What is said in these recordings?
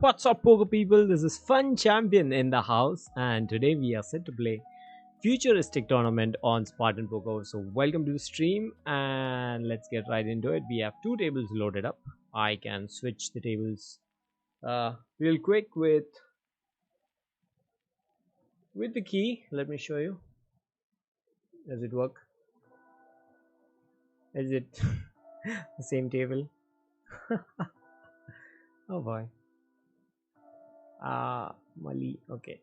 What's up, poker people? This is Funchampion in the house, and today we are set to play Futuristic tournament on Spartan Poker. So, welcome to the stream, and let's get right into it. We have two tables loaded up. I can switch the tables real quick with the key. Let me show you. Does it work? Is it the same table? Oh boy. Mali. Okay.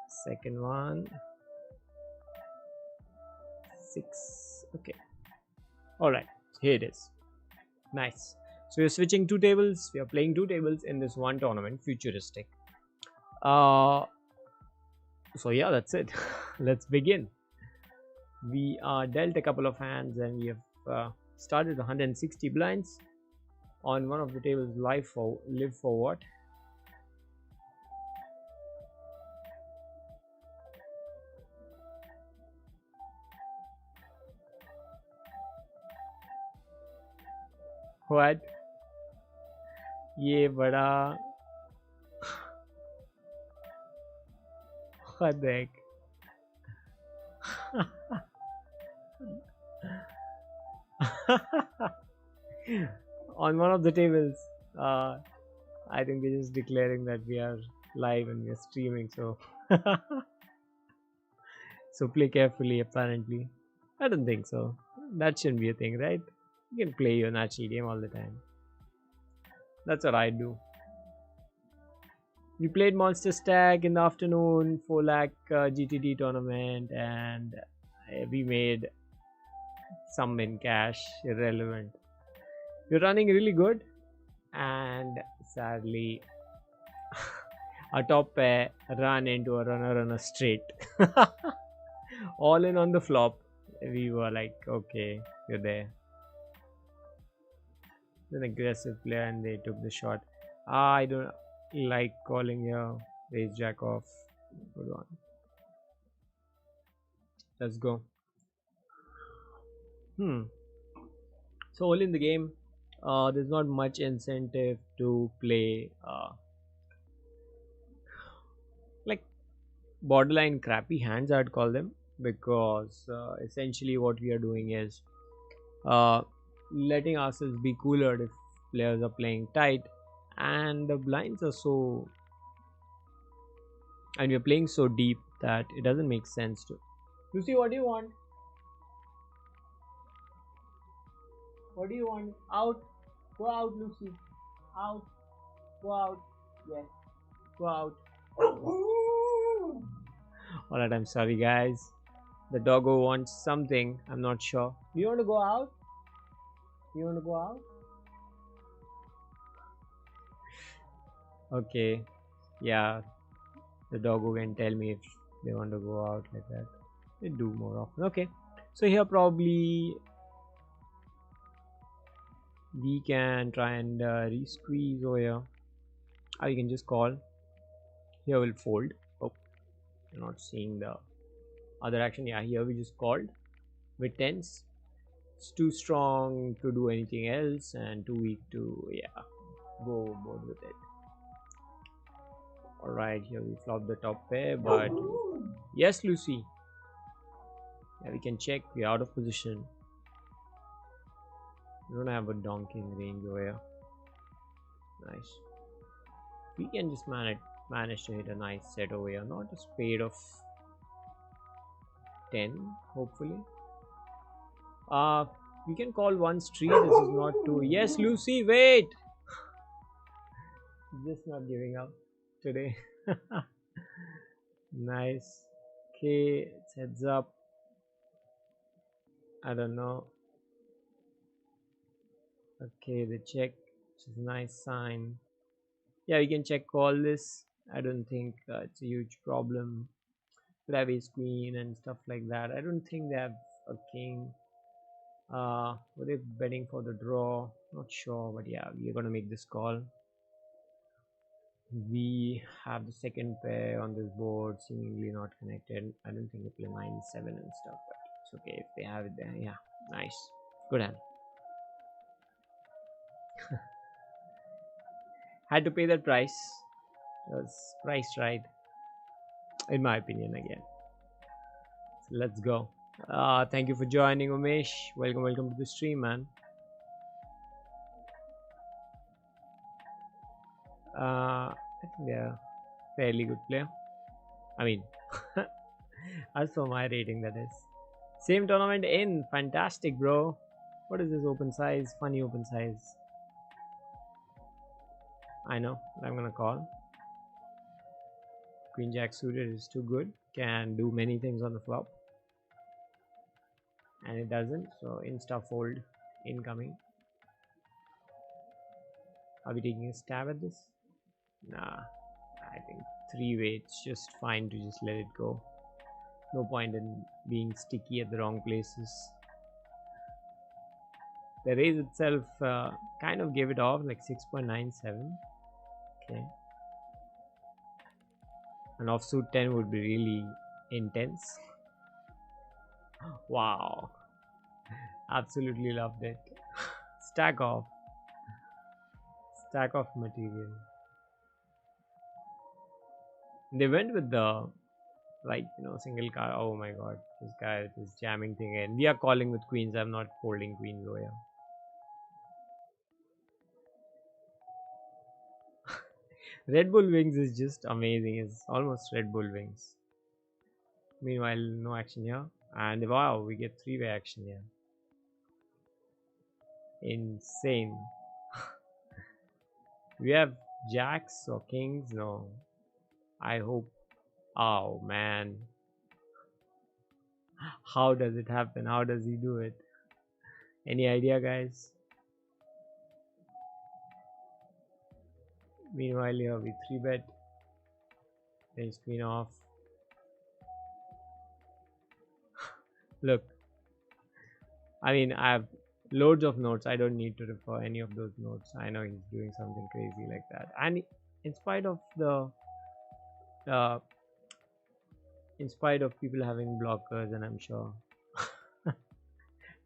Second one. 6. Okay. All right. Here it is. Nice. So we're switching two tables. We are playing two tables in this one tournament, Futuristic. So yeah, that's it. Let's begin. We are dealt a couple of hands and we have started 160 blinds on one of the tables. Live for what? What? ये बड़ा what the heck? On one of the tables, I think we're just declaring that we are live and we are streaming, so so play carefully. Apparently, I don't think so. That shouldn't be a thing, right? You can play your natural game all the time. That's what I do. We played Monster Stack in the afternoon, 4 lakh GTD tournament, and we made some in cash. Irrelevant. We're running really good, and sadly, our top pair ran into a runner straight. All in on the flop. We were like, okay, you're there. An aggressive player, and they took the shot. I don't like calling here. Raise jack off. Good one. Let's go. So early in the game, there's not much incentive to play like borderline crappy hands, I'd call them, because essentially what we are doing is letting ourselves be cooler if players are playing tight, and the blinds are so, and we're playing so deep that it doesn't make sense to. Lucy, what do you want? What do you want? Out. Go out, Lucy. Out. Go out. Yes. Go out. Alright, I'm sorry guys. The doggo wants something. I'm not sure. Do you want to go out? You want to go out? Okay. Yeah. The doggo can tell me if they want to go out like that. They do more often. Okay. So here probably we can try and re-squeeze over here. Or you can just call. Here we'll fold. Oh, you're not seeing the other action. Yeah, here we just called with tens. It's too strong to do anything else and too weak to go overboard with it. Alright, here we flop the top pair, but yes, Lucy. Yeah, we can check. We're out of position. We don't have a donking range over here. Nice. We can just manage to hit a nice set over here. Not a spade of 10, hopefully. We can call one street. This is not too. Yes, Lucy, wait. Just not giving up today. Nice. Okay, it's heads up. I don't know. Okay, the check, which is a nice sign. Yeah, we can check call this. I don't think it's a huge problem. Could have ace queen and stuff like that. I don't think they have a king. Were they betting for the draw? Not sure, but yeah, we are gonna make this call. We have the second pair on this board, seemingly not connected. I don't think they play 9-7 and stuff, but it's okay if they have it there. Yeah, nice, good hand. Had to pay that price. It was priced right, in my opinion. Again, so let's go. Thank you for joining, Umesh. Welcome to the stream, man. I think they're a fairly good player. I mean, as for my rating, that is. Same tournament in. Fantastic, bro. What is this open size? Funny open size. I know. I'm gonna call. Queen Jack suited is too good. Can do many things on the flop. And it doesn't. So insta fold incoming. Are we taking a stab at this? Nah. I think 3-way. It's just fine to just let it go. No point in being sticky at the wrong places. The raise itself kind of gave it off like 6.97. Okay. An offsuit 10 would be really intense. Wow. Absolutely loved it. Stack off. Stack of material. They went with the single card. Oh my god, this guy with his jamming thing, and we are calling with queens. I'm not folding queens over here. Red Bull Wings is just amazing. It's almost Red Bull Wings. Meanwhile, no action here, and wow, we get 3-way action here. Insane. We have jacks or kings? No. I hope. Oh man. How does it happen? How does he do it? Any idea, guys? Meanwhile, here we 3-bet. Then queen off. Look. I mean, I have loads of notes. I don't need to refer any of those notes. I know he's doing something crazy like that. And in spite of people having blockers, and I'm sure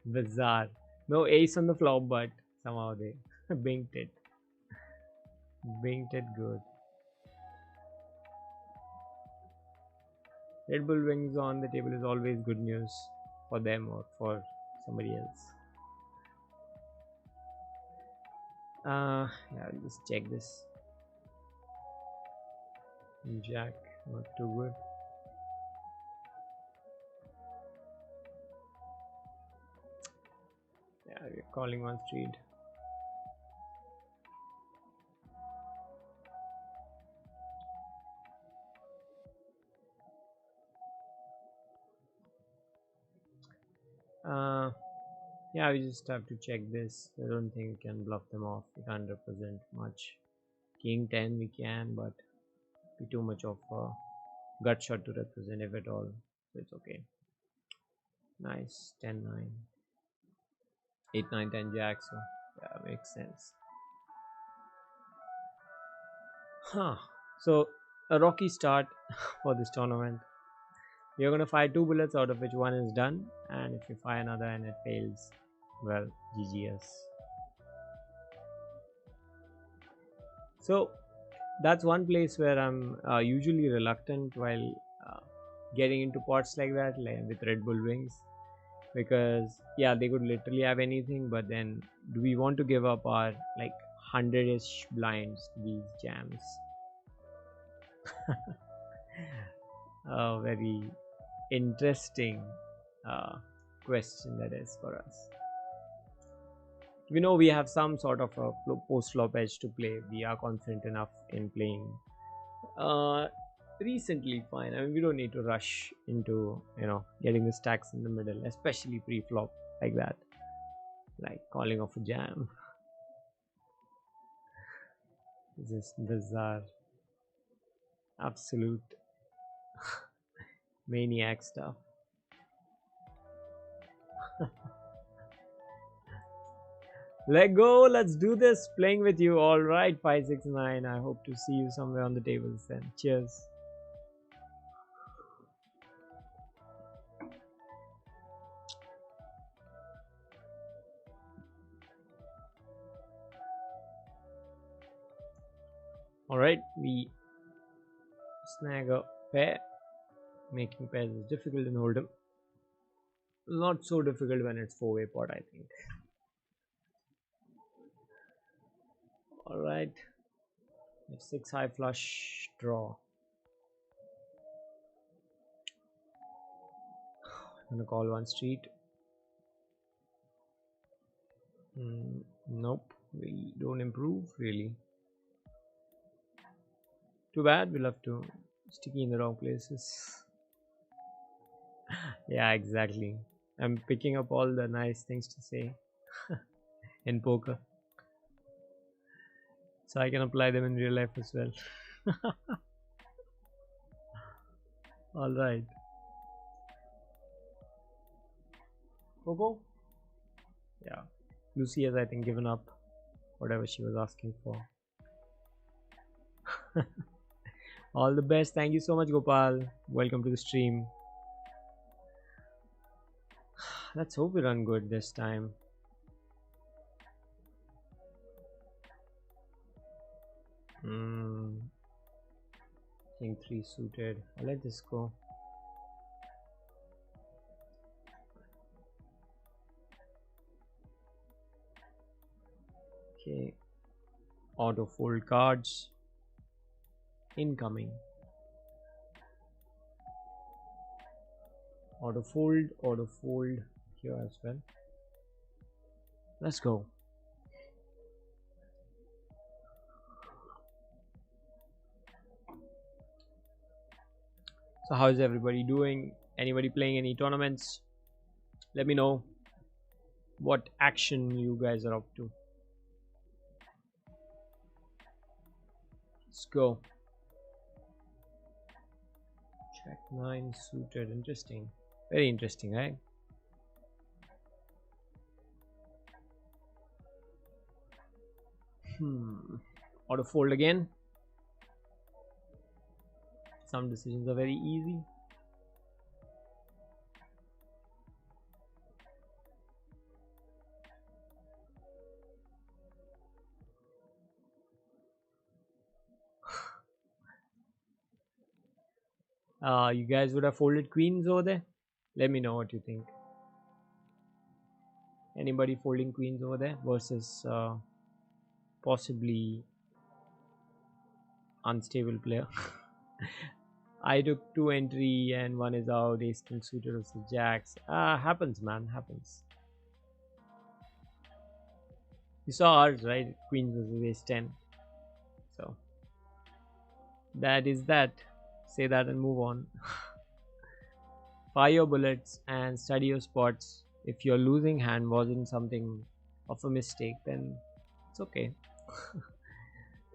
bizarre. No ace on the flop, but somehow they binked it. Binked it good. Red Bull Wings on the table is always good news for them or for somebody else. Yeah, I'll just check this. Jack, not too good. Yeah, we're calling on street. Yeah, we just have to check this. I don't think we can bluff them off. We can't represent much. King 10 we can, but be too much of a gut shot to represent, if at all. So it's okay. Nice. 10-9. 8-9-10 jack, so yeah, makes sense. Huh. So a rocky start for this tournament. You're gonna fire 2 bullets, out of which 1 is done, and if you fire another and it fails, well, GGS. So that's one place where I'm usually reluctant while getting into pots like that, like with Red Bull Wings, because yeah, they could literally have anything, but then do we want to give up our like 100-ish blinds to these jams? Very interesting question that is for us. We know we have some sort of a post flop edge to play. We are confident enough in playing recently fine. I mean, we don't need to rush into getting the stacks in the middle, especially pre-flop like that, like calling off a jam. This is bizarre, absolute maniac stuff. Let go, let's do this. Playing with you. All right, 569. I hope to see you somewhere on the tables then. Cheers. Alright, we snag a pair. Making pairs is difficult in Hold'em. Not so difficult when it's 4-way pot, I think. Alright. F6 high flush draw. I'm gonna call one street. Nope, we don't improve really. Too bad, we'll have to sticky in the wrong places. Yeah, exactly. I'm picking up all the nice things to say in poker, so I can apply them in real life as well. Alright. Coco? Yeah. Lucy has, I think, given up whatever she was asking for. All the best. Thank you so much, Gopal. Welcome to the stream. Let's hope we run good this time. King 3 suited. I'll let this go. Okay. Auto fold cards. Incoming. Auto fold here as well. Let's go. So how is everybody doing? Anybody playing any tournaments? Let me know what action you guys are up to. Let's go. Jack 9 suited. Interesting. Very interesting, right? Auto fold again. Some decisions are very easy. You guys would have folded queens over there? Let me know what you think. Anybody folding queens over there versus possibly unstable player? I took 2 entry and one is out. Ace king suited versus jacks. Happens, man. Happens. You saw ours, right? Queens versus ace 10. So that is that. Say that and move on. Fire your bullets and study your spots. If your losing hand wasn't something of a mistake, then it's okay.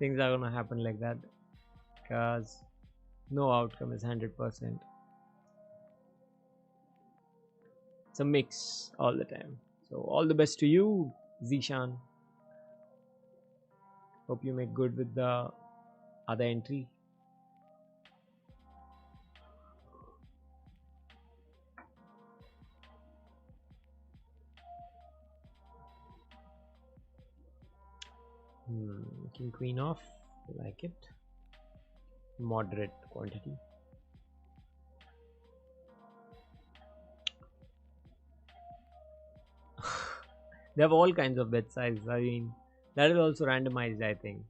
Things are gonna happen like that because no outcome is 100%. It's a mix all the time. So all the best to you, Zishan. Hope you make good with the other entry. King queen off. I like it. Moderate quantity. They have all kinds of bet size. I mean, that is also randomized, I think.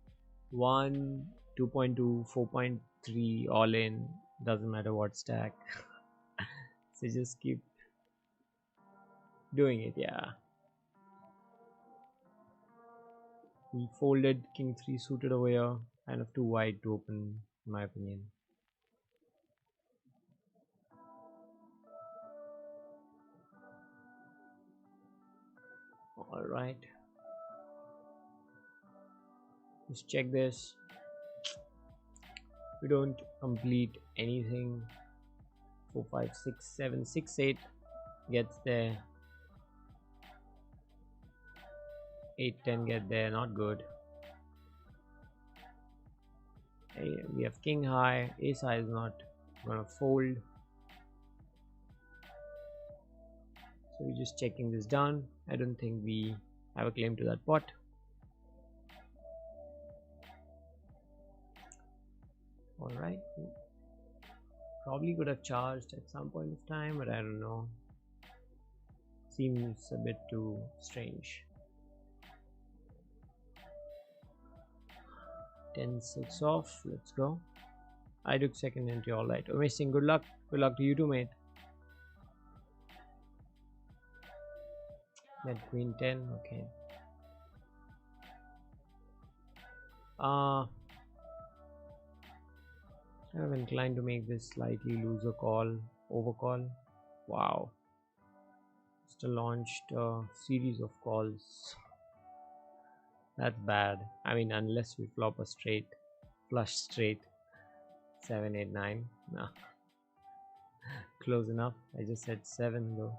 1, 2.2, 4.3 all in. Doesn't matter what stack. So just keep doing it. Yeah. We folded king 3 suited over here. Kind of too wide to open, in my opinion. Alright. Let's check this. We don't complete anything. 4, 5, 6, 7, 6, 8 gets there. 8, 10 get there, not good. Hey, we have king high, ace high is not gonna fold. So we're just checking this down. I don't think we have a claim to that pot. All right. Probably could have charged at some point of time, but I don't know. Seems a bit too strange. 10-6 off. Let's go. I took second entry. All right. Amazing. Good luck. Good luck to you too, mate. That queen 10. Okay. I'm inclined to make this slightly looser call, overcall. Wow. Just launched a series of calls. That's bad. I mean, unless we flop a straight, flush straight, 7, 8, 9. Nah. Close enough. I just said 7 though.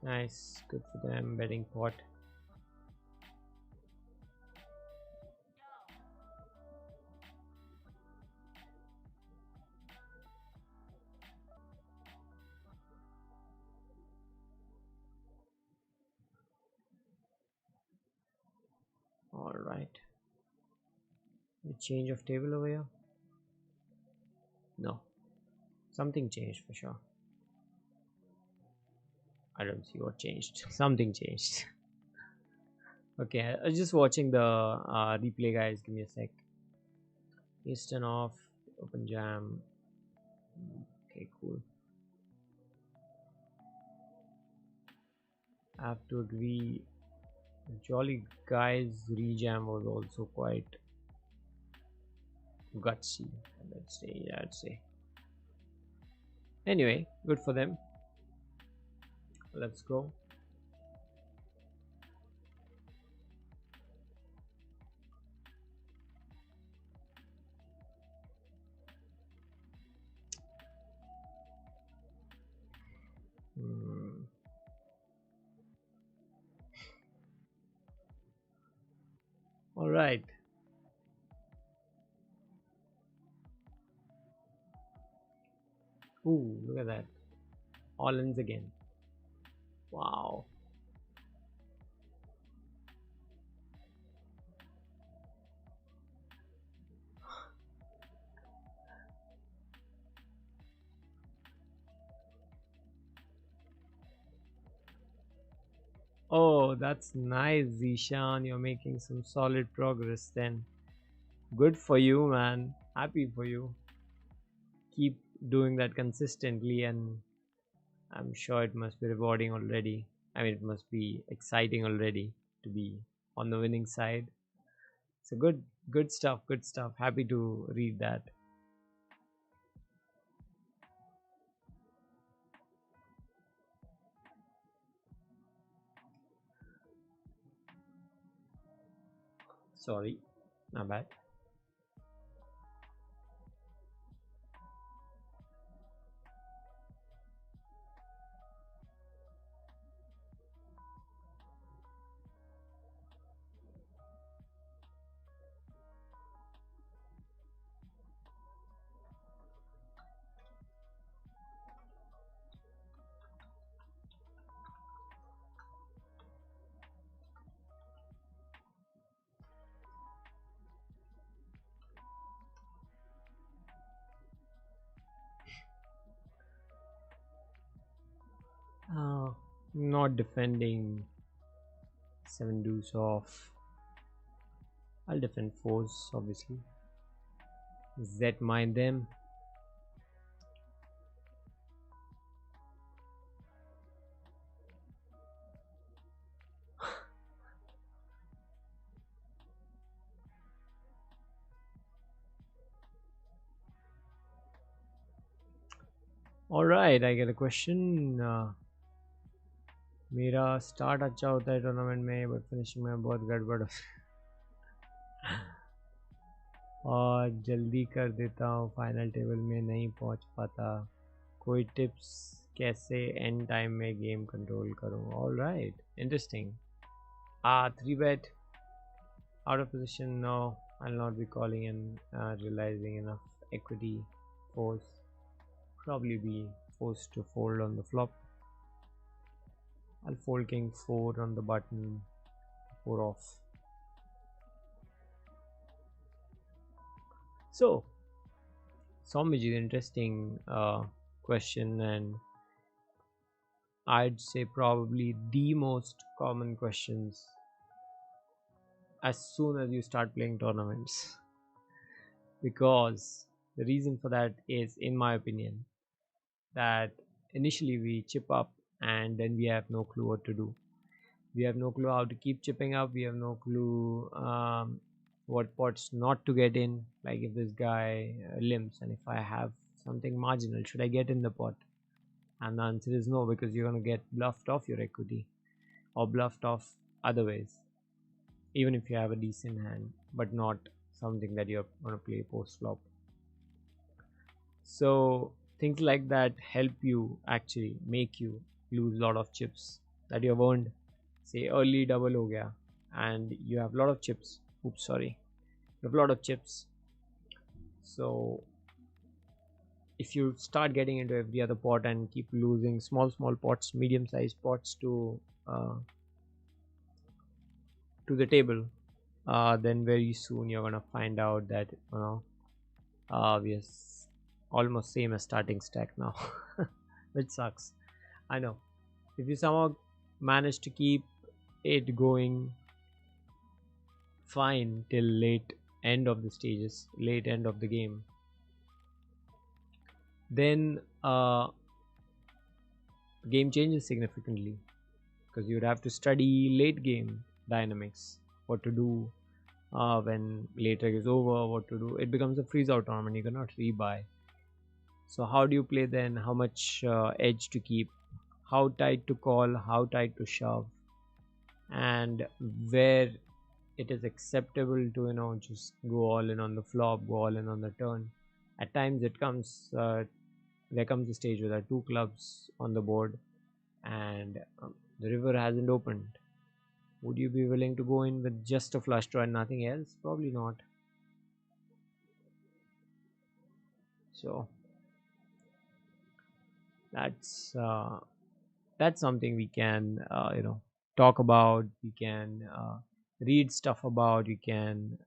Nice. Good for them. Betting pot. All right. The change of table over here? No. Something changed for sure. I don't see what changed. Something changed. Okay, I was just watching the replay, guys. Give me a sec. Eastern off, open jam. Okay, cool. I have to agree. Jolly Guy's rejam was also quite gutsy. Let's say, yeah, I'd say. Anyway, good for them. Let's go. All right. Ooh, look at that. All ins again. Wow. Oh, that's nice, Zishan. You're making some solid progress then. Good for you, man. Happy for you. Keep doing that consistently, and I'm sure it must be rewarding already. I mean, it must be exciting already to be on the winning side. So good stuff, good stuff. Happy to read that. Sorry, my bad. Not defending 7 deuce off. I'll defend 4s, obviously. Z mine them. All right, I get a question. मेरा start अच्छा होता है tournament में but finishing में बहुत गड़बड़ और जल्दी कर देता हूँ, फाइनल टेबल में नहीं पहुँच पाता. कोई टिप्स कैसे एंड टाइम में गेम कंट्रोल करूँ? All right, interesting. 3 bet out of position. No, I'll not be calling and realizing enough equity force. Probably be forced to fold on the flop. I'll fold king 4 on the button, 4 off. So, Somij is an interesting question, and I'd say probably the most common questions as soon as you start playing tournaments. Because the reason for that is, in my opinion, that initially we chip up and then we have no clue what to do. We have no clue how to keep chipping up. We have no clue what pots not to get in. Like if this guy limps and if I have something marginal, should I get in the pot? And the answer is no, because you're going to get bluffed off your equity or bluffed off other ways, even if you have a decent hand, but not something that you're going to play post flop. So things like that help you actually make you lose a lot of chips that you have earned. Say early double ho gaya and you have a lot of chips. Oops, sorry. You have a lot of chips. So if you start getting into every other pot and keep losing small pots, medium sized pots to the table, then very soon you're gonna find out that we are almost same as starting stack now, which sucks. I know. If you somehow manage to keep it going fine till late end of the stages, late end of the game, then game changes significantly, because you'd have to study late game dynamics, what to do when later is over, what to do. It becomes a freeze out tournament. You cannot rebuy. So how do you play then? How much edge to keep? How tight to call? How tight to shove? And where it is acceptable to just go all in on the flop, go all in on the turn. At times it comes there comes a stage where there are 2 clubs on the board and the river hasn't opened. Would you be willing to go in with just a flush draw and nothing else? Probably not. So that's something we can talk about. We can read stuff about. You can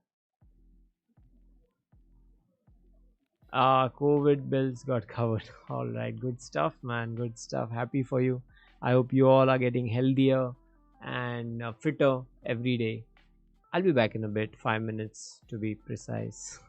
COVID bills got covered. All right, good stuff, man. Good stuff. Happy for you. I hope you all are getting healthier and fitter every day. I'll be back in a bit, 5 minutes to be precise.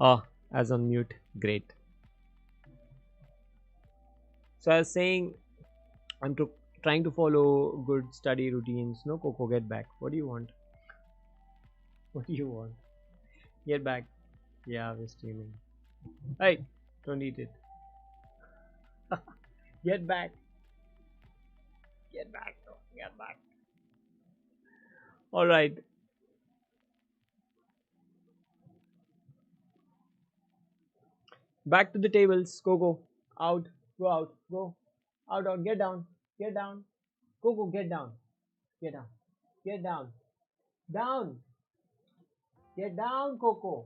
Oh, as on mute. Great. So I was saying, I'm trying to follow good study routines. No, Coco, get back. What do you want? What do you want? Get back. Yeah, we're streaming. Hey, don't eat it. Get back. Get back. Get back. All right. Back to the tables. Coco. Out. Go out. Go. Out. Out. Get down. Get down. Coco, get down. Get down. Get down. Down. Get down, Coco.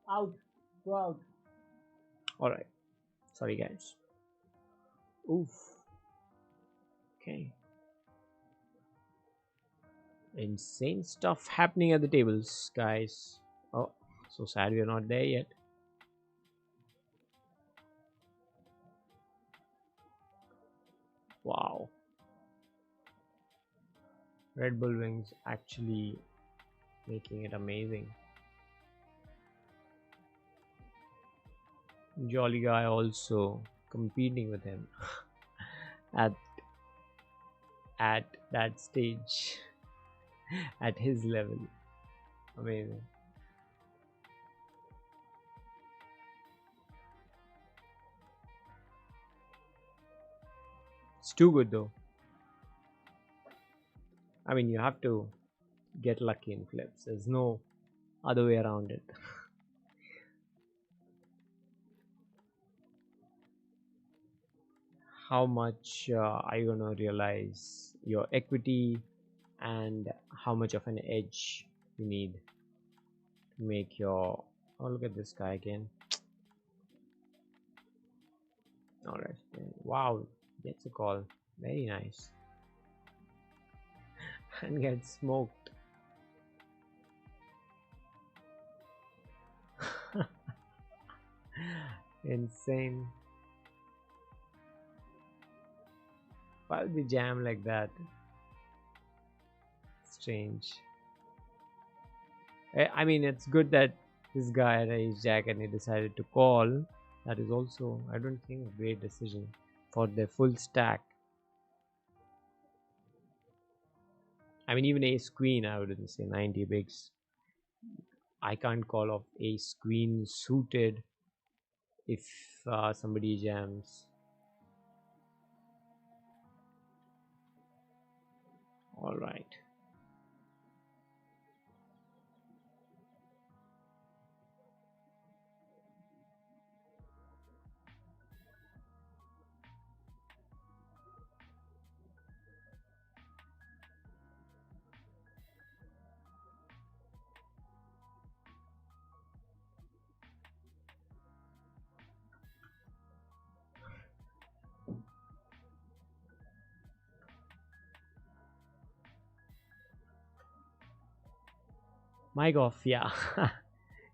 Out. Go out. All right. Sorry, guys. Oof. Okay. Insane stuff happening at the tables, guys. Oh, so sad we're not there yet. Wow. Red Bull Wings actually making it amazing. Jolly Guy also competing with him at that stage, at his level. Amazing. It's too good though. I mean, you have to get lucky in flips. There's no other way around it. How much are you gonna realize your equity and how much of an edge you need to make your... Oh, look at this guy again. All right. Wow, gets a call. Very nice. And gets smoked. Insane. Why would they jam like that? Strange. I mean, it's good that this guy raised jack and he decided to call. That is also, I don't think, a great decision for the full stack. I mean, even ace queen, I wouldn't say 90 bigs. I can't call off ace queen suited if somebody jams. All right. Mic off, yeah.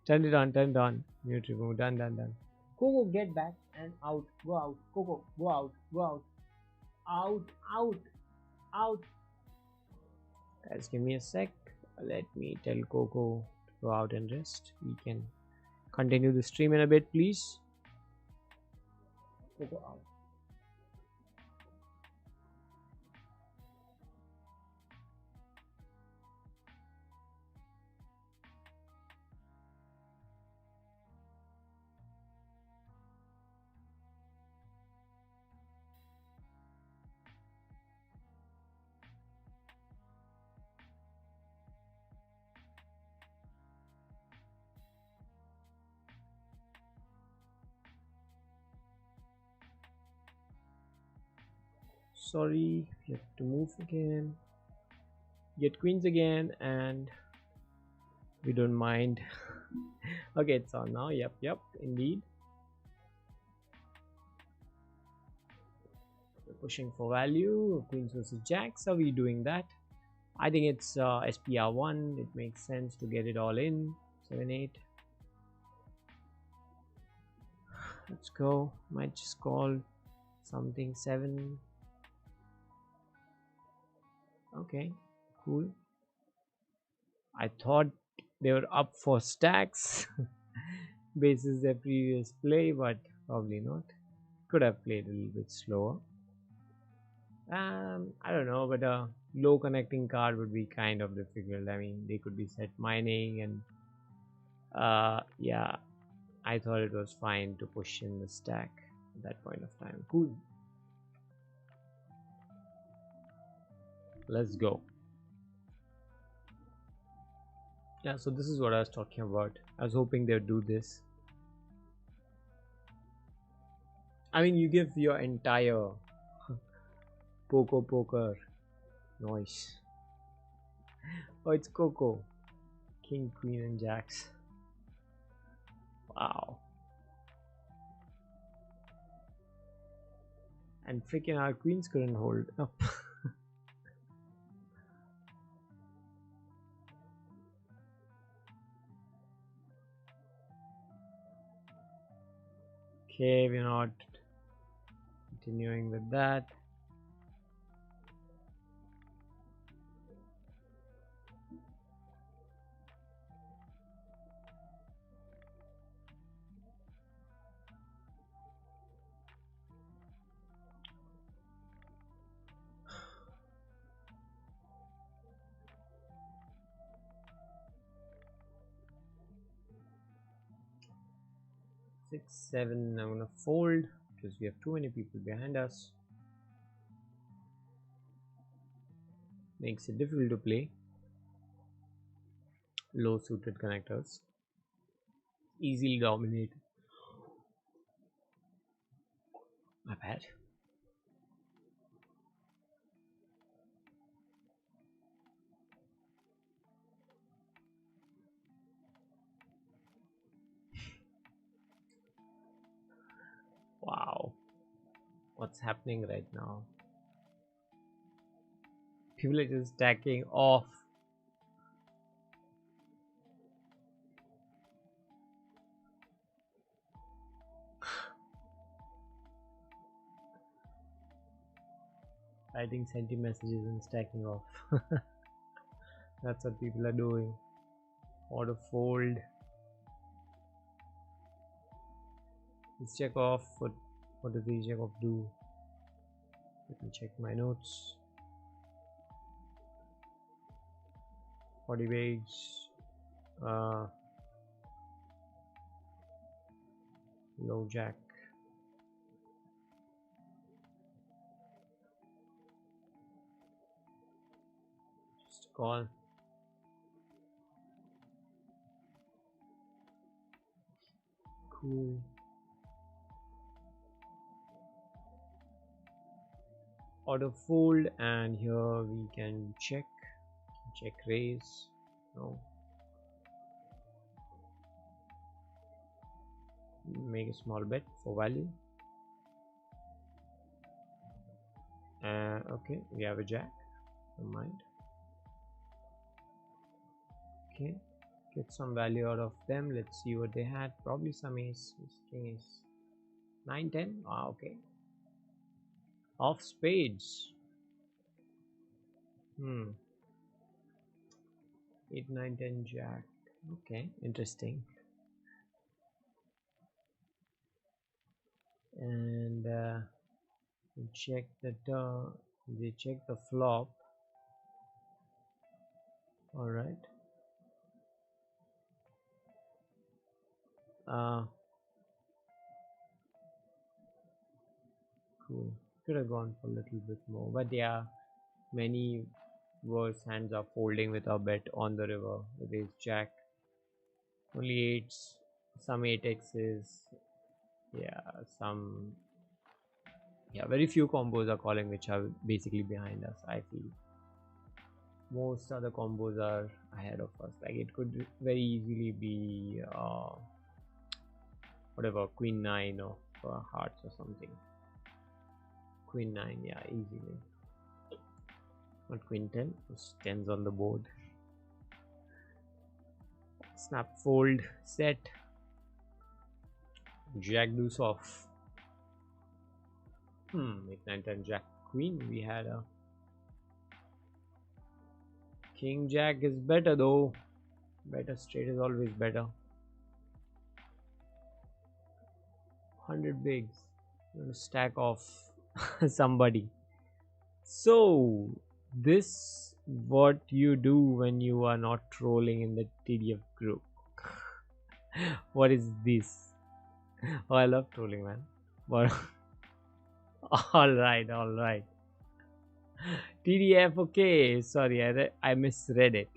Turn it on, turn it on. Mute remove, done. Coco, get back and out. Go out. Coco, go out. Go out. Out. Guys, give me a sec. Let me tell Coco to go out and rest. We can continue the stream in a bit, please. Coco out. Sorry, you have to move again. Get queens again, and we don't mind. Okay, it's on now. Yep, indeed. We're pushing for value. Queens versus jacks. Are we doing that? I think it's SPR1. It makes sense to get it all in. 7-8. Let's go. Might just call something 7. Okay, cool. I thought they were up for stacks. basis their previous play, but probably not. Could have played a little bit slower. I don't know, but a low connecting card would be kind of difficult. I mean, they could be set mining, and yeah, I thought it was fine to push in the stack at that point of time. Cool. Let's go. Yeah, so this is what I was talking about. I was hoping they'd do this. I mean, you give your entire poker noise. Oh, it's Coco. King, Queen, and Jacks. Wow. And freaking our queens couldn't hold up. Okay, we're not continuing with that. Six, seven, I'm gonna fold because we have too many people behind us. Makes it difficult to play. Low suited connectors. Easily dominate. My bad. Wow. What's happening right now? People are just stacking off. Writing senti messages and stacking off. That's what people are doing. Auto fold. Let's check off. What does the check off do? Let me check my notes. 40 bigs. Low jack. Just call. Cool. Auto fold, and here we can check raise. No. Make a small bet for value. Okay, we have a jack. Never mind. Okay, get some value out of them. Let's see what they had. Probably some ace. King is 9, 10. Ah, okay. Off spades. 8, 9, 10 jack. Okay, interesting. And check the turn. They check the flop. All right. Cool. Could have gone for a little bit more, but yeah, many worse hands are folding with our bet on the river with ace jack. Only eights, some 8x's. Yeah, some. Yeah, very few combos are calling which are basically behind us. I feel most other combos are ahead of us. Like it could very easily be whatever, queen 9 of hearts or something. Queen 9, yeah, easily. Not queen 10, just 10's on the board. Snap, fold, set. Jack deuce off. 8, 9, 10 jack queen. We had a king jack is better though. Better straight is always better. 100 bigs. I'm gonna stack off somebody. So this what you do when you are not trolling in the TDF group. What is this? Oh, I love trolling, man. But all right. TDF, okay. Sorry, I misread it.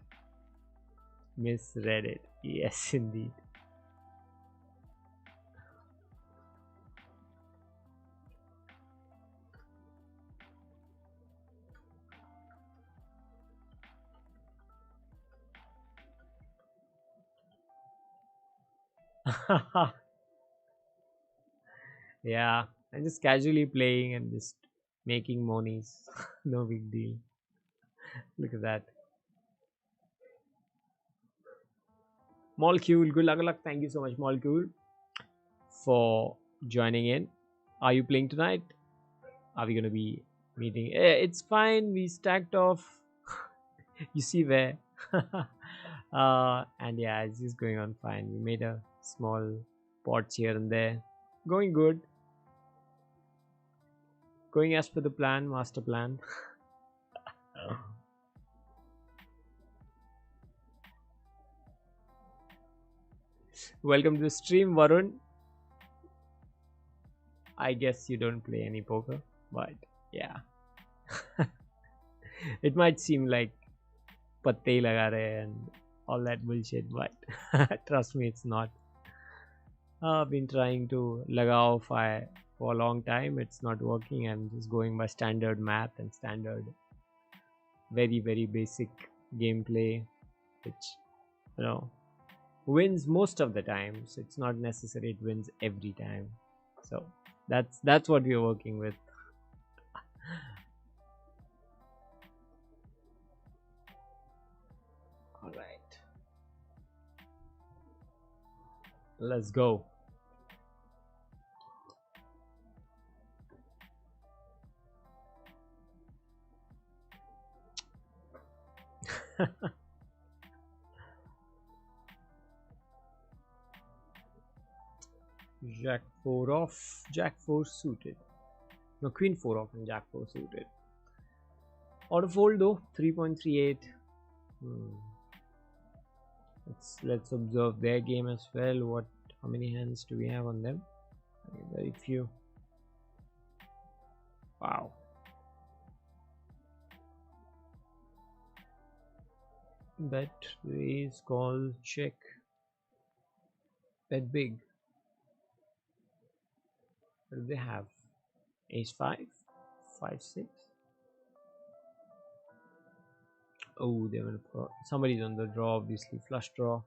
Misread it. Yes, indeed. Yeah, I'm just casually playing and just making monies. No big deal. Look at that. Molecule, good luck. Thank you so much, Molecule, for joining in. Are you playing tonight? Are we going to be meeting? It's fine. We stacked off. You see where? And yeah, it's just going on fine. We made a small pots here and there. Going good. Going as per the plan, master plan. Welcome to the stream, Varun. I guess you don't play any poker, but yeah. It might seem like patte laga rahe and all that bullshit, but trust me, it's not. I've been trying to lagao for a long time. It's not working. I'm just going by standard math and standard, very basic gameplay, which wins most of the time. So it's not necessary it wins every time. So that's what we're working with. All right, let's go. Jack 4 off, Jack 4 suited. No, Queen 4 off and Jack 4 suited. Auto fold though, 3.38. Let's observe their game as well. How many hands do we have on them? Very few. Wow. Bet, raise, call, check. Bet big. What do they have? Ace 5, 5, 6. Oh, somebody's on the draw, obviously. Flush draw.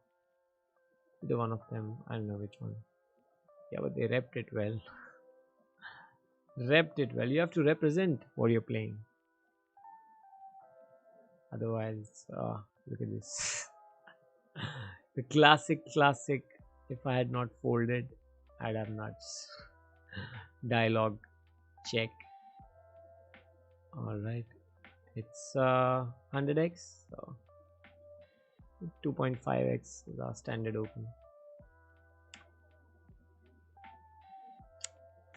Either one of them. I don't know which one. Yeah, but they repped it well. Repped it well. You have to represent what you're playing. Otherwise, look at this. The classic. If I had not folded, I'd have nuts. Dialogue check. All right, it's 100x, so 2.5x is our standard open.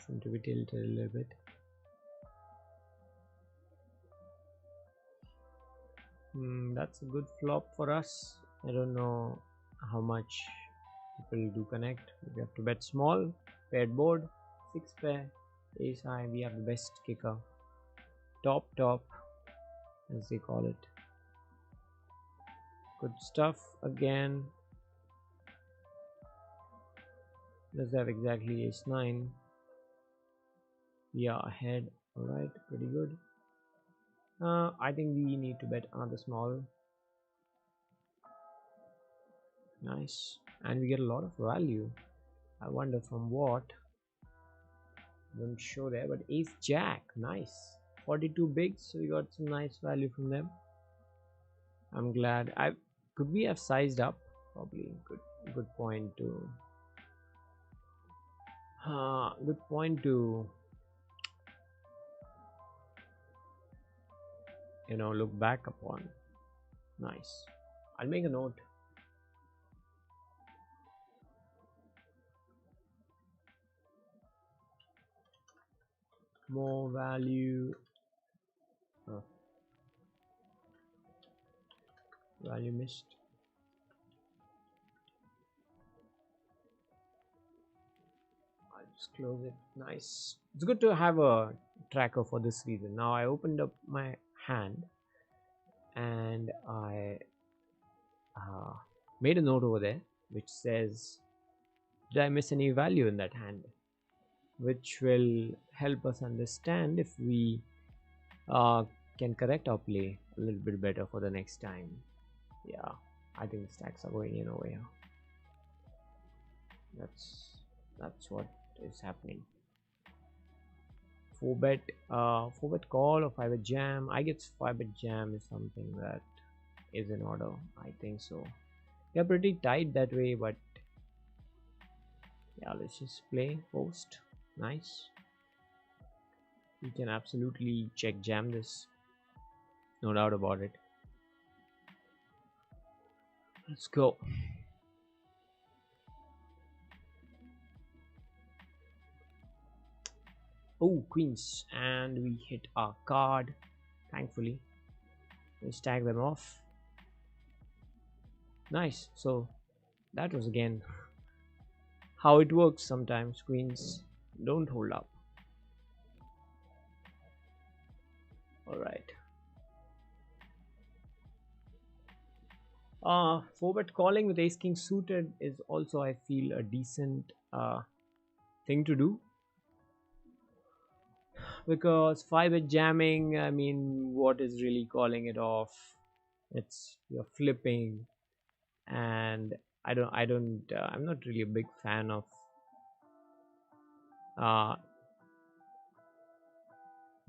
Seem to be tilted a little bit. That's a good flop for us. I don't know how much people do connect. We have to bet small. Paired board, 6 pair, ace high. We have the best kicker. Top, as they call it. Good stuff again. Does have exactly ace 9. Yeah, ahead. Alright, pretty good. I think we need to bet another small. Nice. And we get a lot of value. I wonder from what. Don't show there, but ace jack. Nice. 42 bigs, so we got some nice value from them. I'm glad. Could we have sized up? Probably. Good point to. Good point to. Look back upon. Nice. I'll make a note. more value. Value missed. I'll just close it. Nice. It's good to have a tracker for this reason. Now I opened up my hand and I made a note over there which says, did I miss any value in that hand? Which will help us understand if we can correct our play a little bit better for the next time. Yeah, I think the stacks are going in over here. That's what is happening. 4-bet call or 5-bet jam. I guess 5-bet jam is something that is in order. I think so. They're pretty tight that way, but yeah, let's just play post. Nice. You can absolutely check jam this, no doubt about it. Let's go. Oh, queens, and we hit our card. Thankfully, let's tag them off. Nice. So that was again how it works. Sometimes queens don't hold up. All right. 4-bet calling with ace king suited is also, I feel, a decent thing to do, because 5-bet jamming, I mean, what is really calling it off? It's you're flipping, and I'm not really a big fan of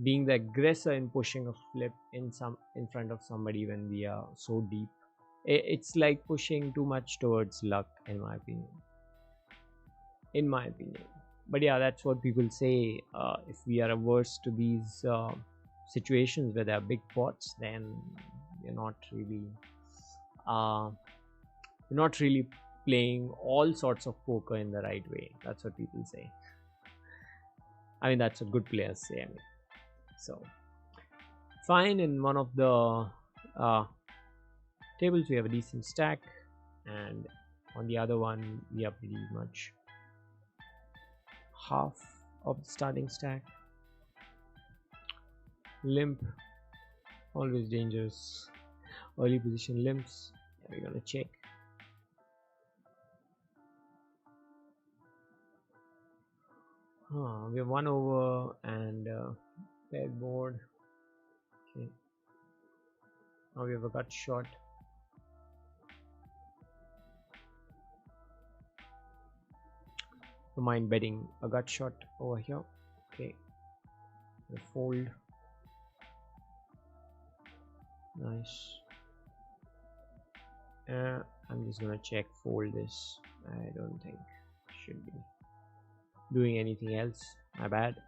being the aggressor in pushing a flip in front of somebody when we are so deep. It's like pushing too much towards luck, in my opinion. But yeah, that's what people say. If we are averse to these situations where there are big pots, then you're not really playing all sorts of poker in the right way. That's what people say. I mean, that's what good players say. I mean, so fine. In one of the tables we have a decent stack, and on the other one we are pretty much half of the starting stack. Limp, always dangerous. Early position limps. Yeah, we're gonna check. We have 1 over and paired board. Okay. Now we have a gut shot. Don't mind betting a gut shot over here. Okay. We fold. Nice. I'm just gonna check fold this. I don't think should be doing anything else. My bad.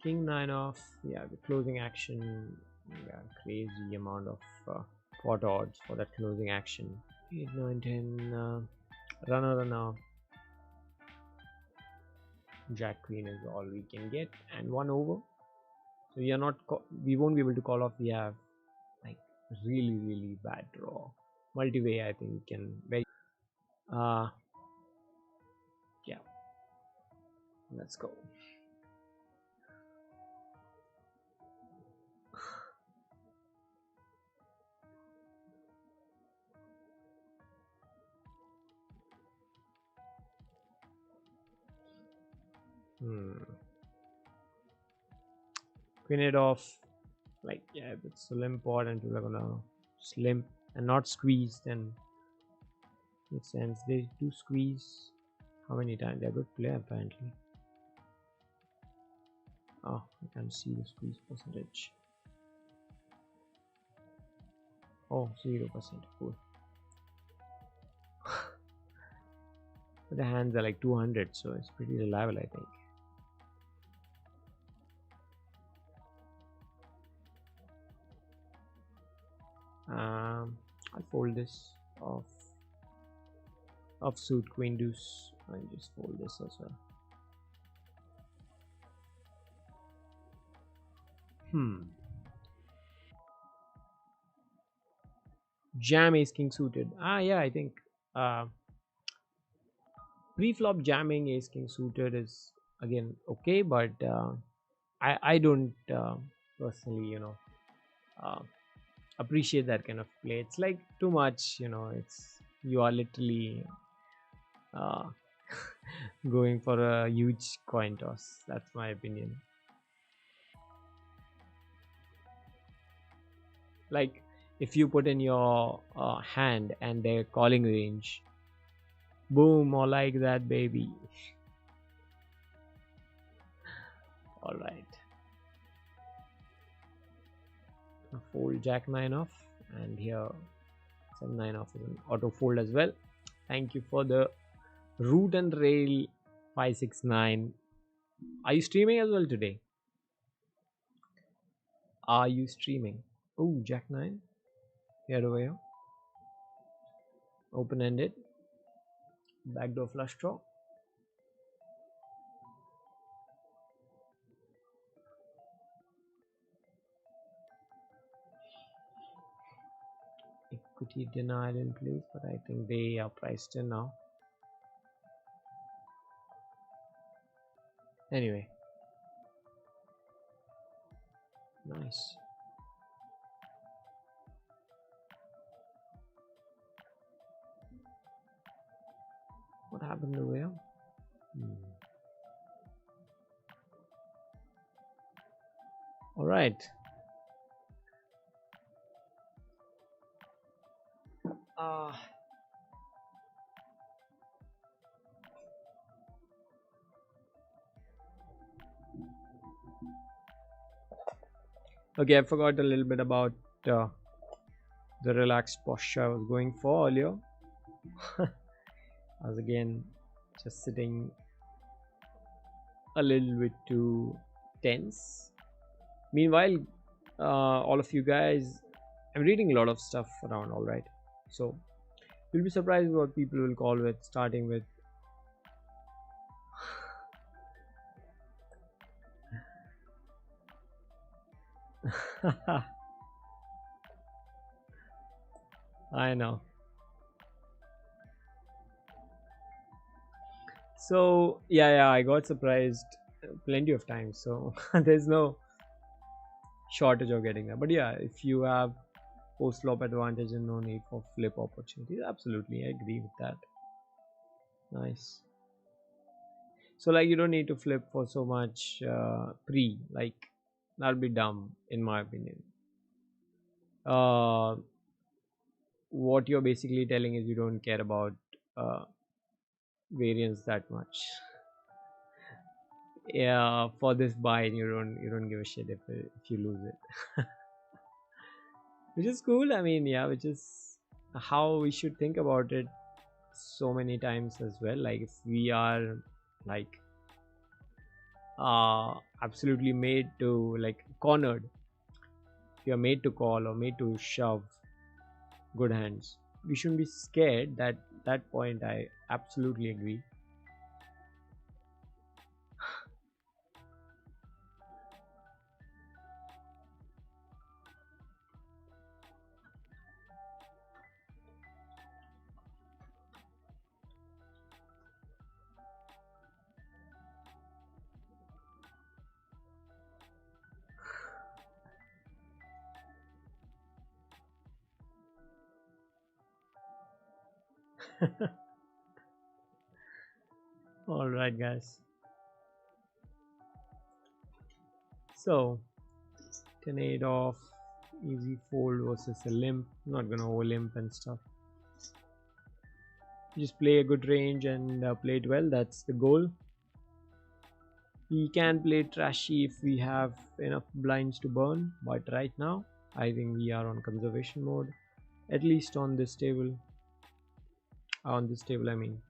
King 9 off. Yeah, the closing action. Yeah, crazy amount of pot odds for that closing action. 8, 9, 10. Runner. Jack queen is all we can get, and 1 over. So we won't be able to call off. We have like really bad draw. Multi-way, I think we can very yeah. Let's go. Queen it off. Like, yeah, if it's a limp pot and people are gonna limp and not squeeze, then makes sense. They do squeeze. How many times? They're a good player apparently. Oh, I can see the squeeze percentage. Oh, 0%. Cool. But the hands are like 200, so it's pretty reliable, I think. I'll fold this off suit queen deuce. And just fold this as well. Jam ace king suited. Yeah, I think pre-flop jamming ace king suited is again okay, but I don't personally, appreciate that kind of play. It's like too much, it's you are literally uh, going for a huge coin toss. That's my opinion. Like if you put in your hand and their calling range, boom, or like that, baby. All right. Fold jack 9 off, and here 7 9 off is an auto fold as well. Thank you for the root and rail 569. Are you streaming as well today? Are you streaming? Oh, jack 9 here over here, open ended, backdoor flush draw. Equity denied in place, but I think they are priced in now. Anyway, nice. What happened over here? All right. Okay, I forgot a little bit about the relaxed posture I was going for earlier. I was again just sitting a little bit too tense. Meanwhile, all of you guys, I'm reading a lot of stuff around, all right? So you'll be surprised what people will call with, starting with I know. So yeah, I got surprised plenty of times. So there's no shortage of getting that. But yeah, if you have post flop advantage and no need for flip opportunities, absolutely, I agree with that. Nice. So like you don't need to flip for so much pre, like that'll be dumb in my opinion. What you're basically telling is you don't care about variance that much. Yeah, for this buy you don't give a shit if you lose it. Which is cool. I mean, yeah, which is how we should think about it so many times as well. Like if we are like absolutely made to like cornered, if you're made to call or made to shove good hands, we shouldn't be scared. That point I absolutely agree. All right, guys. So 10-8 off, easy fold versus a limp. Not gonna over limp and stuff. Just play a good range and play it well. That's the goal. We can play trashy if we have enough blinds to burn, but right now I think we are on conservation mode, at least on this table. On this table, I mean.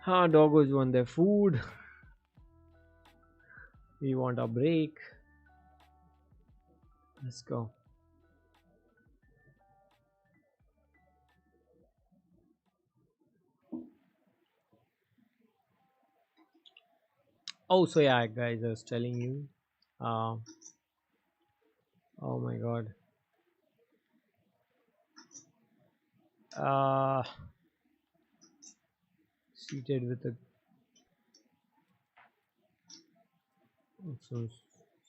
Doggos want their food. We want a break. Let's go. Oh, so yeah, guys, I was telling you. Uh, oh my god. Uh, Seated with some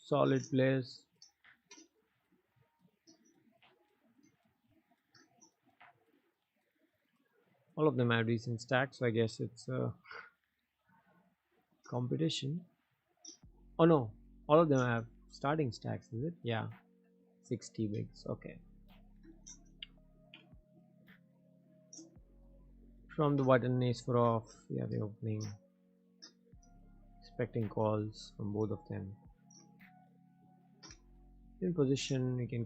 solid players. All of them have decent stacks, so I guess it's a competition. Oh no, all of them have starting stacks, is it? Yeah, 60 bigs. Okay. From the button ace for off, yeah, the opening. Expecting calls from both of them. In position, we can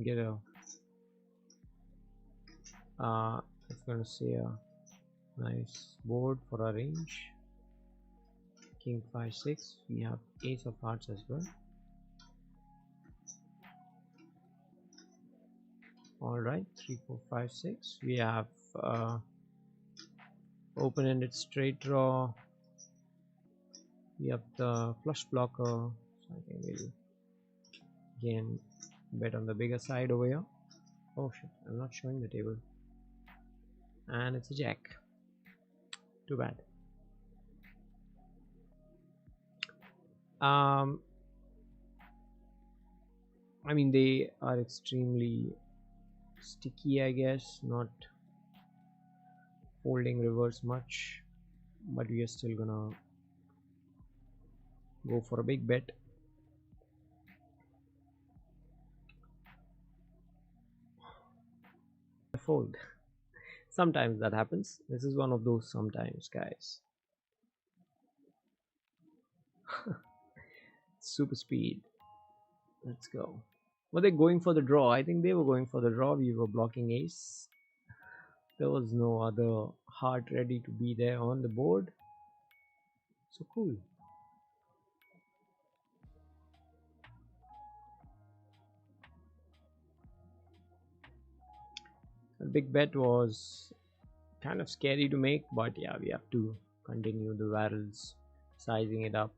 get a. It's gonna say a nice board for our range. King 5-6. We have ace of hearts as well. All right, 3-4-5-6. We have open-ended straight draw. We have the flush blocker, so I think we'll again bet on the bigger side over here. Oh shit, I'm not showing the table. And it's a jack. Too bad. I mean, they are extremely sticky, I guess, not folding reverse much, but we are still gonna go for a big bet. Fold. Sometimes that happens. This is one of those sometimes, guys. Super speed. Let's go. Were they going for the draw? I think they were going for the draw. We were blocking ace. There was no other heart ready to be there on the board. So cool. The big bet was kind of scary to make, but yeah, we have to continue the barrels, sizing it up,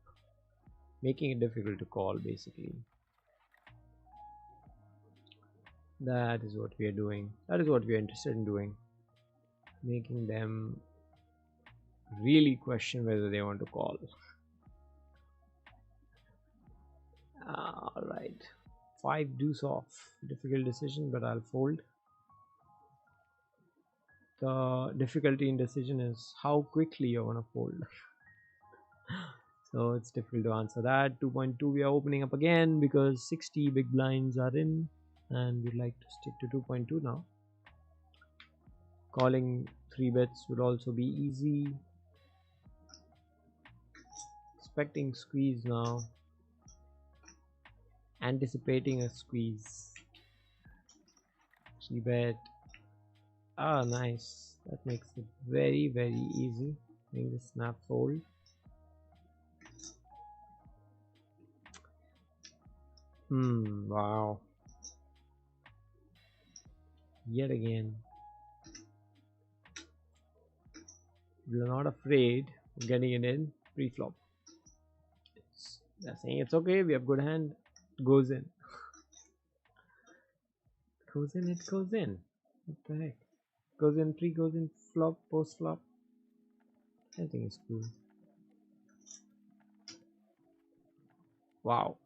making it difficult to call basically. That is what we are doing. That is what we are interested in doing. Making them really question whether they want to call. Alright. 5 deuce off. Difficult decision, but I'll fold. The difficulty in decision is how quickly you want to fold. So it's difficult to answer that. 2.2 we are opening up again because 60 big blinds are in and we'd like to stick to 2.2 now. Calling 3 bets would also be easy. Expecting squeeze now. Anticipating a squeeze. 3 bet. Ah, nice. That makes it very, very easy. Make the snap fold. Wow. Yet again. We're not afraid of getting it in pre-flop. They're saying it's okay, we have good hand. It goes in. Goes in, it goes in. What the heck? Goes in pre, goes in flop, post flop. I think it's cool. Wow.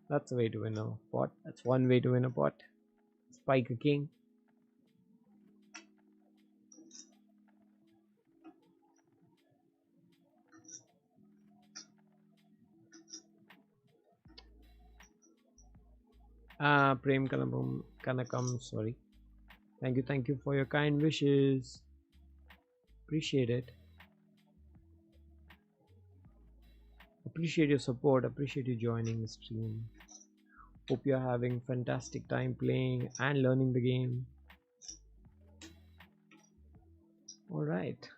That's a way to win a pot. That's one way to win a pot. Spike a king. Prem Kanakam, sorry. Thank you for your kind wishes. Appreciate it. Appreciate your support. Appreciate you joining the stream. Hope you're having fantastic time playing and learning the game. Alright.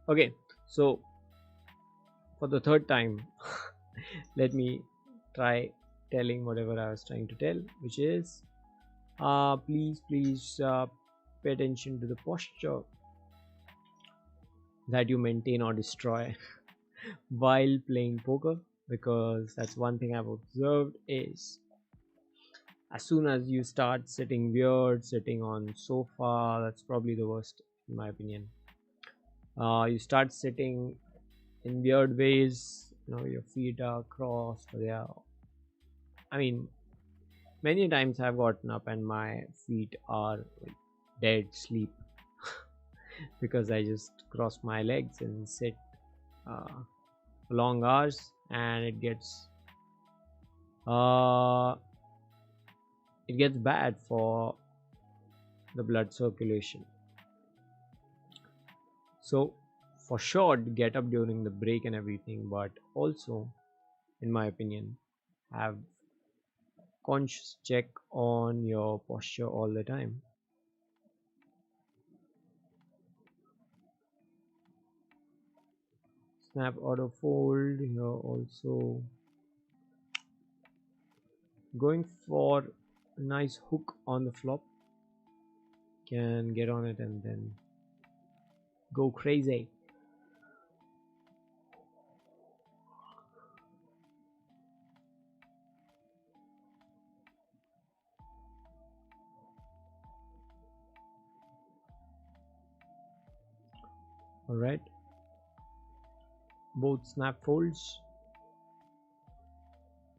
Okay, so for the third time, let me try telling whatever I was trying to tell, which is Please pay attention to the posture that you maintain or destroy while playing poker, because that's one thing I've observed is as soon as you start sitting weird, sitting on sofa, that's probably the worst in my opinion. You start sitting in weird ways, your feet are crossed, or they are, I mean, many times I've gotten up and my feet are like dead sleep because I just cross my legs and sit long hours, and uh, it gets bad for the blood circulation. So for sure, get up during the break and everything, but also, in my opinion, have conscious check on your posture all the time. Snap auto fold here also. Going for a nice hook on the flop, can get on it and then go crazy. All right, both snap folds.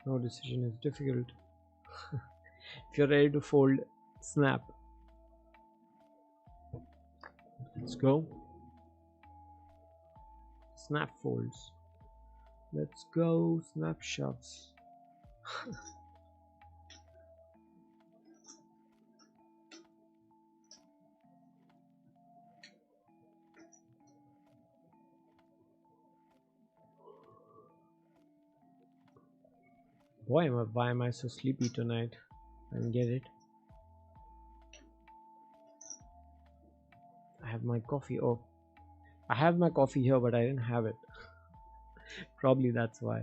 No decision is difficult. If you're ready to fold, snap. Let's go. Snap folds. Let's go. Snap shoves. Boy, why am I so sleepy tonight? I don't get it. I have my coffee. Oh, I have my coffee here, but I didn't have it. Probably that's why.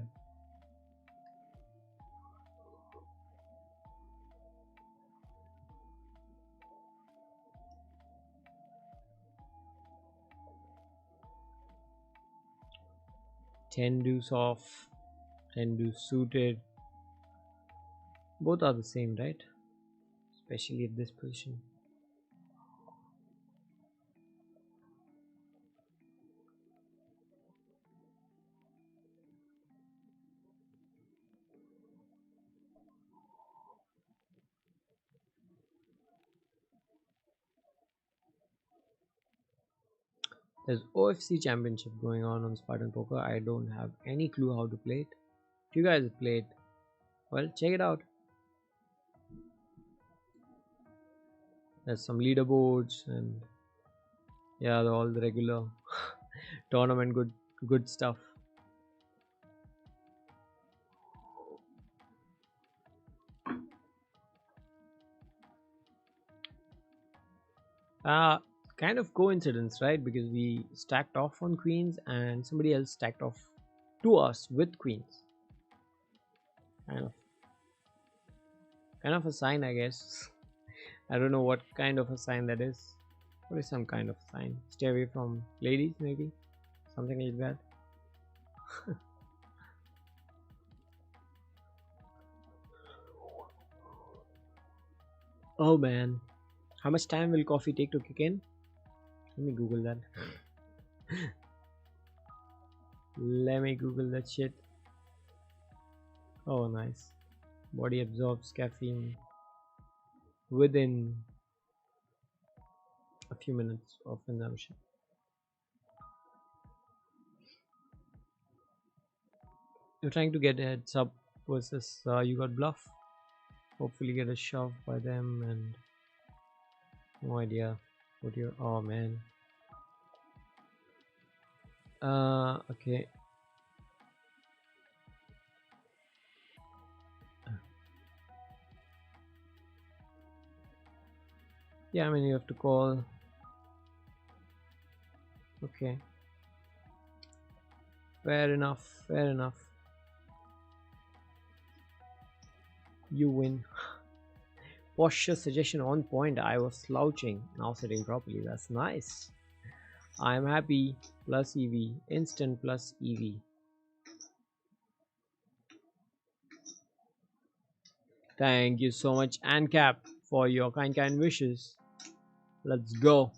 Ten deuce off, 10 deuce suited. Both are the same, right? Especially at this position. There's OFC championship going on Spartan Poker. I don't have any clue how to play it. If you guys play it, well, check it out. There's some leaderboards and yeah, all the regular tournament good stuff. Kind of coincidence, right? Because we stacked off on queens and somebody else stacked off to us with queens. Kind of a sign, I guess. I don't know what kind of a sign that is. What is some kind of sign? Stay away from ladies, maybe? Something like that. Oh man. How much time will coffee take to kick in? Let me Google that. Let me Google that shit. Oh, nice. Body absorbs caffeine within a few minutes of consumption. You're trying to get a heads up versus you got bluff. Hopefully get a shove by them, and no idea what you're. Oh man. Okay. Yeah, I mean you have to call. Okay. Fair enough. Fair enough. You win. Posture suggestion on point. I was slouching. Now sitting properly. That's nice. I'm happy. Plus EV. Instant plus EV. Thank you so much, ANCAP, for your kind wishes. Let's go.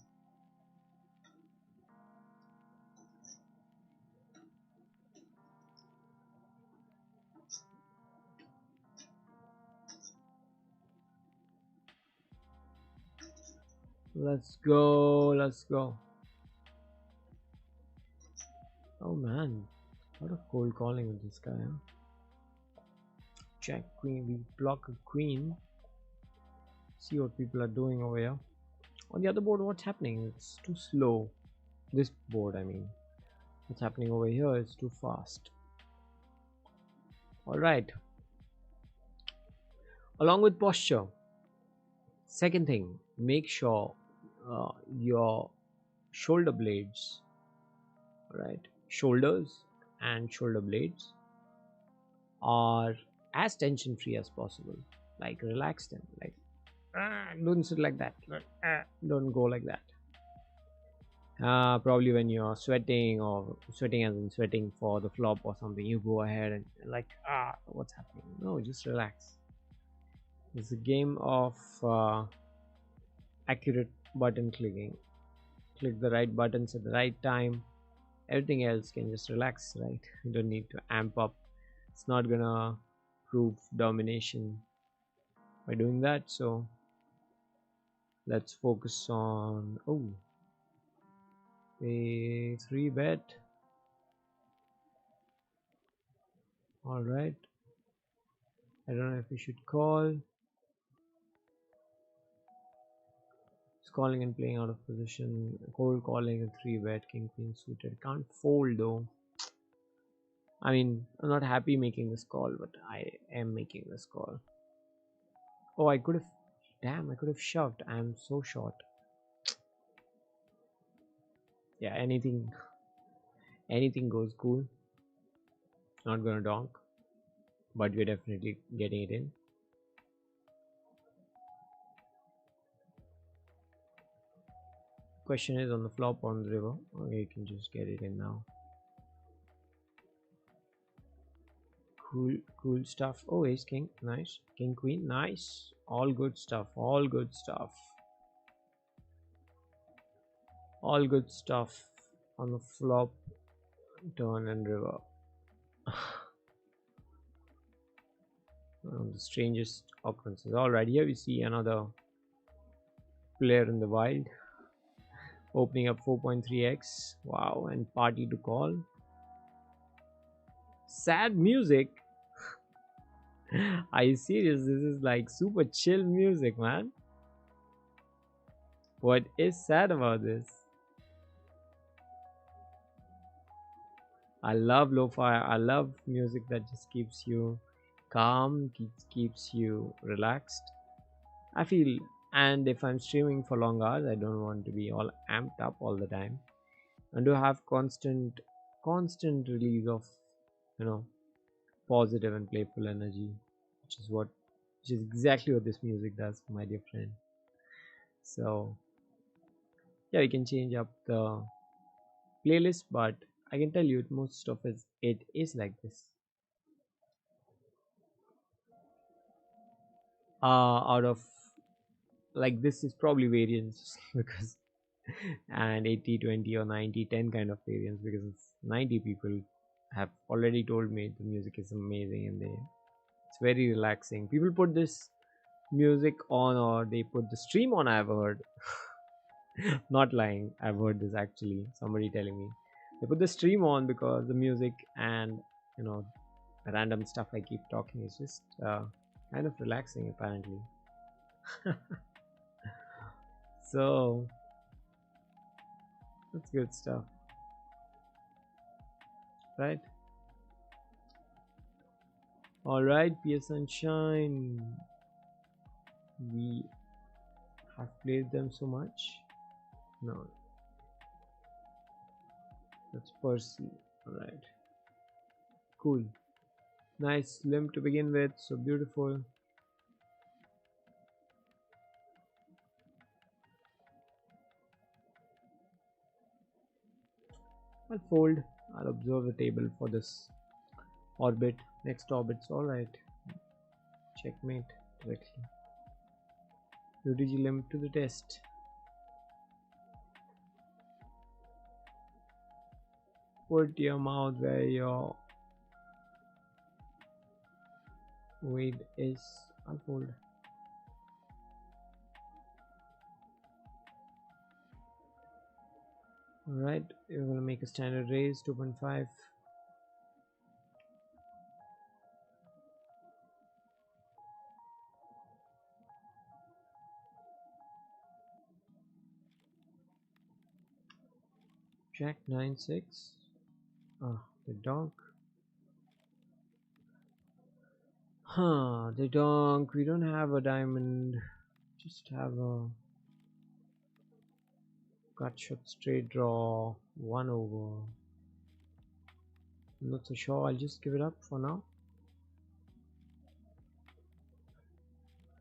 Let's go. Let's go. Oh man, a lot of cold calling with this guy, huh? Check queen. We block a queen. See what people are doing over here. On the other board, what's happening? It's too slow. This board, I mean. What's happening over here is too fast. Alright. Along with posture, second thing, make sure your shoulder blades, right? Shoulders and shoulder blades are as tension free as possible. Like relax them. Like don't sit like that. Don't go like that. Probably when you're sweating or sweating as in sweating for the flop or something, you go ahead and like what's happening? No, just relax. It's a game of accurate button clicking. Click the right buttons at the right time. Everything else can just relax, right? You don't need to amp up. It's not gonna prove domination by doing that. So let's focus on a 3-bet. All right. I don't know if we should call. Calling and playing out of position, cold calling a 3-bet, king queen suited. Can't fold though. I mean, I'm not happy making this call, but I am making this call. Oh, I could have shoved. I'm so short. Yeah, anything goes cool. Not gonna donk, but we're definitely getting it in. Question is on the flop or on the river. Okay, you can just get it in now. Cool stuff. Oh, ace king, nice. King queen, nice. All good stuff. All good stuff. All good stuff on the flop, turn, and river. One of the strangest occurrences. Alright, here we see another player in the wild. Opening up 4.3x. Wow, and party to call. Sad music. Are you serious? This is like super chill music, man. What is sad about this? I love lo-fi. I love music that just keeps you calm, keeps you relaxed. I feel, and if I'm streaming for long hours, I don't want to be all amped up all the time, and to have constant release of, you know, positive and playful energy, which is exactly what this music does, my dear friend. So yeah, we can change up the playlist, but I can tell you most of it is like this. Out of, like, this is probably variance because and 80-20 or 90-10 kind of variance, because it's 90 people have already told me the music is amazing and it's very relaxing. People put this music on, or they put the stream on, I've heard. Not lying, I've heard this actually, somebody telling me they put the stream on because the music and, you know, random stuff I keep talking is just kind of relaxing apparently. So that's good stuff, right? All right, Pia Sunshine, we have played them so much. No, that's Percy. All right, cool, nice limb to begin with, so beautiful. I'll fold. I'll observe the table for this orbit. Next orbit's alright. Checkmate directly. UTG limp to the test. Put your mouth where your weight is. I'll fold. Alright, we're gonna make a standard raise 2.5. Jack 9-6. Ah, the donk. The donk. We don't have a diamond. Just have a gut shot straight draw 1 over. I'm not so sure. I'll just give it up for now.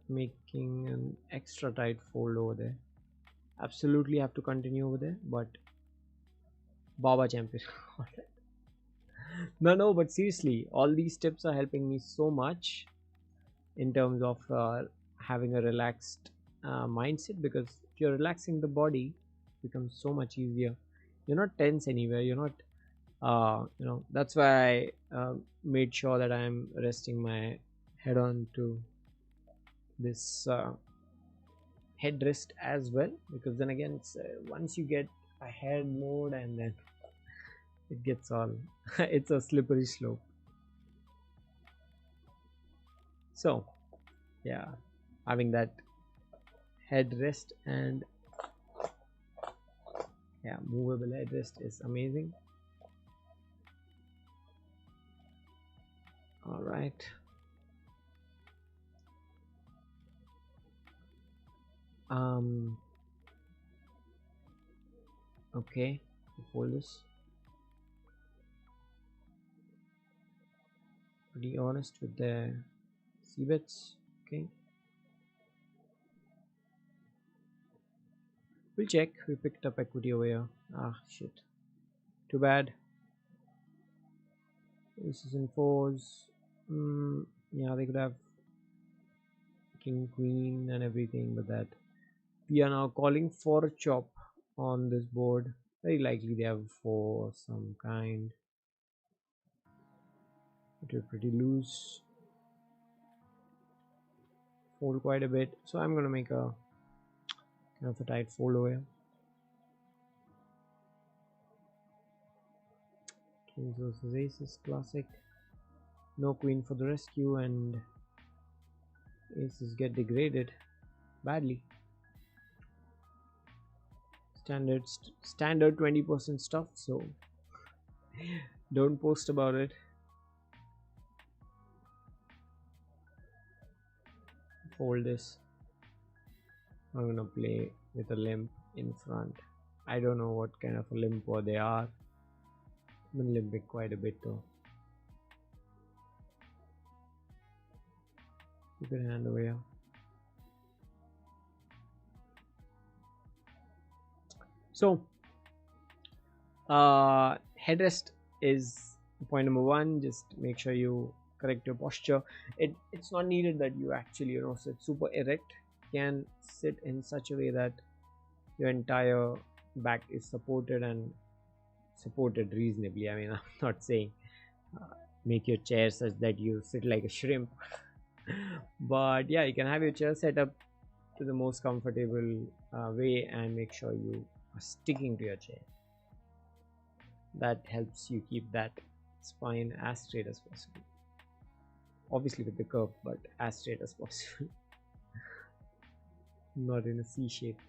Making an extra tight fold over there. Absolutely have to continue over there, but Baba champion. No, but seriously, all these tips are helping me so much in terms of having a relaxed mindset, because if you're relaxing the body, it becomes so much easier. You're not tense anywhere. You're not, that's why I made sure that I'm resting my head on to this headrest as well, because then again, it's once you get a head mode, and then it gets all it's a slippery slope. So yeah, having that headrest and movable headrest is amazing. All right, okay, hold this. Pretty honest with the c-bets. Okay, we'll check. We picked up equity over here. Ah, shit, too bad. Aces and fours. Yeah, they could have king, queen and everything, but that we are now calling for a chop on this board. Very likely they have four some kind. It is pretty loose. Fold quite a bit, so I'm gonna make a kind of a tight fold over here. Kings versus aces, classic. No queen for the rescue, and aces get degraded badly. Standard 20% stuff, so don't post about it. Fold this. I'm gonna play with a limp in front. I don't know what kind of a limper they are. I've been limping quite a bit though. You can hand over here. So headrest is point number one. Just make sure you correct your posture. It's not needed that you actually sit super erect. You can sit in such a way that your entire back is supported, and supported reasonably. I mean, I'm not saying make your chair such that you sit like a shrimp, but yeah, you can have your chair set up to the most comfortable way, and make sure you are sticking to your chair. That helps you keep that spine as straight as possible, obviously with the curve, but as straight as possible. Not in a C shape.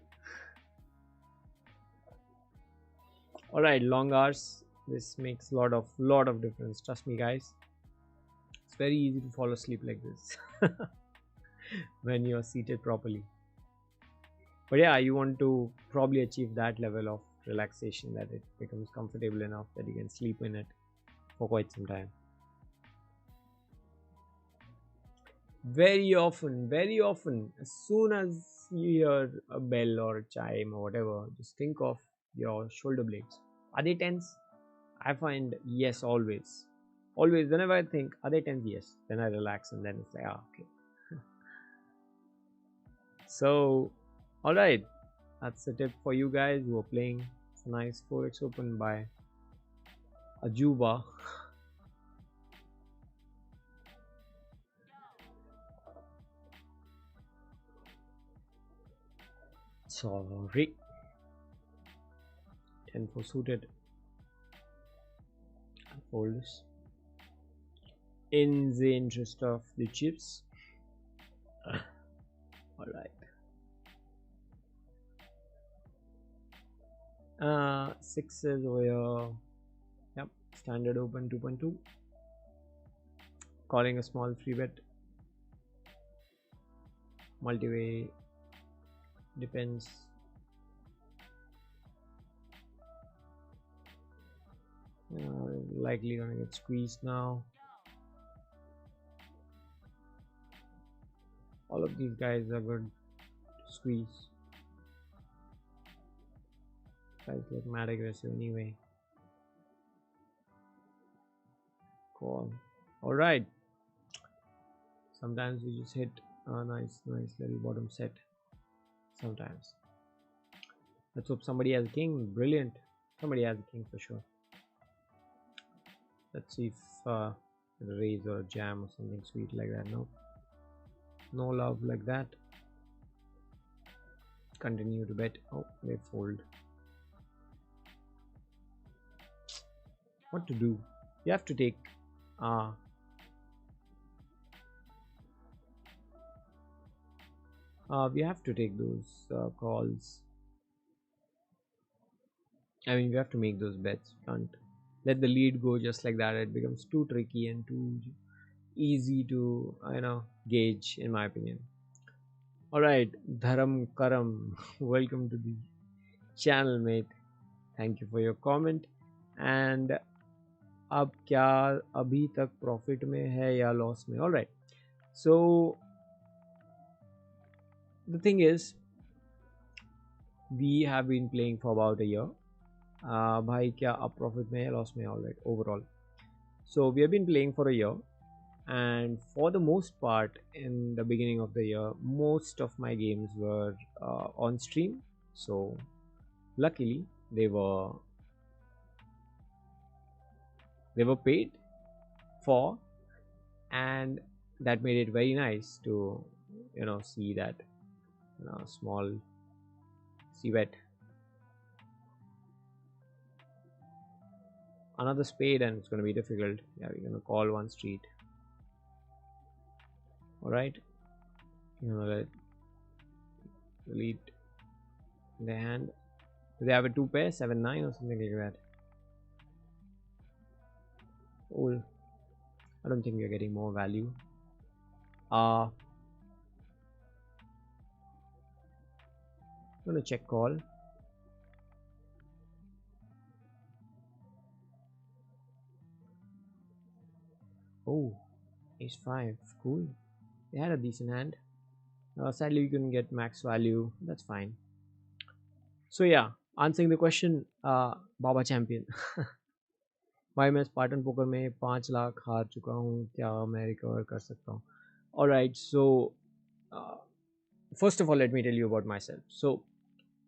All right, long hours, this makes a lot of difference, trust me guys. It's very easy to fall asleep like this when you're seated properly. But yeah, you want to probably achieve that level of relaxation, that it becomes comfortable enough that you can sleep in it for quite some time. Very often, as soon as you hear a bell or a chime or whatever, just think of your shoulder blades. Are they tense? I find yes, always. Always, whenever I think, are they tens? Yes. Then I relax and then it's like, okay. So, alright. That's the tip for you guys who are playing. It's a nice 4x open by Ajuba. Sorry. 10-4 suited. I'll fold this. In the interest of the chips. Alright. Sixes over here. Yep. Standard open 2.2. Calling a small free bet. Multi-way. Depends. Likely gonna get squeezed now. All of these guys are good to squeeze. Guys like mad aggressive anyway. Call. Alright. Sometimes we just hit a nice little bottom set. Sometimes. Let's hope somebody has a king. Brilliant. Somebody has a king for sure. Let's see if a raise or a jam or something sweet like that. No. No love like that. Continue to bet. Oh, they fold. What to do? You have to take we have to take those calls. I mean, we have to make those bets. Can't let the lead go just like that. It becomes too tricky and too easy to gauge, in my opinion. All right, Dharam Karam, welcome to the channel, mate. Thank you for your comment. And अब क्या अभी तक profit में है या loss में? All right. So the thing is, we have been playing for about a year. भाई क्या अब प्रॉफिट में है लॉस में? All right, overall. So we have been playing for a year, and for the most part, in the beginning of the year, most of my games were on stream. So luckily, they were paid for, and that made it very nice to see that small bet. Another spade, and it's going to be difficult. Yeah, we're going to call one street. All right, let the lead in the hand. Do they have a 2 pair, 7-9 or something like that? Oh, I don't think we're getting more value. I'm gonna check call. Oh, ace 5, cool. They had a decent hand. Sadly, we couldn't get max value. That's fine. So yeah, answering the question, Baba Champion. भाई मैं Spartan poker में 5 लाख हार चुका हूँ, क्या मैं recover कर सकता हूँ? Alright, so first of all, let me tell you about myself. So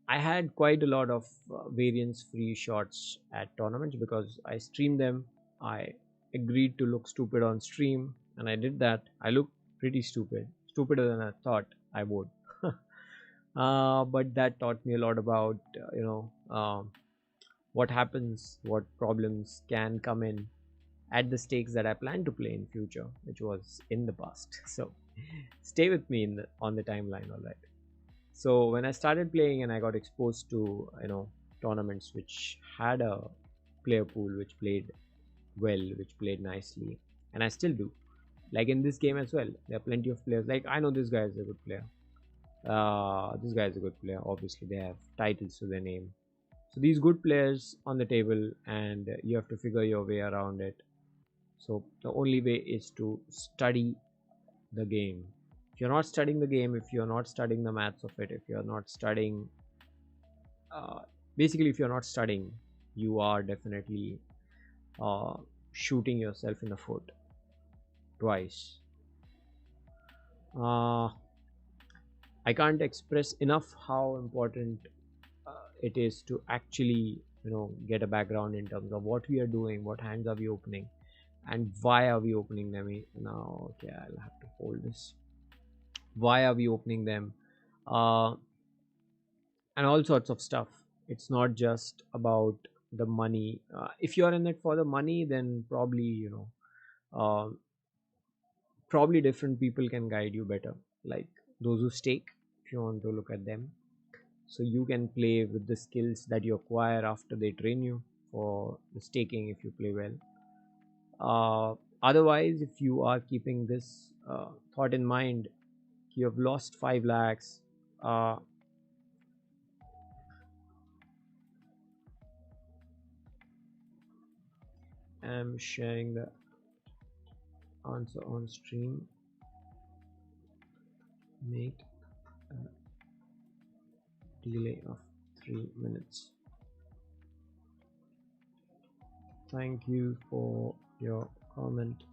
I had quite a lot of variance free shots at tournaments because I streamed them. I agreed to look stupid on stream, and I did that. I looked pretty stupid, stupider than I thought I would. But that taught me a lot about what happens, what problems can come in at the stakes that I plan to play in future, which was in the past. So stay with me on the timeline. All right. So when I started playing and I got exposed to tournaments which had a player pool which played well, which played nicely, and I still do. Like in this game as well, there are plenty of players. Like I know this guy is a good player. This guy is a good player. Obviously, they have titles to their name. So these good players on the table, and you have to figure your way around it. So the only way is to study the game. If you're not studying the game, if you're not studying the maths of it, if you're not studying, basically if you're not studying, you are definitely uh, shooting yourself in the foot twice. uh, I can't express enough how important it is to actually get a background in terms of what we are doing, what hands are we opening, and why are we opening them. Now, okay, I'll have to hold this. Why are we opening them? uh, and all sorts of stuff. It's not just about the money. If you are in it for the money, then probably uh, probably different people can guide you better, like those who stake, if you want to look at them. So you can play with the skills that you acquire after they train you for the staking if you play well. Otherwise, if you are keeping this thought in mind, you have lost 5 lakhs. I'm sharing the answer on stream. Make a delay of 3 minutes. Thank you for your comment.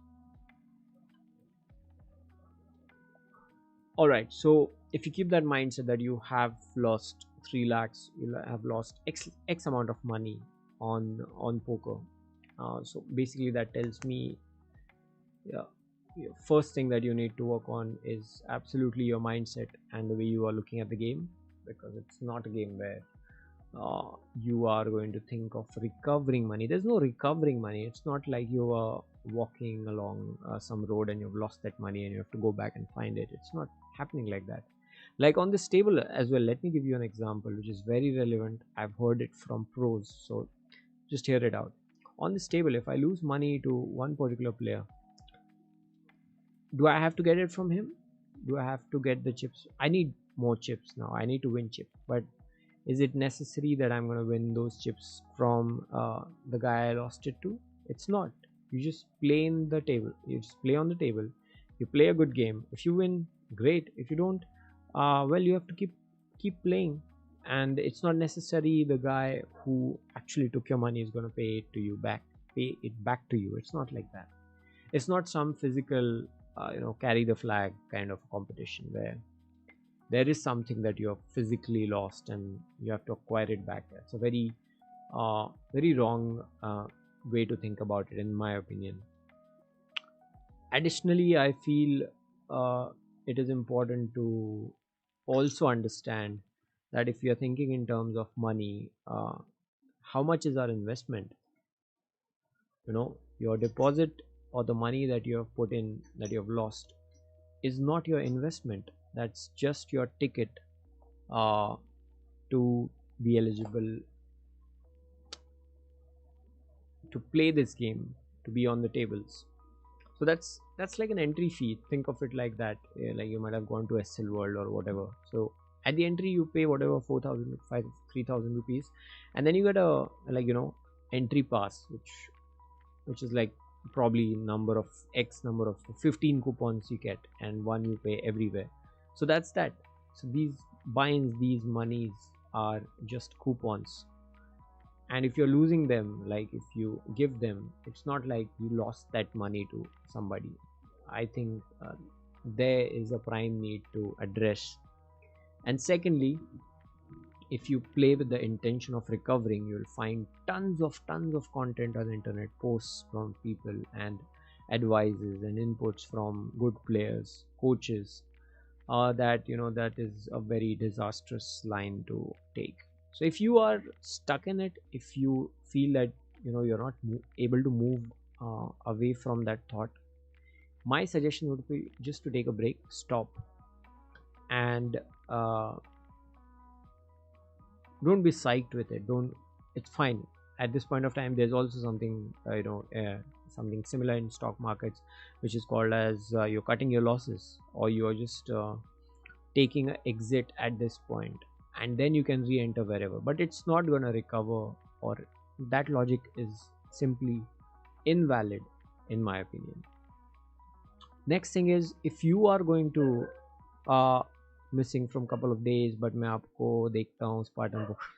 All right, so if you keep that mindset that you have lost 3 lakhs, you have lost x amount of money on poker. So basically that tells me, yeah, first thing that you need to work on is absolutely your mindset and the way you are looking at the game, because it's not a game where you are going to think of recovering money. There's no recovering money. It's not like you are walking along some road and you've lost that money and you have to go back and find it. It's not happening like that. Like on this table as well, let me give you an example which is very relevant. I've heard it from pros, so just hear it out. On this table, if I lose money to one particular player, do I have to get it from him? Do I have to get the chips? I need more chips now. I need to win chips, but is it necessary that I'm going to win those chips from the guy I lost it to? It's not. You just play in the table. You just play on the table. You play a good game. If you win, great. If you don't, well, you have to keep playing. And it's not necessary the guy who actually took your money is going to pay it back to you. It's not like that. It's not some physical, carry the flag kind of competition where there is something that you have physically lost and you have to acquire it back. It's a very wrong way to think about it, in my opinion. Additionally, I feel it is important to also understand that if you are thinking in terms of money, how much is our investment? Your deposit or the money that you have put in that you have lost is not your investment. That's just your ticket to be eligible to play this game, to be on the tables. So that's like an entry fee. Think of it like that. Like you might have gone to SL World or whatever. So at the entry you pay whatever 4,000, 3,000 rupees, and then you get a entry pass, which is like probably number of 15 coupons you get, and one you pay everywhere. So that's that. So these monies are just coupons, and if you're losing them, like if you give them, it's not like you lost that money to somebody. I think there is a prime need to address. And secondly, if you play with the intention of recovering, you'll find tons of content on the internet, posts from people and advices and inputs from good players, coaches, that is a very disastrous line to take. So if you are stuck in it, if you feel that you're not able to move away from that thought, my suggestion would be just to take a break, stop, and don't be psyched with it. Don't It's fine. At this point of time, there's also something something similar in stock markets, which is called as you're cutting your losses, or you're just taking an exit at this point, and then you can re-enter wherever, but it's not going to recover, or that logic is simply invalid, in my opinion. Next thing is, if you are going to missing from couple of days, but मैं आपको देखता हूँ Spartan Poker.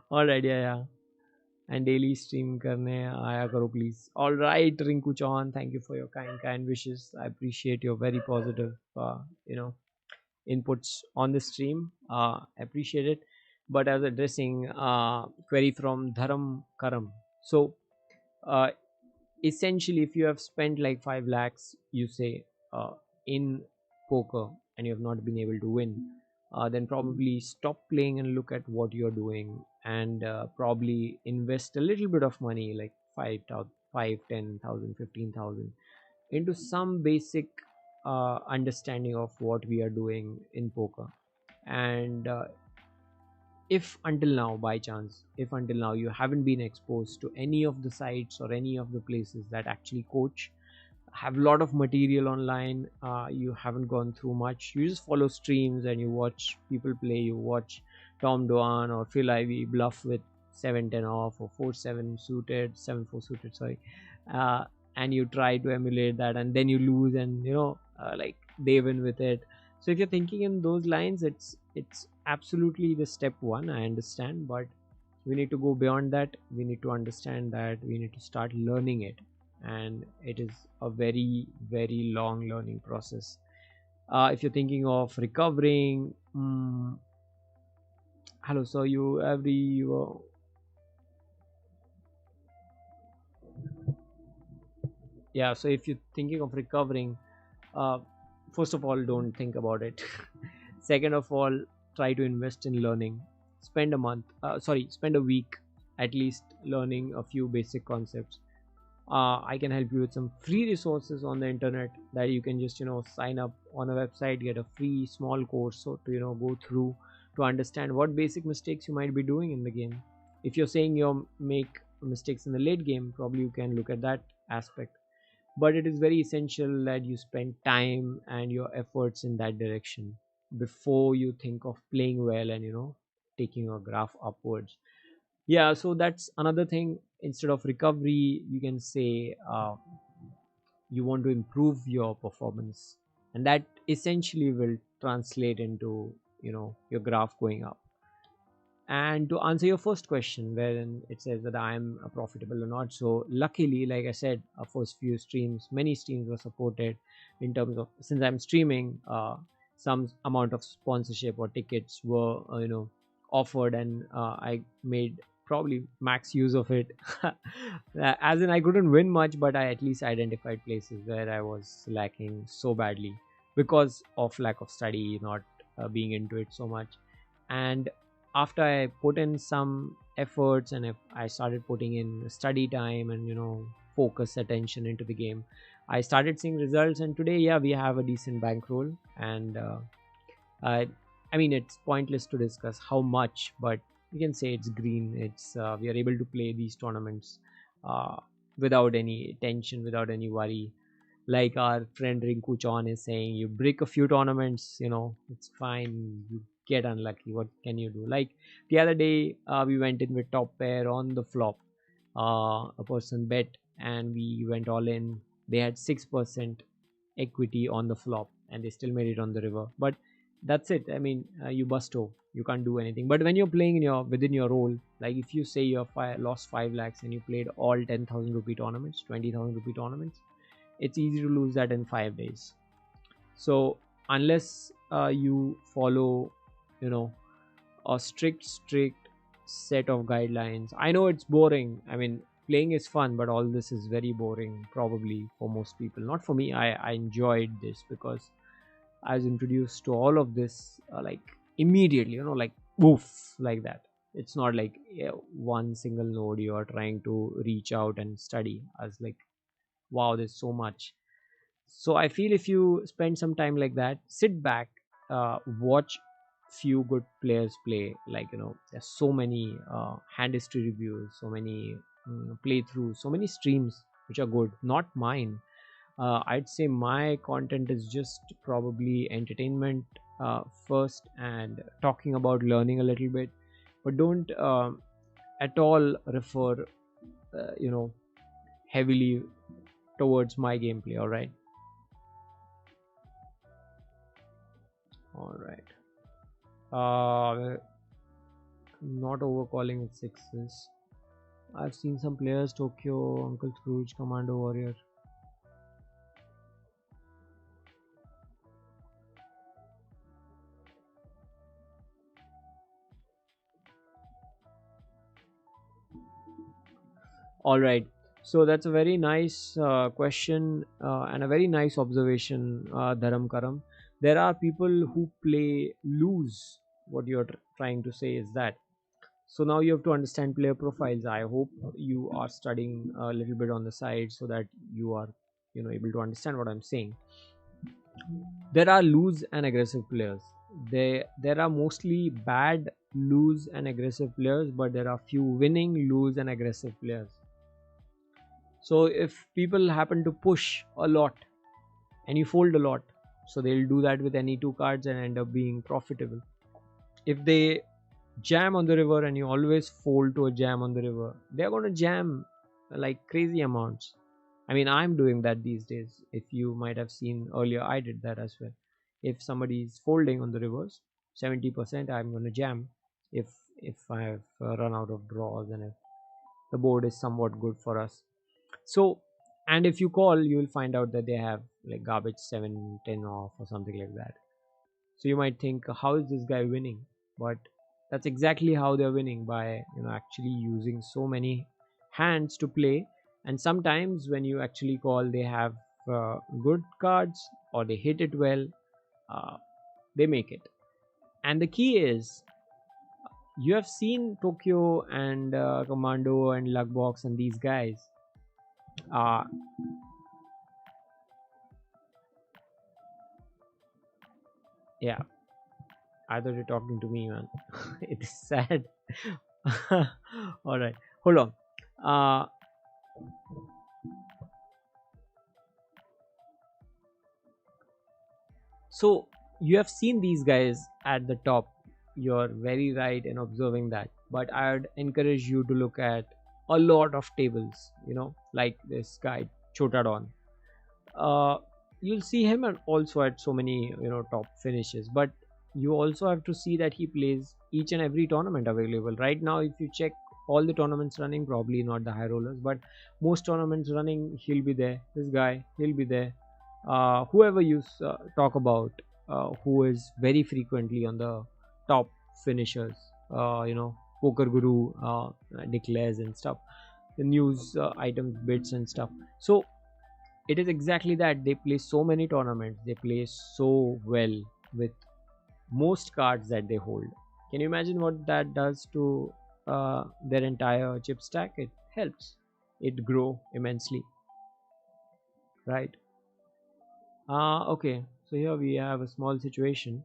All right, yeah. And daily stream करने आया करो please. All right, Rinku Chauhan, thank you for your kind wishes. I appreciate your very positive, you know, inputs on the stream. Appreciate it. But I was addressing query from Dharam Karam. So uh, essentially, if you have spent like 5 lakhs, you say, in poker, and you have not been able to win, then probably stop playing and look at what you're doing, and probably invest a little bit of money, like 5,000, 10,000, 15,000, into some basic understanding of what we are doing in poker. And if until now, by chance, if until now you haven't been exposed to any of the sites or any of the places that actually coach, have a lot of material online, you haven't gone through much, you just follow streams and you watch people play, you watch Tom Doan or Phil Ivey bluff with 7-10 off or 4-7 suited, 7-4 suited, sorry, uh, and you try to emulate that, and then you lose, and like they win with it. So if you're thinking in those lines, it's absolutely the step one, I understand, but we need to go beyond that. We need to understand that we need to start learning it, and it is a very very long learning process. If you're thinking of recovering, hello, so yeah, so if you're thinking of recovering, uh, first of all, don't think about it. Second of all, try to invest in learning. Spend a week at least learning a few basic concepts. I can help you with some free resources on the internet that you can just sign up on a website, get a free small course, so to go through to understand what basic mistakes you might be doing in the game. If you're saying you make mistakes in the late game, probably you can look at that aspect, but it is very essential that you spend time and your efforts in that direction before you think of playing well and taking your graph upwards. Yeah, so that's another thing. Instead of recovery, you can say you want to improve your performance, and that essentially will translate into your graph going up. And to answer your first question, wherein it says that I am profitable or not, so luckily, like I said, first few streams, many streams were supported in terms of, since I'm streaming, some amount of sponsorship or tickets were offered, and I made probably max use of it. As in, I couldn't win much, but I at least identified places where I was lacking so badly because of lack of study, not being into it so much. And after I put in some efforts, and if I started putting in study time and focus attention into the game, I started seeing results. And today, yeah, we have a decent bankroll. And I, I mean, it's pointless to discuss how much, but you can say it's green. It's we are able to play these tournaments uh, without any tension, without any worry. Like our friend Rinku Chauhan is saying, you break a few tournaments, it's fine. You get unlucky. What can you do? Like the other day, we went in with top pair on the flop. A person bet, and we went all in. They had 6% equity on the flop, and they still made it on the river. But that's it. I mean, you busto. You can't do anything. But when you're playing in within your role, like if you say you lost 5 lakhs and you played all 10,000 rupee tournaments, 20,000 rupee tournaments, it's easy to lose that in 5 days. So unless you follow a strict set of guidelines, I know it's boring. I mean, playing is fun, but all this is very boring probably for most people. Not for me. I enjoyed this because I was introduced to all of this like immediately, like woof, like that. It's not like one single node you are trying to reach out and study. I was like, wow, there's so much. So I feel if you spend some time like that, sit back, watch few good players play. Like there's so many hand history reviews, so many playthroughs, so many streams which are good, not mine. I'd say my content is just probably entertainment first, and talking about learning a little bit, but don't at all refer you know heavily towards my gameplay. All right. uh not overcalling with sixes. I've seen some players, Tokyo, Uncle Scrooge, Commando Warrior. All right. So that's a very nice question and a very nice observation, Dharam Karam. There are people who play loose. What you're trying to say is that. So now you have to understand player profiles. I hope you are studying a little bit on the side so that you are, able to understand what I'm saying. There are loose and aggressive players. There are mostly bad loose and aggressive players, but there are few winning loose and aggressive players. So if people happen to push a lot and you fold a lot, so they'll do that with any two cards and end up being profitable. If they jam on the river and you always fold to a jam on the river, they're going to jam like crazy amounts. I mean, I'm doing that these days. If you might have seen earlier, I did that as well. If somebody is folding on the rivers, 70% I'm going to jam if I have run out of draws and if the board is somewhat good for us. So, and if you call, you will find out that they have like garbage 7-10 off or something like that. So you might think, how is this guy winning? But that's exactly how they're winning, by actually using so many hands to play. And sometimes when you actually call, they have good cards or they hit it well. They make it. And the key is, you have seen Tokyo and Commando and Luckbox and these guys. Yeah, I thought you're talking to me, man. It is sad. All right, hold on. So you have seen these guys at the top. You're very right in observing that. But I'd encourage you to look at a lot of tables, like this guy, Chota Don. You'll see him and also at so many, top finishes. But you also have to see that he plays each and every tournament available. Right now, if you check all the tournaments running, probably not the high rollers, but most tournaments running, he'll be there. This guy, he'll be there. Whoever you talk about, who is very frequently on the top finishers, Poker Guru declares and stuff, the news items, bits and stuff. So it is exactly that. They play so many tournaments, they play so well with most cards that they hold. Can you imagine what that does to their entire chip stack? It helps it grow immensely, right? Okay, so here we have a small situation.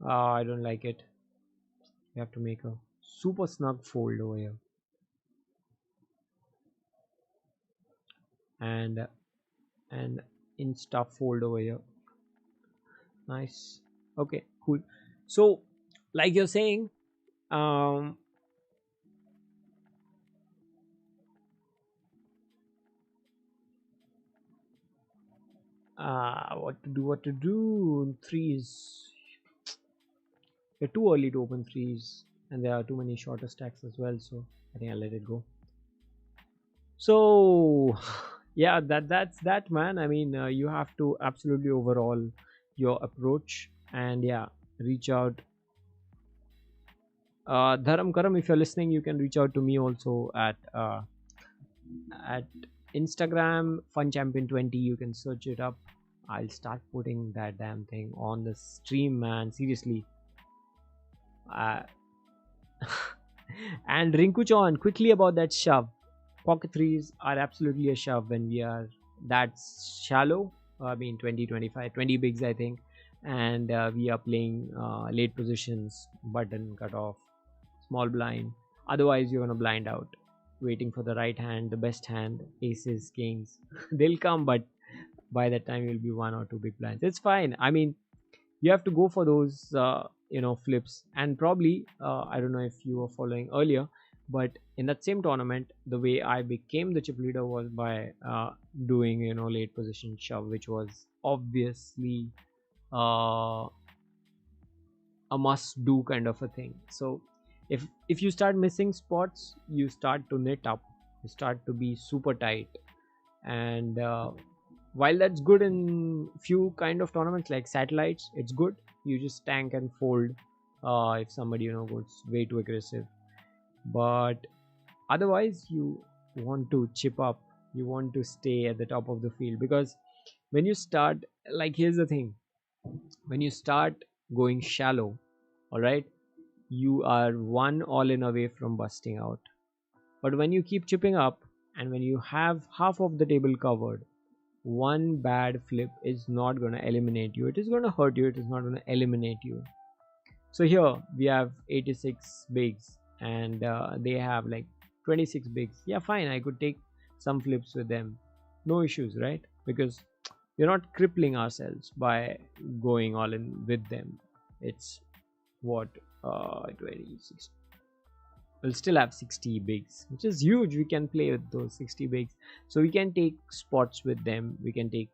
I don't like it. We have to make a super snug fold over here, and in stuff fold over here. Nice. Okay, cool. So like you're saying, what to do. Threes, they're too early to open threes, and there are too many shorter stacks as well, so I think I'll let it go. So yeah, that's that, man. I mean, you have to absolutely overhaul your approach, and yeah, reach out. Dharam Karam, if you're listening, you can reach out to me also at Instagram, Funchampion20. You can search it up. I'll start putting that damn thing on the stream, man. Seriously. And Rinkuchon, quickly about that shove. Pocket threes are absolutely a shove when we are that shallow. I mean, 20, 25, 20 bigs, I think. And we are playing late positions, button, cut off, small blind. Otherwise, you're going to blind out. Waiting for the right hand, the best hand, aces, kings. They'll come, but by that time, you'll be one or two big blinds. It's fine. I mean, you have to go for those flips. And probably I don't know if you were following earlier, but in that same tournament, the way I became the chip leader was by doing late position shove, which was obviously a must do kind of a thing. So if you start missing spots, you start to knit up, you start to be super tight. And while that's good in few kind of tournaments like satellites, it's good. You just tank and fold if somebody goes way too aggressive. But otherwise, you want to chip up, you want to stay at the top of the field. Because when you start, like, here's the thing, when you start going shallow, all right, you are one all in away from busting out. But when you keep chipping up and when you have half of the table covered, one bad flip is not going to eliminate you. It is going to hurt you, it is not going to eliminate you. So here we have 86 bigs and they have like 26 bigs. Yeah, fine, I could take some flips with them, no issues, right? Because we're not crippling ourselves by going all in with them. It's what 26, we'll still have 60 bigs, which is huge. We can play with those 60 bigs, so we can take spots with them, we can take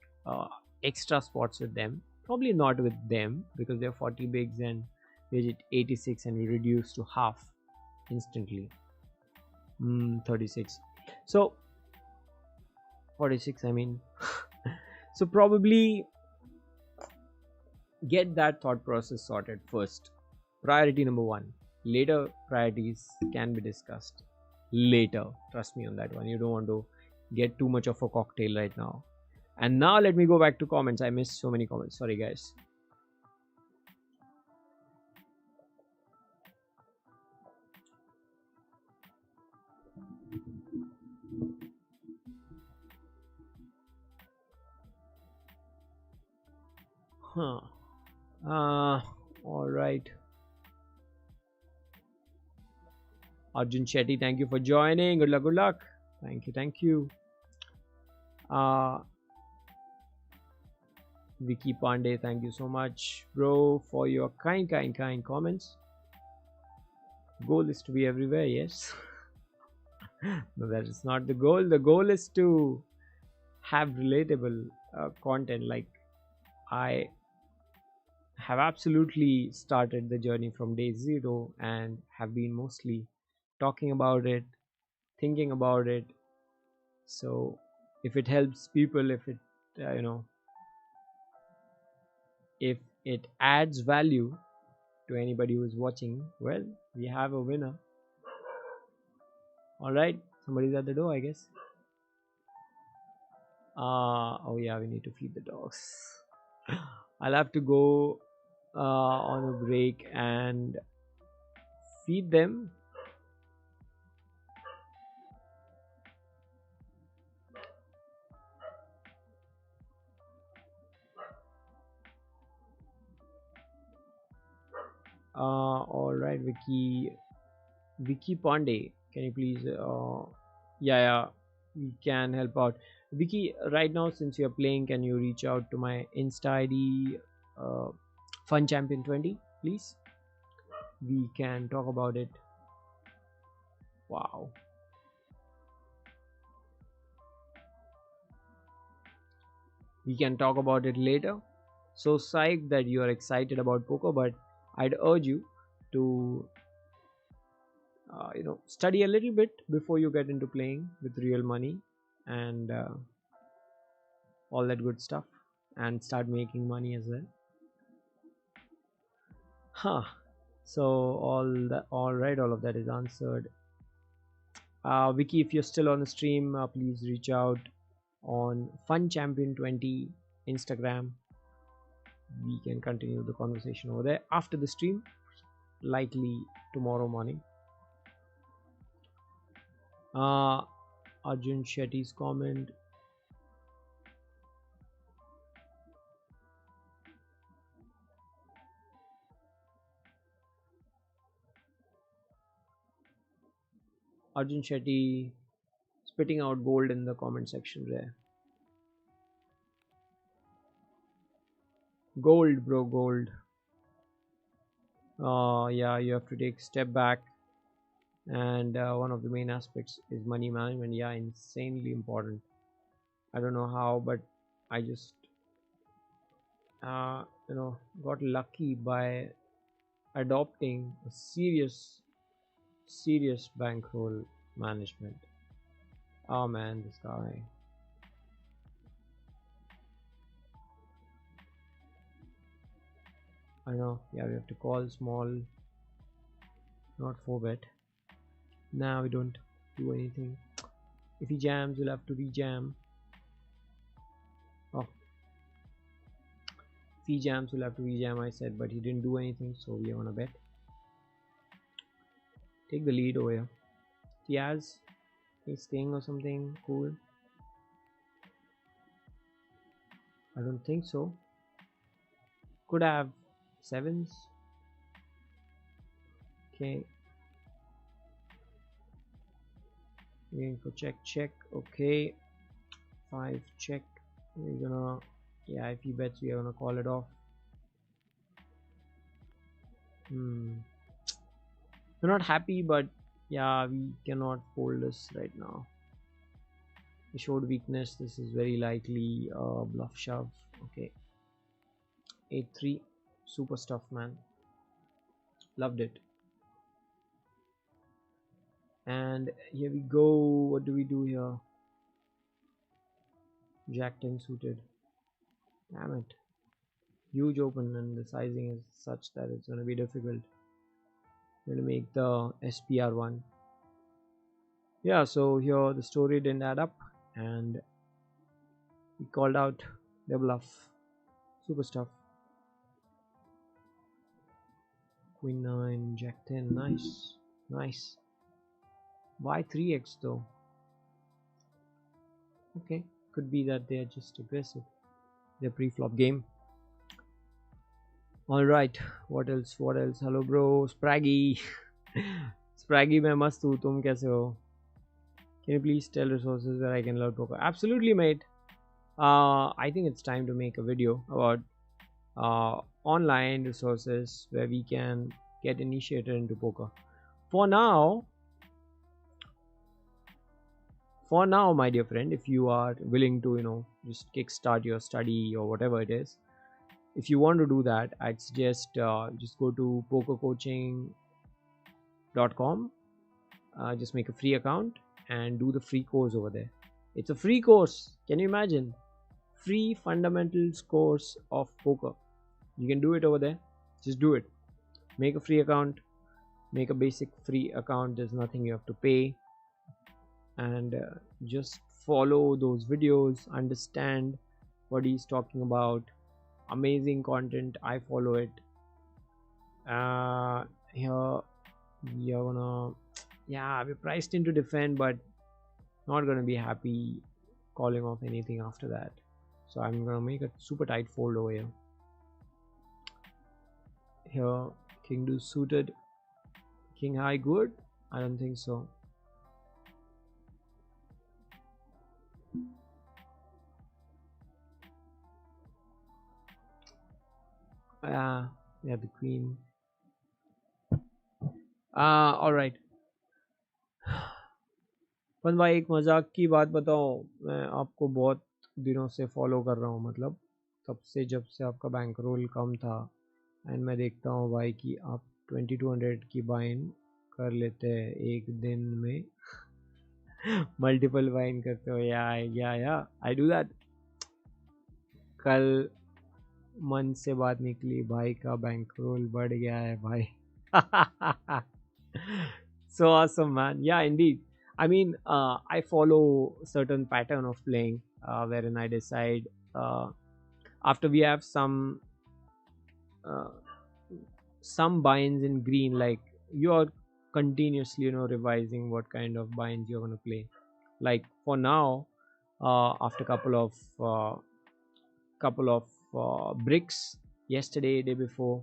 extra spots with them. Probably not with them because they're 40 bigs and we're at 86 and we reduce to half instantly. 36, so 46, I mean. So probably get that thought process sorted first. Priority number one. Later priorities can be discussed later, trust me on that one. You don't want to get too much of a cocktail right now. And now let me go back to comments. I missed so many comments, sorry guys. All right, Arjun Shetty, thank you for joining. Good luck, good luck. Thank you. Vicky Pandey, thank you so much, bro, for your kind comments. Goal is to be everywhere, yes. No, that is not the goal. The goal is to have relatable content. Like, I have absolutely started the journey from day zero and have been mostly talking about it, thinking about it. So if it helps people, if it if it adds value to anybody who is watching, well, we have a winner. All right, somebody's at the door, I guess. Oh yeah, we need to feed the dogs. I'll have to go on a break and feed them. All right, Vicky Pandey, can you please yeah, we can help out. Vicky, right now since you're playing, can you reach out to my Insta ID, Funchampion 20, please? We can talk about it. Wow, we can talk about it later. So psyched that you are excited about poker, but I'd urge you to study a little bit before you get into playing with real money and all that good stuff, and start making money as well. So all right, all of that is answered. Vicky, if you're still on the stream, please reach out on Funchampion 20 Instagram. We can continue the conversation over there after the stream, likely tomorrow morning. Arjun Shetty's comment. Arjun Shetty spitting out gold in the comment section there. Gold, bro, gold. Yeah, you have to take a step back, and one of the main aspects is money management. Yeah, insanely important. I don't know how, but I just got lucky by adopting a serious bankroll management. Oh man, this guy. I know, yeah, we have to call small, not 4-bet. Now we don't do anything. If he jams, we'll have to rejam. Oh, if he jams, we'll have to rejam, I said, but he didn't do anything, so we are gonna bet. Take the lead over here. If he's staying or something, cool. I don't think so. Could have sevens. Okay. Waiting for check. Okay. 5 check. We're gonna, yeah, if he bets, we are gonna call it off. We're not happy, but yeah, we cannot fold this right now. He showed weakness. This is very likely bluff shove. Okay. 8-3. Super stuff, man. Loved it. And here we go. What do we do here? Jack 10 suited. Damn it. Huge open, and the sizing is such that it's going to be difficult. Going to make the SPR one. Yeah, so here the story didn't add up, and we called out the bluff. Super stuff. Queen 9, Jack 10. Nice. Why 3x though? Okay, could be that they are just aggressive. Their pre-flop game. Alright, what else? Hello bro, Spraggy. Spraggy, मैं मस्त हूँ, तुम कैसे हो? Can you please tell resources where I can learn poker? Absolutely, mate. I think it's time to make a video about online resources where we can get initiated into poker. For now, my dear friend, if you are willing to, just kickstart your study or whatever it is, if you want to do that, I'd suggest just go to pokercoaching.com, just make a free account and do the free course over there. It's a free course. Can you imagine? Free fundamentals course of poker. You can do it over there. Just do it. Make a free account. Make a basic free account. There's nothing you have to pay. And just follow those videos. Understand what he's talking about. Amazing content. I follow it. Here we are gonna, yeah, we're priced into defend, but not gonna be happy calling off anything after that. So I'm gonna make a super tight fold over here. Here, king deuce suited, king high good. I don't think so. Yeah, the queen. All right. पन भाई एक मजाक की बात बताओ, मैं आपको बहुत दिनों से फॉलो कर रहा हूँ, मतलब तब से जब से आपका बैंक रोल कम था, एंड मैं देखता हूँ भाई कि आप 2200 की बाइन कर लेते हैं एक दिन में. मल्टीपल बाइन करते हो. या आई डू दैट. कल मन से बात निकली, भाई का बैंक रोल बढ़ गया है भाई. So awesome, man. Yeah, indeed. I mean, I follow certain pattern of playing wherein I decide after we have some binds in green, like you're continuously revising what kind of binds you're going to play. Like for now, after couple of bricks yesterday, day before,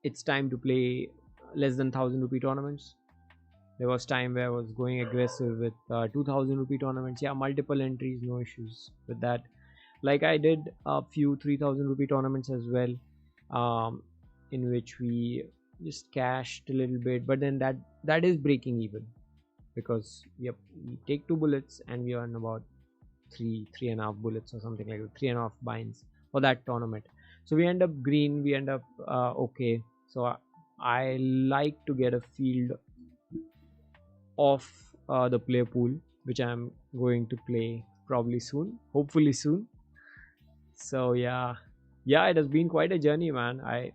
it's time to play less than 1000 rupee tournaments. There was time where I was going aggressive with 2000 rupee tournaments. Yeah, multiple entries, no issues with that. Like I did a few 3000 rupee tournaments as well, in which we just cashed a little bit, but then that is breaking even, because we take 2 bullets and we earn about 3.5 bullets or something like that, 3.5 binds for that tournament. So we end up green, we end up okay. So I like to get a field of the player pool, which I'm going to play probably soon, hopefully soon. So yeah, it has been quite a journey, man. I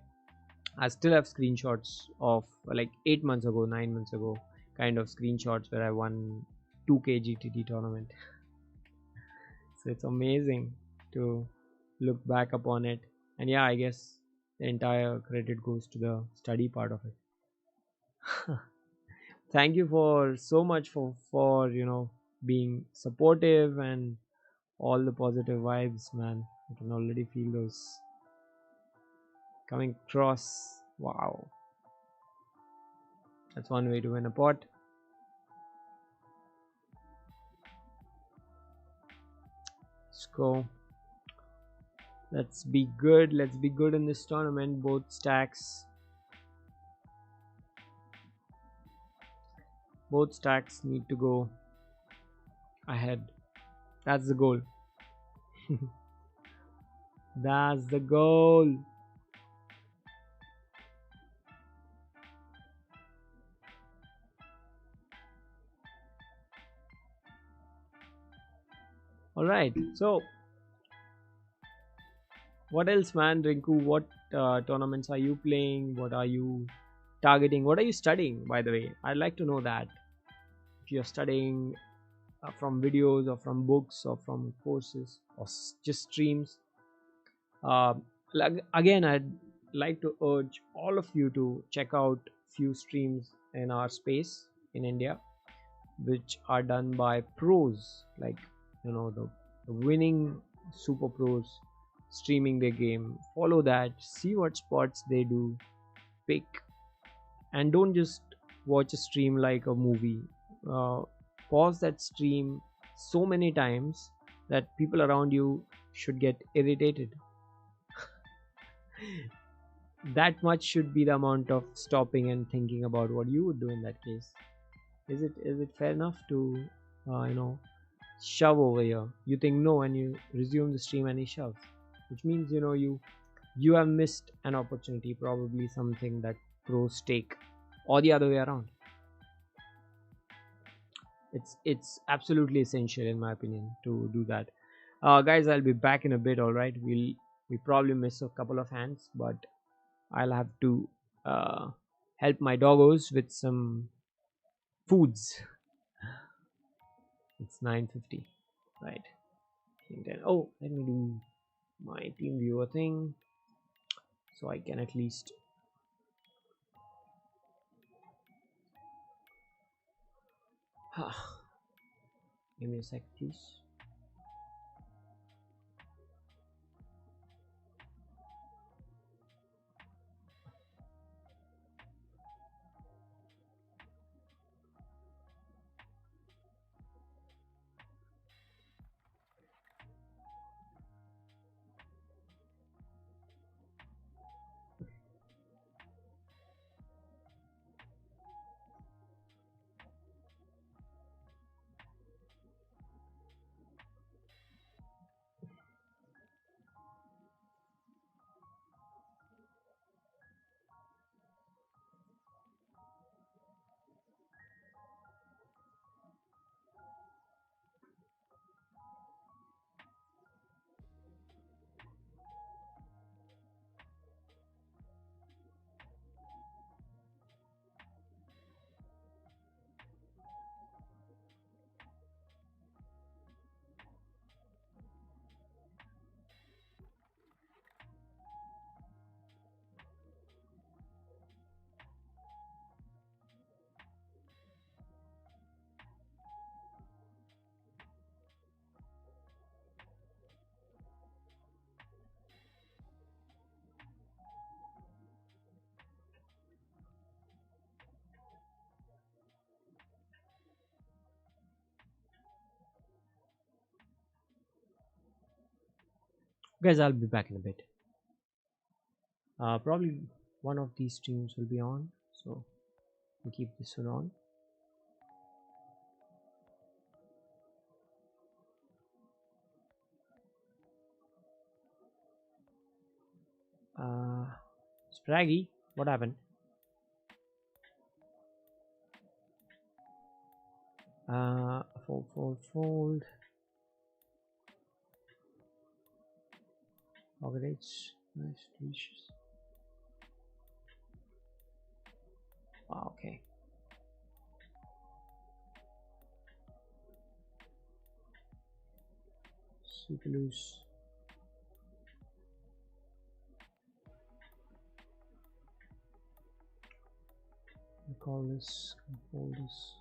still have screenshots of like 8 months ago, 9 months ago, kind of screenshots where I won 2K GTD tournament. So it's amazing to look back upon it. And yeah, I guess the entire credit goes to the study part of it. Thank you for so much for being supportive and all the positive vibes, man. I can already feel those coming across. Wow, that's one way to win a pot. Let's go. Let's be good. Let's be good in this tournament. Both stacks. Both stacks need to go ahead. That's the goal. That's the goal. All right. So, what else, man? Rinku, what tournaments are you playing? What are you targeting? What are you studying, by the way? I'd like to know that. If you're studying from videos or from books or from courses or just streams. Uh, Again, I'd like to urge all of you to check out few streams in our space in India, which are done by pros, like the winning super pros streaming their game. Follow that, see what spots they do, pick, and don't just watch a stream like a movie. uh, Pause that stream so many times that people around you should get irritated. That much should be the amount of stopping and thinking about what you would do in that case. Is it fair enough to uh, you know shove over here? You think no, and you resume the stream and he shoves, which means you have missed an opportunity, probably something that pros take, or the other way around. It's absolutely essential in my opinion to do that. Guys, I'll be back in a bit. All right, we probably miss a couple of hands, but I'll have to uh, help my doggos with some foods. It's 9:50, right? Oh, let me do my team viewer thing so I can at least give me a sec, please. Guys, I'll be back in a bit. Probably one of these streams will be on, so we'll keep this one on. Spraggy, What happened? Fold. Average. Nice, delicious. Okay. Super loose. I call this, fold this.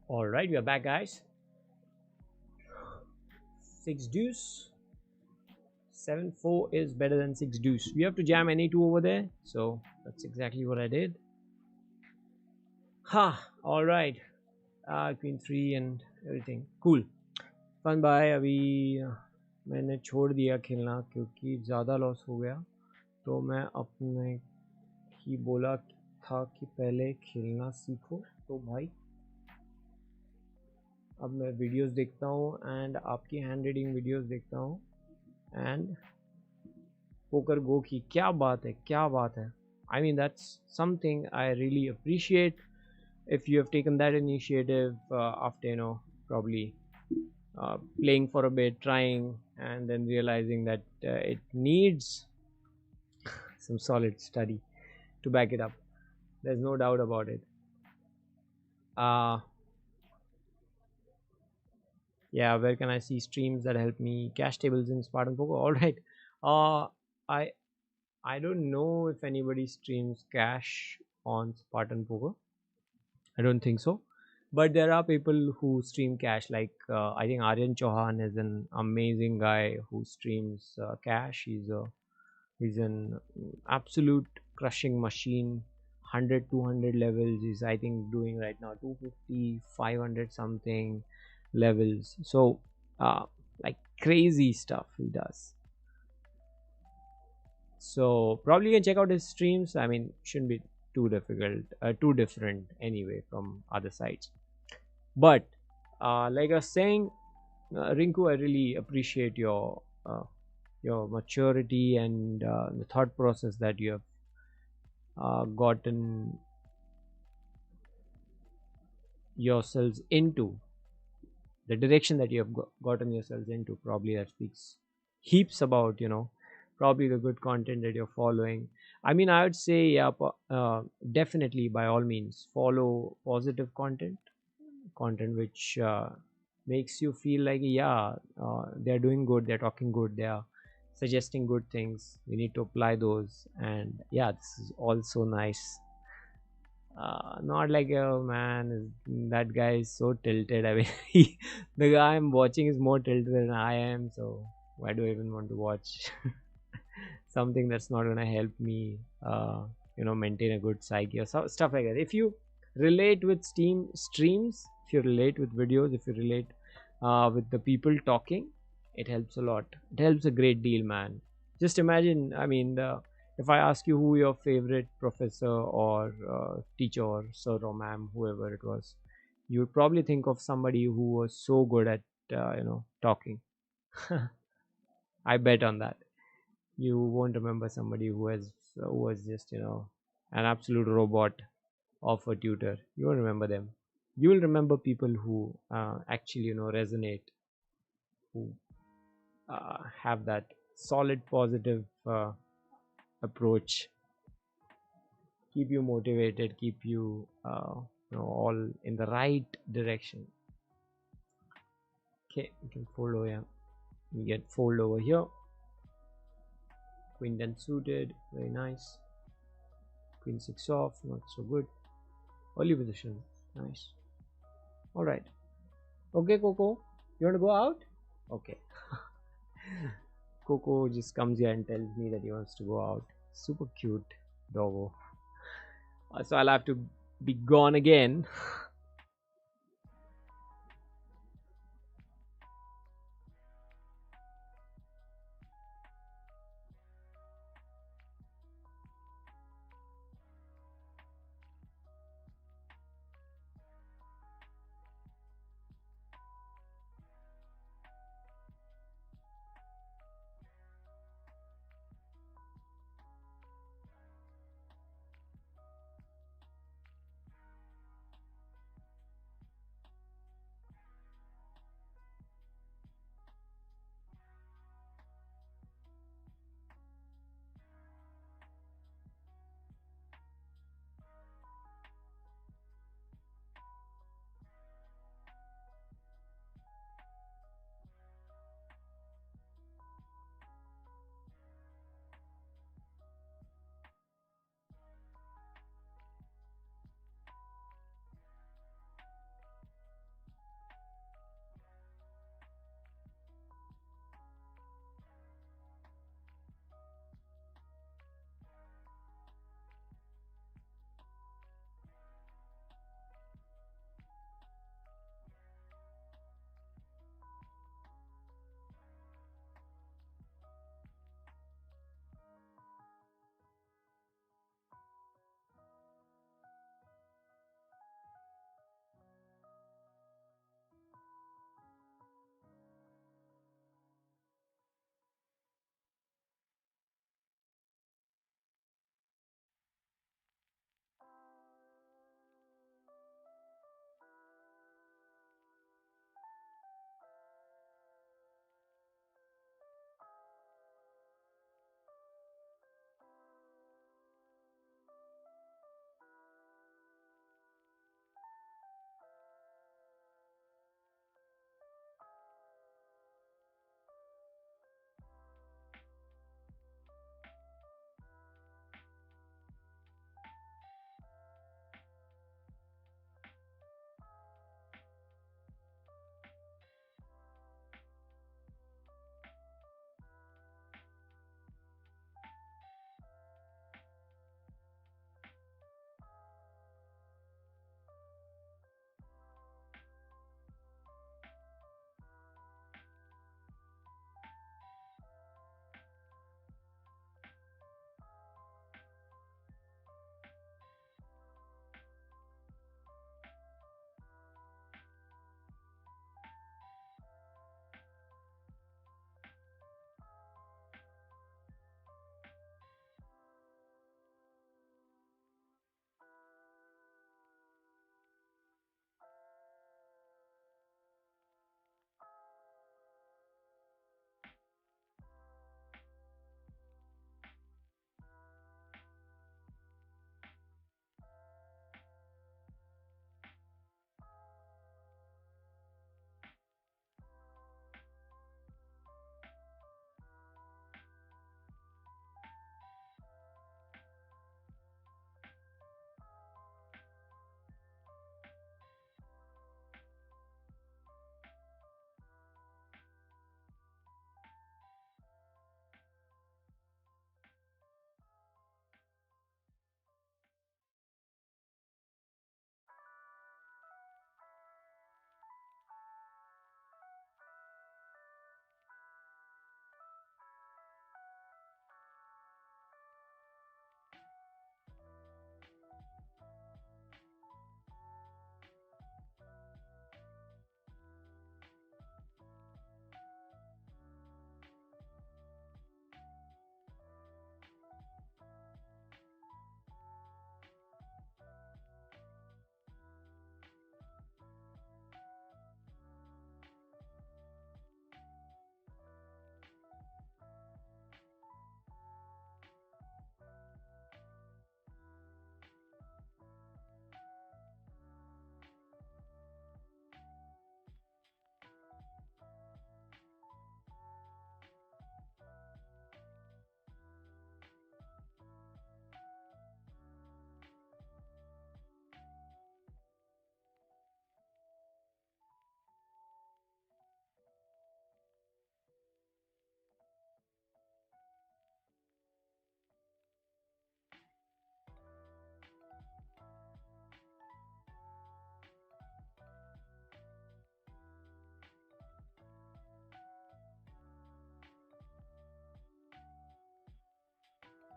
All right, we are back, guys. 6 deuce. 7-4 is better than 6 deuce. We have to jam any two over there, so that's exactly what I did. Ha! All right. Queen 3 and everything. Cool. Fun भाई अभी मैंने छोड़ दिया खेलना क्योंकि ज़्यादा loss हो गया, तो मैं अपने ही बोला था कि पहले खेलना सीखो। तो भाई अब मैं वीडियोस देखता हूँ एंड आपकी हैंड रीडिंग वीडियोस देखता हूँ एंड पोकर गो की क्या बात है, क्या बात है। I mean, that's something I really appreciate. If you have taken that initiative after, probably playing for a bit, trying, and then realizing that it needs some solid study to back it up. There's no doubt about it. Yeah, where can I see streams that help me cash tables in Spartan Poker? All right. I don't know if anybody streams cash on Spartan Poker. I don't think so. But there are people who stream cash. Like I think Aryan Chauhan is an amazing guy who streams cash. He's an absolute crushing machine. 100, 200 levels. He's I think doing right now 250, 500 something levels. So like crazy stuff he does. So probably you can check out his streams. I mean, shouldn't be too difficult, too different anyway from other sites. But like I was saying, Rinku, I really appreciate your maturity and the thought process that you have gotten yourselves into, the direction that you have gotten yourselves into. Probably that speaks heaps about probably the good content that you're following. I mean, I would say, yeah, definitely by all means follow positive content which makes you feel like, yeah, they're doing good, they're talking good, they're suggesting good things, we need to apply those. And yeah, this is also nice. Not like, oh man, that guy is so tilted. I mean, the guy I'm watching is more tilted than I am, so why do I even want to watch something that's not gonna help me maintain a good psyche or stuff like that. If you relate with streams, if you relate with videos, if you relate with the people talking, it helps a lot. It helps a great deal, man. Just imagine, I mean, if I ask you who your favorite professor or teacher or sir or ma'am, whoever it was, you would probably think of somebody who was so good at talking. I bet on that. You won't remember somebody who was just an absolute robot of a tutor. You won't remember them. You will remember people who actually resonate, who have that solid positive approach, keep you motivated, keep you all in the right direction. Okay, we can fold over here. We get fold over here. Queen 10 suited, very nice. Queen 6 off, not so good. Early position, nice. All right. Okay, Coco, you want to go out? Okay. Coco just comes here and tells me that he wants to go out. Super cute doggo. So I'll have to be gone again.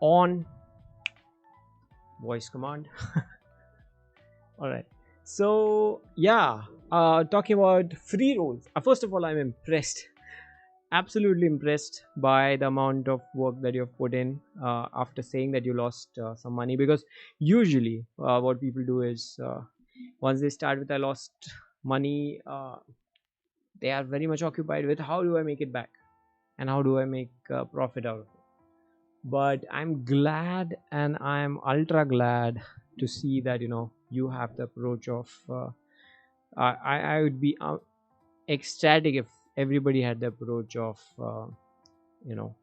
on voice command. All right. So yeah, talking about free rolls. First of all, I'm impressed, absolutely impressed by the amount of work that you've put in after saying that you lost some money. Because usually, what people do is once they start with I lost money, they are very much occupied with how do I make it back and how do I make profit out of it. But I'm glad, and I'm ultra glad to see that you have the approach of I would be ecstatic if everybody had the approach of you know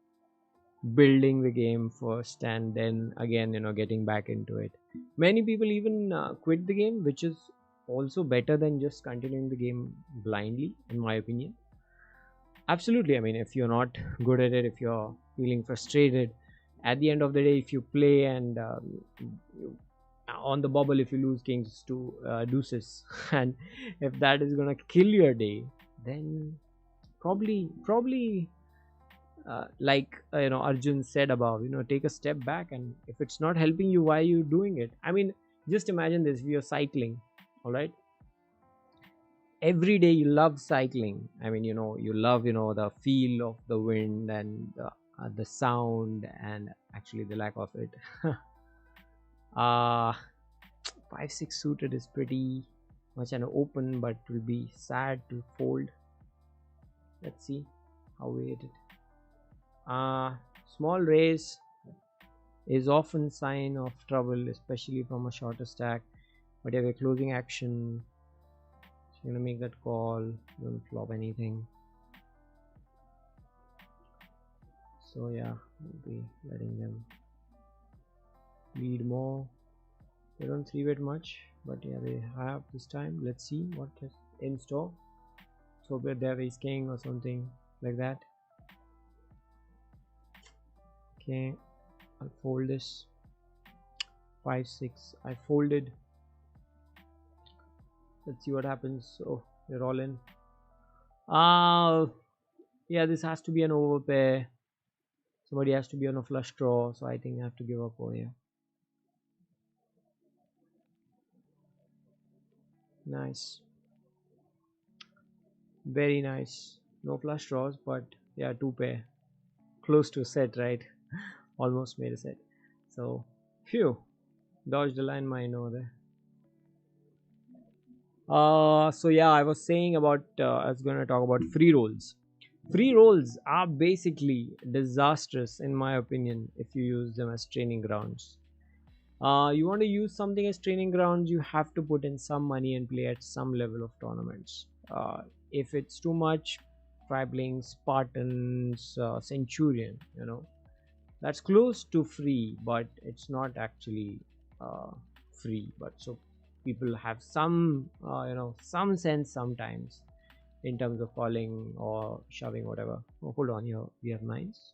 building the game first and then again getting back into it. Many people even quit the game, which is also better than just continuing the game blindly, in my opinion. Absolutely, I mean, if you're not good at it, if you're feeling frustrated, at the end of the day, if you play and on the bubble, if you lose kings to deuces and if that is gonna kill your day, then probably like Arjun said above, take a step back, and if it's not helping you, why are you doing it? I mean, just imagine this: if you're cycling, all right, every day you love cycling. I mean, you love the feel of the wind and the sound and actually the lack of it. uh 5-6 suited is pretty much an open, but will be sad to fold. Let's see how we hit it. Small raise is often sign of trouble, especially from a shorter stack. But if you're closing action, you're gonna make that call, don't flop anything. So yeah, we'll be letting them lead more. They don't 3-bet much, but yeah, they have this time. Let's see what is in store. So they're ace king or something like that. Okay, I'll fold this. 5-6. I folded. Let's see what happens. Oh, they're all in. Yeah, this has to be an overpair. Somebody has to be on a flush draw, so I think I have to give up over here. Nice. Very nice. No flush draws, but yeah, 2 pair. Close to a set, right? Almost made a set. So, phew. Dodged the line mine over there. So yeah, I was saying about I was gonna talk about free rolls. Free rolls are basically disastrous in my opinion if you use them as training grounds. You want to use something as training grounds, you have to put in some money and play at some level of tournaments. If it's too much, try playing Spartans, Centurion. That's close to free, but it's not actually free. But so people have some some sense sometimes in terms of calling or shoving, whatever. Oh, hold on, here we have nines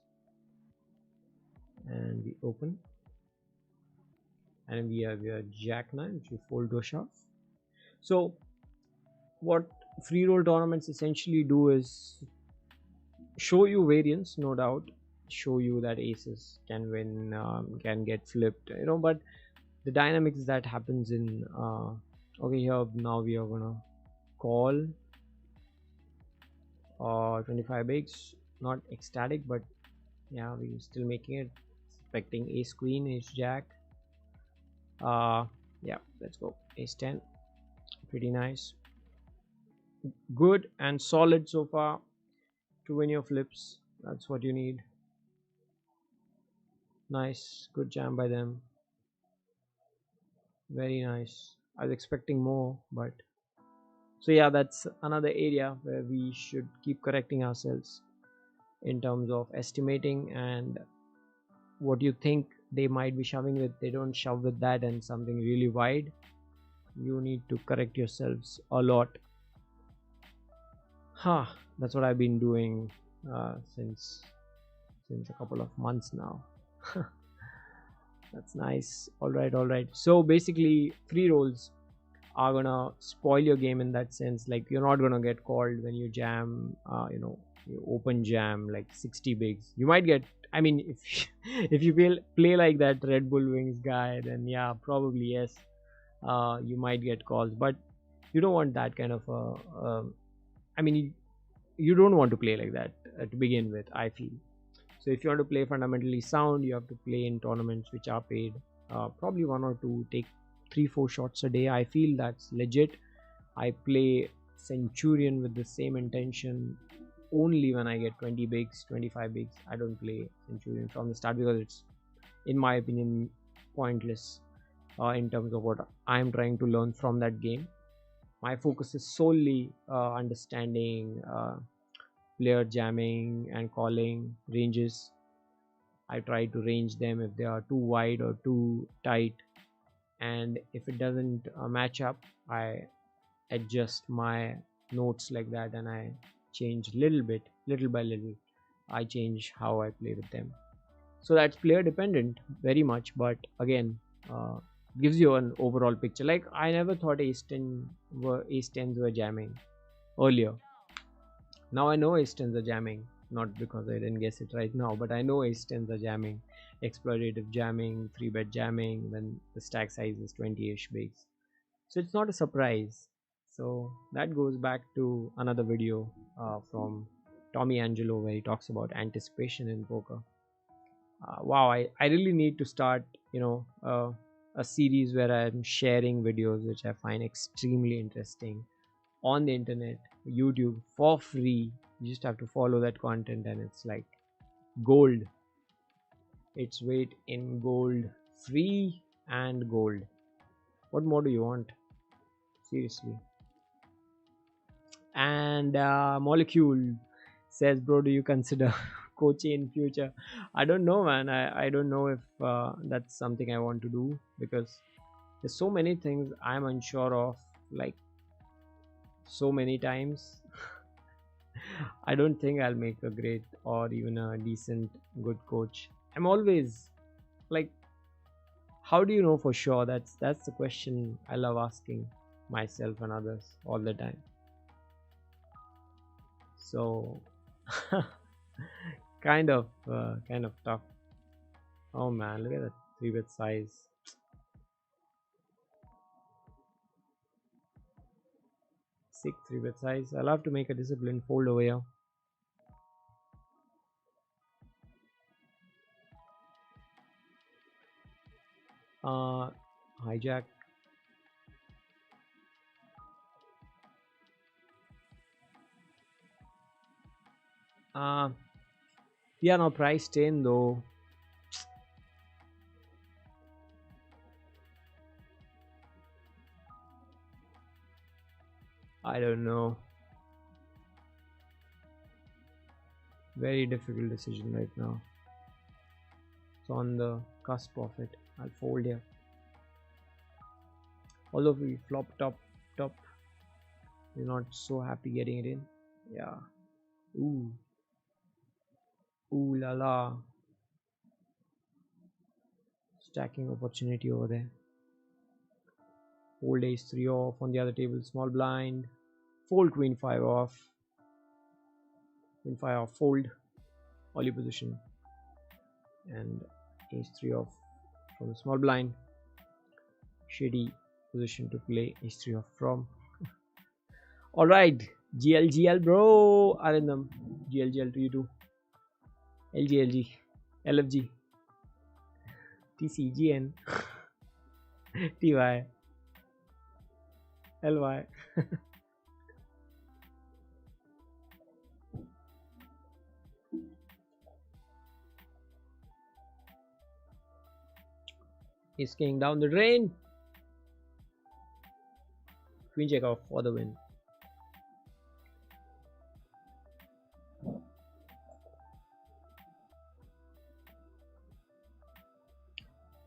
and we open, and we have your jack 9, which we fold to a shove. So what free roll tournaments essentially do is show you variance, no doubt, show you that aces can win, can get flipped, but the dynamics that happens in okay, here now we are gonna call 25 bigs, not ecstatic, but yeah, we're still making it, expecting ace queen, ace jack. Yeah, let's go ace 10. Pretty nice, good and solid so far to win your flips. That's what you need. Nice, good jam by them. Very nice. I was expecting more, but so yeah, that's another area where we should keep correcting ourselves in terms of estimating, and what you think they might be shoving with, they don't shove with that, and something really wide, you need to correct yourselves a lot. That's what I've been doing since a couple of months now. That's nice. All right, so basically free rolls are gonna spoil your game in that sense. Like, you're not gonna get called when you jam, you open jam like 60 bigs. You might get, I mean, if if you play like that Red Bull Wings guy, then yeah, probably yes, you might get calls. But you don't want that kind of I mean, you don't want to play like that to begin with, I feel. So if you want to play fundamentally sound, you have to play in tournaments which are paid, probably 1 or 2, take 3-4 shots a day. I feel that's legit. I play Centurion with the same intention only when I get 20 bigs, 25 bigs. I don't play Centurion from the start because it's, in my opinion, pointless in terms of what I'm trying to learn from that game. My focus is solely understanding player jamming and calling ranges. I try to range them if they are too wide or too tight, and if it doesn't match up, I adjust my notes like that, and I change little by little. I change how I play with them. So that's player dependent very much, but again, gives you an overall picture. Like, I never thought ace 10s were jamming earlier. Now I know ace 10s are jamming, not because I didn't guess it right now, but I know ace 10s are jamming, exploitative jamming, 3-bet jamming when the stack size is 20-ish bigs. So it's not a surprise. So that goes back to another video from Tommy Angelo, where he talks about anticipation in poker. Wow, I really need to start, a series where I'm sharing videos which I find extremely interesting on the internet, YouTube, for free. You just have to follow that content, and it's like gold. It's weight in gold, free and gold. What more do you want? Seriously. And Molecule says, bro, do you consider coaching in future? I don't know, man. I don't know if that's something I want to do, because there's so many things I'm unsure of, like, so many times. I don't think I'll make a great or even a decent good coach. I'm always like, how do you know for sure? That's the question I love asking myself and others all the time. So kind of tough. Oh man, look at that 3-bet size. 6 3-bet size. I'll have to make a disciplined fold over here. Hijack. Yeah, no, price 10 though. I don't know. Very difficult decision right now. It's on the cusp of it. I'll fold here. Although we flop top, we're not so happy getting it in. Yeah. Ooh la la. Stacking opportunity over there. Fold ace 3 off on the other table, small blind. Fold queen 5 off. Queen 5 off, fold. Ollie position. And ace 3 off from the small blind. Shady position to play ace 3 off from. Alright, GL bro. Arindam. GL to you too. LG LFG TC GN TY LY. He's king down the drain. Queen check off for the win.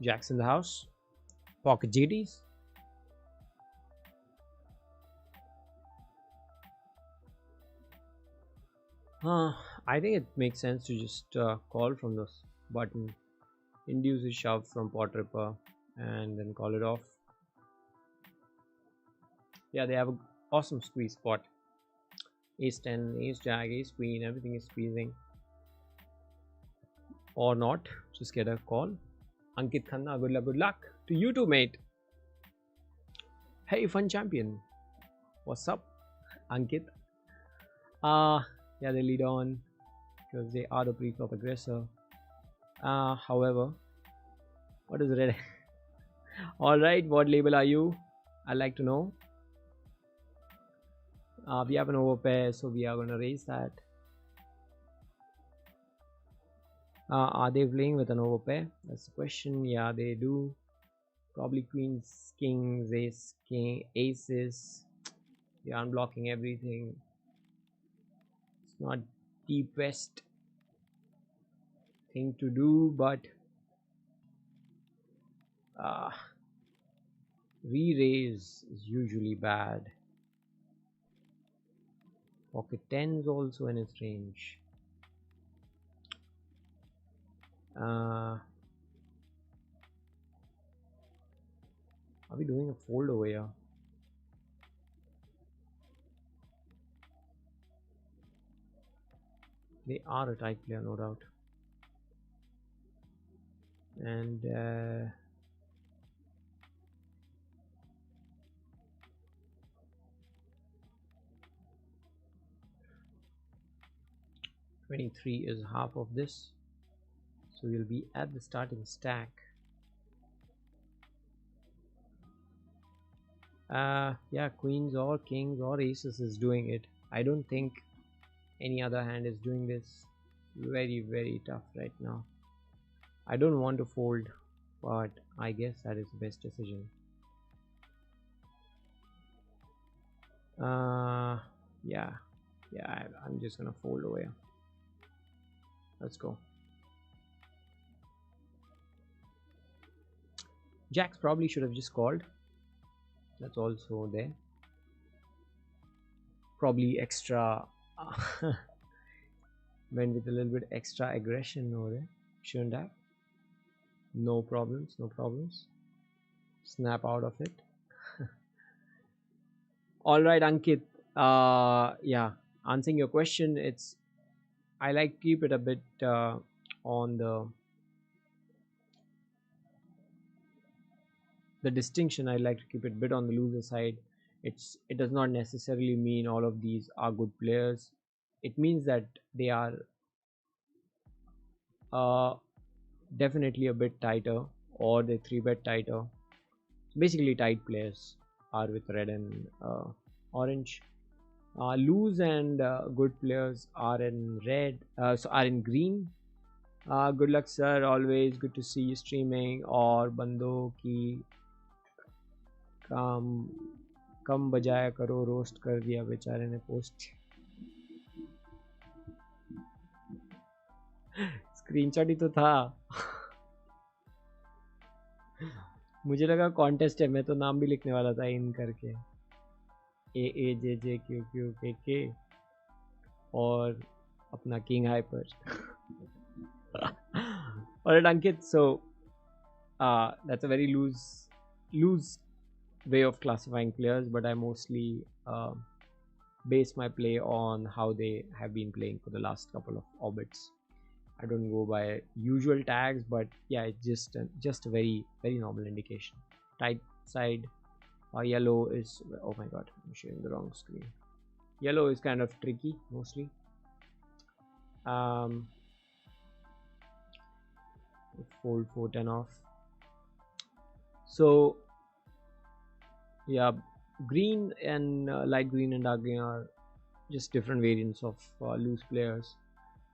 Jacks in the house. Pocket GTs. I think it makes sense to just call from this button. Induce a shove from pot ripper and then call it off. Yeah, they have an awesome squeeze spot. Ace 10, ace jack, ace queen, everything is squeezing. Or not, just get a call. Ankit Khanna, good luck to you too, mate. Hey, Funchampion. What's up, Ankit? Yeah, they lead on because they are the pre-flop aggressor. However, what is red? All right, what label are you? I'd like to know. We have an overpair, so we are going to raise that. Are they playing with an overpair? That's the question. Yeah, they do. Probably queens, kings, ace, king, aces. They are unblocking everything. It's not the best thing to do, but re-raise is usually bad. Pocket 10s also in its range. Are we doing a fold over here? They are a tight player, no doubt. And 23 is half of this, so we'll be at the starting stack. Yeah, queens or kings or aces is doing it. I don't think any other hand is doing this. Very tough right now. I don't want to fold, but I guess that is the best decision. Yeah, I'm just gonna fold over here. Let's go. Jacks probably should have just called. That's also there. Probably extra went with a little bit extra aggression over there. Shouldn't have. No problems. Snap out of it. All right, Ankit. Yeah, answering your question, it's I like to keep it a bit on the distinction. I like to keep it a bit on the loser side. It does not necessarily mean all of these are good players. It means that they are definitely a bit tighter, or they 3-bet tighter. Basically, tight players are with red and orange. Loose and good players are in red, so are in green. Good luck, sir. Always good to see you streaming. और बंदों की कम बजाया करो, roast कर दिया बेचारे ने post. Screenshot ही तो था. मुझे लगा कॉन्टेस्ट है, मैं तो नाम भी लिखने वाला था इन करके. AAJJQQKK और अपना king hyper. Alright, Ankit, so that's a very loose way of classifying players, but I mostly base my play on how they have been playing for the last couple of orbits. I don't go by usual tags, but yeah, it's just a very normal indication. Tight side, yellow is, oh my god, I'm showing the wrong screen. Yellow is kind of tricky mostly. Fold 4-10 off. So yeah, green and light green and dark green are just different variants of loose players.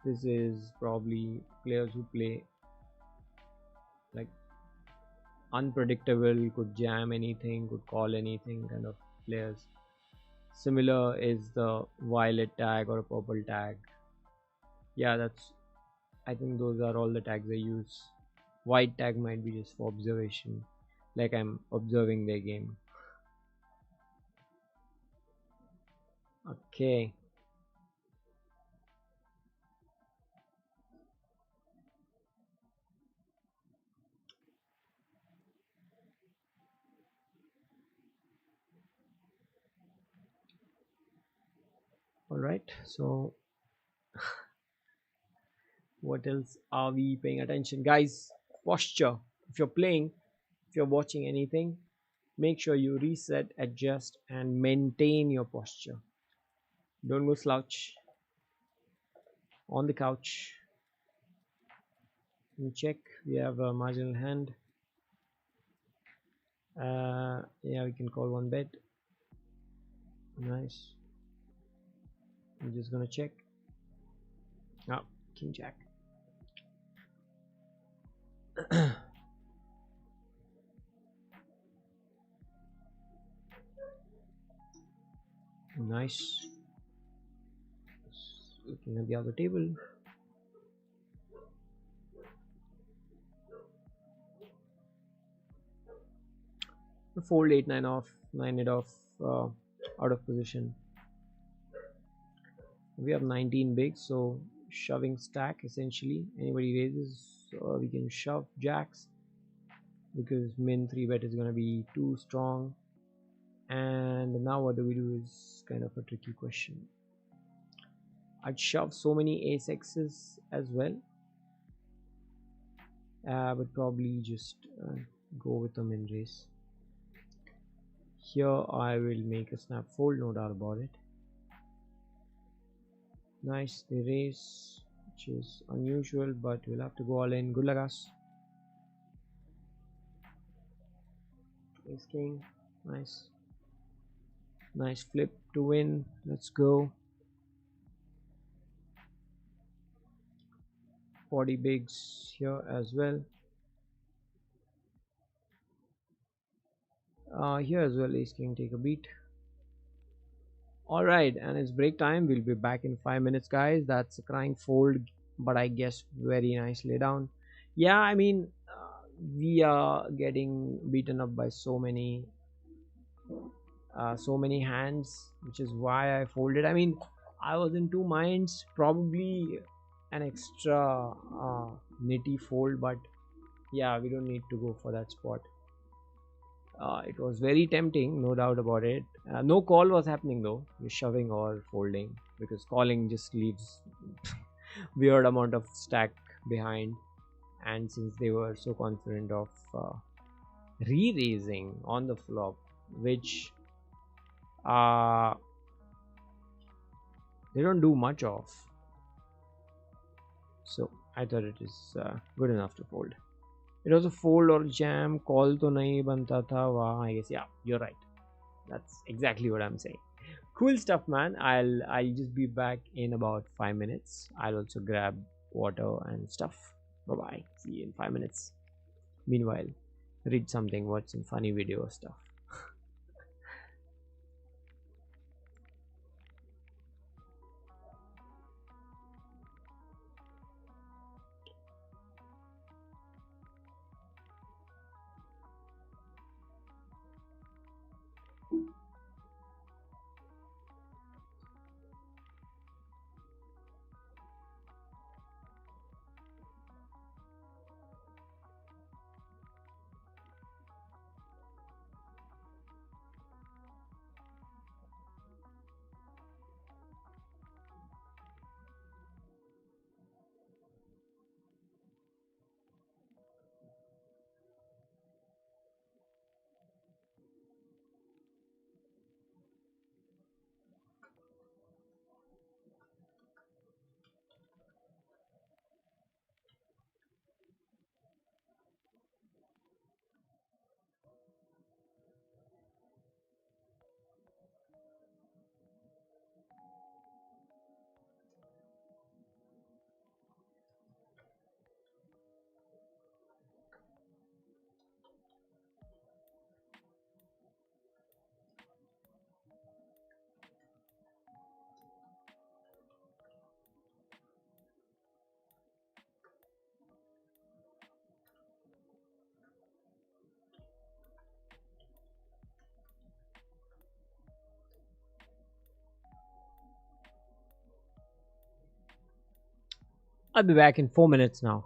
This is probably players who play like unpredictable, could jam anything, could call anything kind of players. Similar is the violet tag or a purple tag. Yeah, I think those are all the tags I use. White tag might be just for observation, like I'm observing their game. Okay. All right, so what else are we paying attention, guys? Posture. If you're playing, if you're watching anything, make sure you reset, adjust, and maintain your posture. Don't go slouch on the couch. We check. We have a marginal hand. Yeah, we can call one bet. Nice. I'm just gonna check. Ah, king jack. Nice. Looking at the other table. Fold 8-9 off, 9-8 off, out of position. We have 19 big, so shoving stack essentially. Anybody raises, we can shove jacks because min 3 bet is going to be too strong. And now what do we do is kind of a tricky question. I'd shove so many ace x's as well, but probably just go with a min raise. Here I will make a snap fold, no doubt about it. Nice, they raise, which is unusual, but we'll have to go all in. Good luck, us. Ace king, nice. Nice flip to win. Let's go. 40 bigs here as well. Here as well, ace king take a beat. Alright, and it's break time. We'll be back in 5 minutes, guys. That's a crying fold, but I guess very nicely down. Yeah, I mean, we are getting beaten up by so many hands, which is why I folded. I mean, I was in two minds, probably an extra nitty fold, but yeah, we don't need to go for that spot. It was very tempting, no doubt about it. No call was happening though, shoving or folding, because calling just leaves weird amount of stack behind. And since they were so confident of re-raising on the flop, which they don't do much of, so I thought it is good enough to fold. It was a fold or jam. Call to nahi banta tha. Wow, I guess, yeah, you're right. That's exactly what I'm saying. Cool stuff, man. I'll just be back in about 5 minutes. I'll also grab water and stuff. Bye bye. See you in 5 minutes. Meanwhile, read something, watch some funny video stuff. I'll be back in 4 minutes now.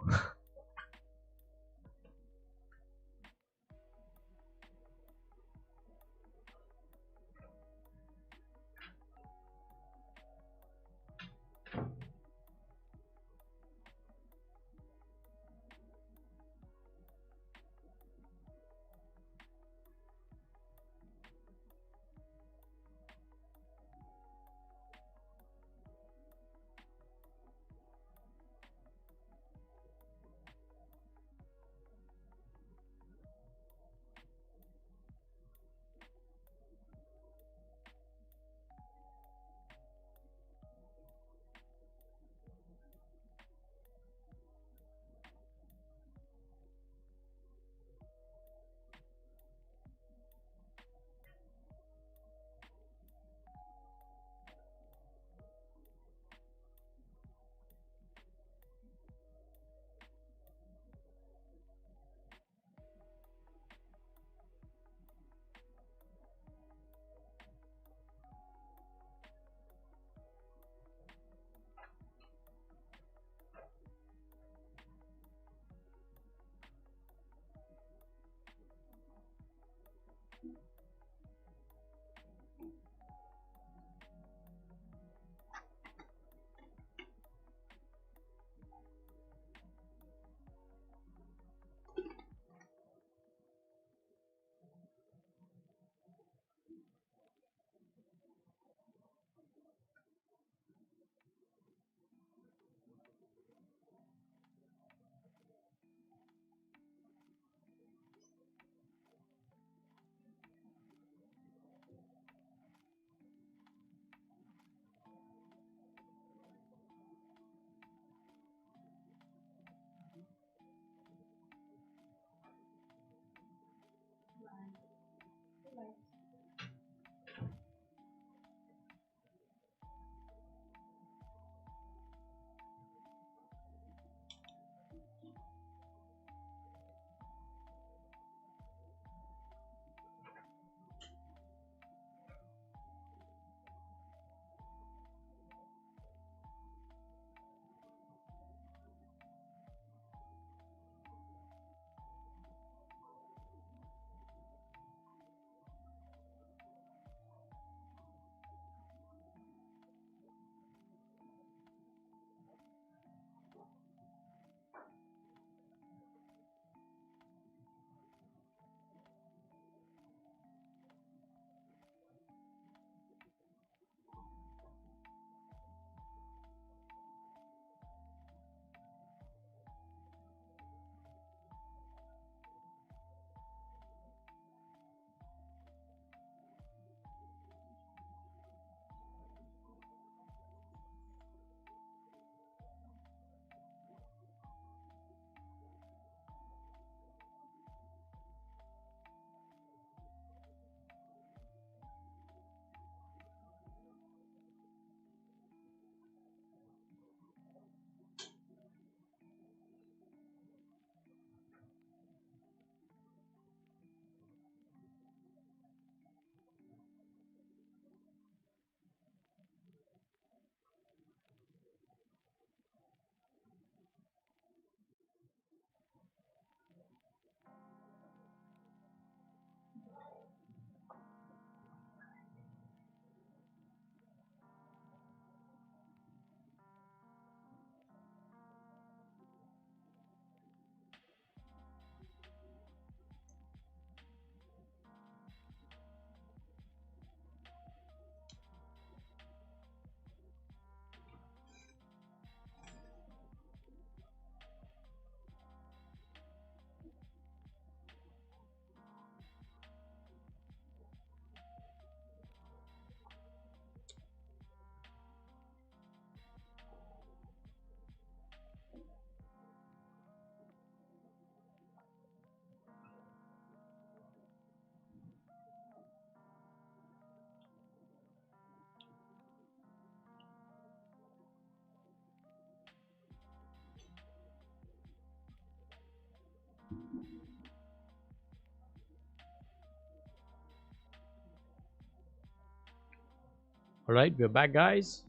Alright, we're back, guys.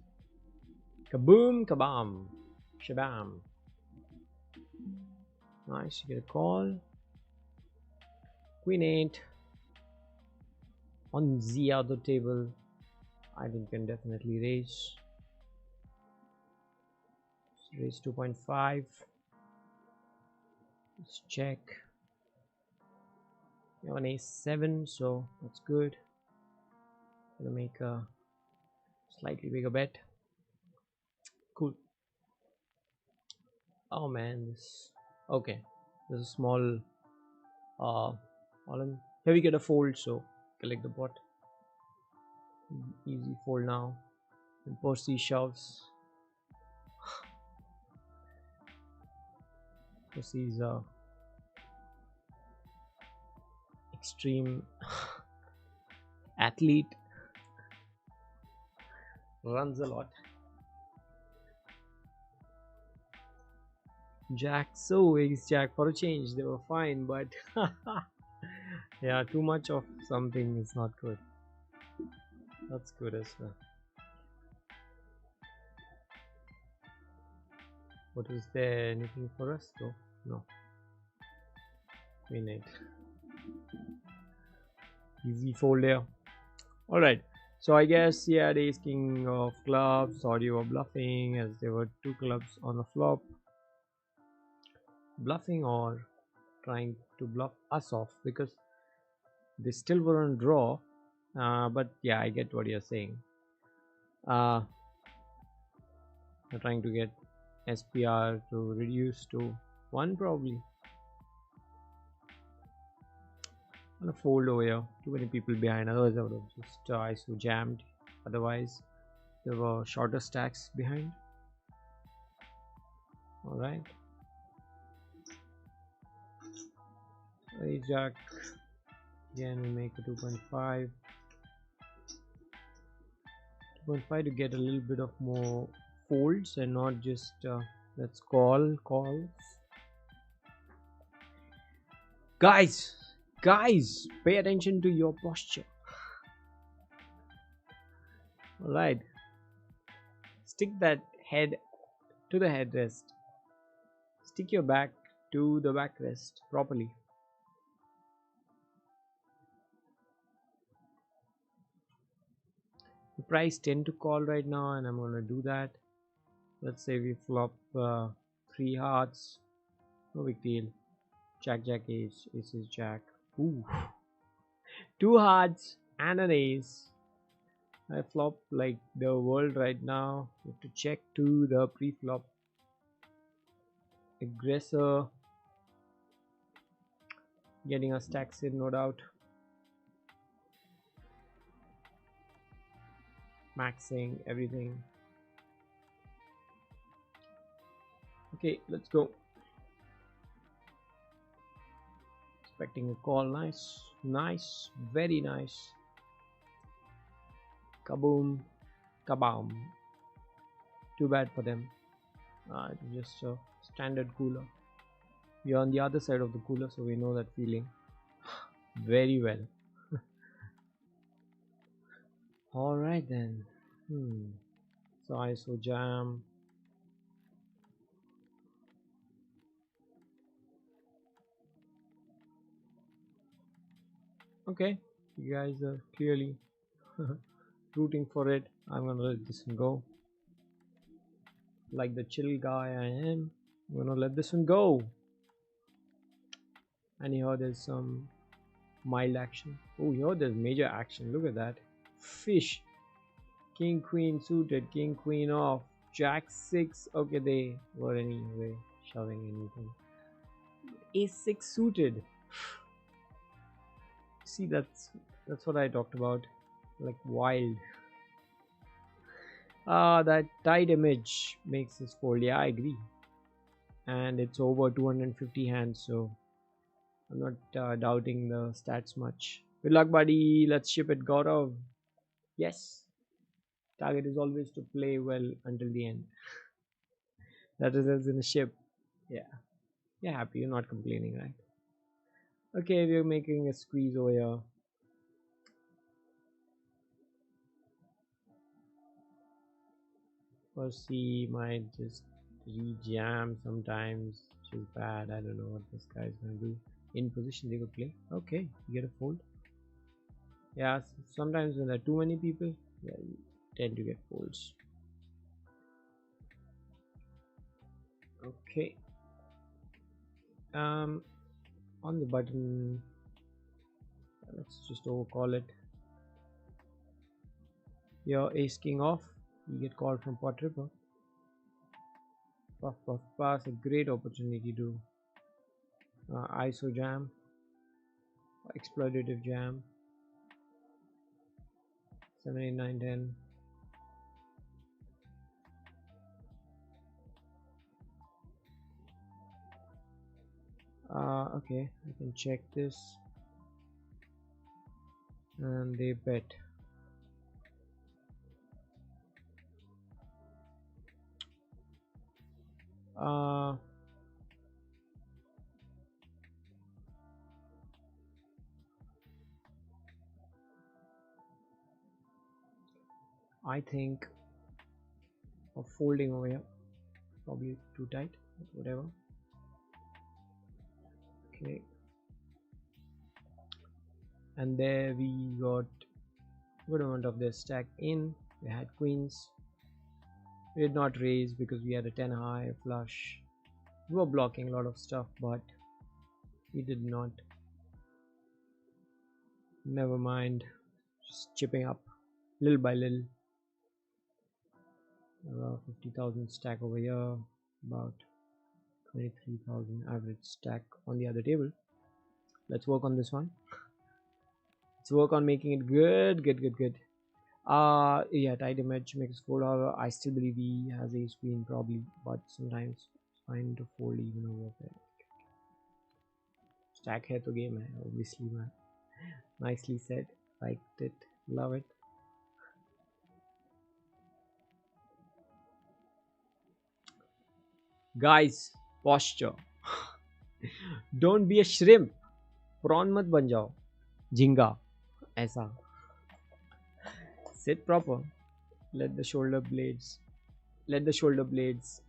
Kaboom, kabam, shabam. Nice, you get a call. Queen 8 on the other table. I think can definitely raise. Raise 2.5. Let's check. We have an ace-7, so that's good. Gonna make a slightly bigger bet. Cool. Oh man, this. Okay, there's a small. Here we get a fold, so collect the pot. Easy fold now. And Percy shoves. Percy's extreme athlete, runs a lot. Jack, so ace jack for a change. They were fine, but yeah, too much of something is not good. That's good as well. What is there? Anything for us though? No. Queen 8. Easy fold there. Alright. So I guess he had ace king of clubs, or you were bluffing as there were 2 clubs on the flop. Bluffing or trying to bluff us off because they still were on draw. But yeah, I get what you're saying. They're trying to get SPR to reduce to 1 probably. I'm gonna fold over here. Too many people behind. Otherwise, I would have just ISO jammed. Otherwise, there were shorter stacks behind. All right. Ace jack. Again, we make a 2.5. 2.5 to get a little bit of more folds and not just let's call calls. Guys, pay attention to your posture. All right, stick that head to the headrest. Stick your back to the backrest properly. The price tend to call right now, and I'm gonna do that. Let's say we flop 3 hearts, no big deal. Jack jack ace, ace is jack. Ooh, 2 hearts and an ace. I flop like the world right now. You have to check to the pre-flop. Aggressor, getting our stacks in, no doubt. Maxing everything. Okay, let's go. Expecting a call. Nice, very nice. Kaboom, kabam. Too bad for them. Just a standard cooler. We are on the other side of the cooler, so we know that feeling very well. All right then. So ISO jam. Okay, you guys are clearly rooting for it. I'm gonna let this one go. Like the chill guy I am, I'm gonna let this one go. And here there's some mild action. Oh, here there's major action. Look at that. Fish. King queen suited, king queen off, jack 6. Okay, they were anyway shoving anything. Ace 6 suited. See, that's what I talked about. Like wild. That tight image makes this fold. Yeah, I agree. And it's over 250 hands, so I'm not doubting the stats much. Good luck, buddy. Let's ship it, Gaurav. Yes. Target is always to play well until the end. That results in a ship. Yeah. You're happy. You're not complaining, right? Okay, we're making a squeeze over here. Percy might just re-jam sometimes, which is bad. I don't know what this guy's gonna do. In position they could play. Okay, you get a fold. Yeah, sometimes when there are too many people, yeah, you tend to get folds. Okay. On the button, let's just overcall it. Your ace king off, you get called from pot ripper. Puff puff pass, a great opportunity to ISO jam, exploitative jam. 7, 8, 9, 10. Okay, I can check this. And they bet. I think of folding over here. Probably too tight, but whatever. Okay. And there we got good amount of their stack in. We had queens. We did not raise because we had a 10 high flush. We were blocking a lot of stuff, but we did not. Never mind. Just chipping up little by little. 50,000 stack over here. About 23,000 average stack on the other table. Let's work on this one. Let's work on making it good. Yeah, tight image makes fold. However, I still believe he has ace queen probably, but sometimes it's fine to fold even over there. Stack hai to game hai, obviously, man. Nicely said. Liked it. Love it. Guys, posture. Don't be a shrimp. Prawn mat ban jao. Jhinga. Aisa. Sit proper. Let the shoulder blades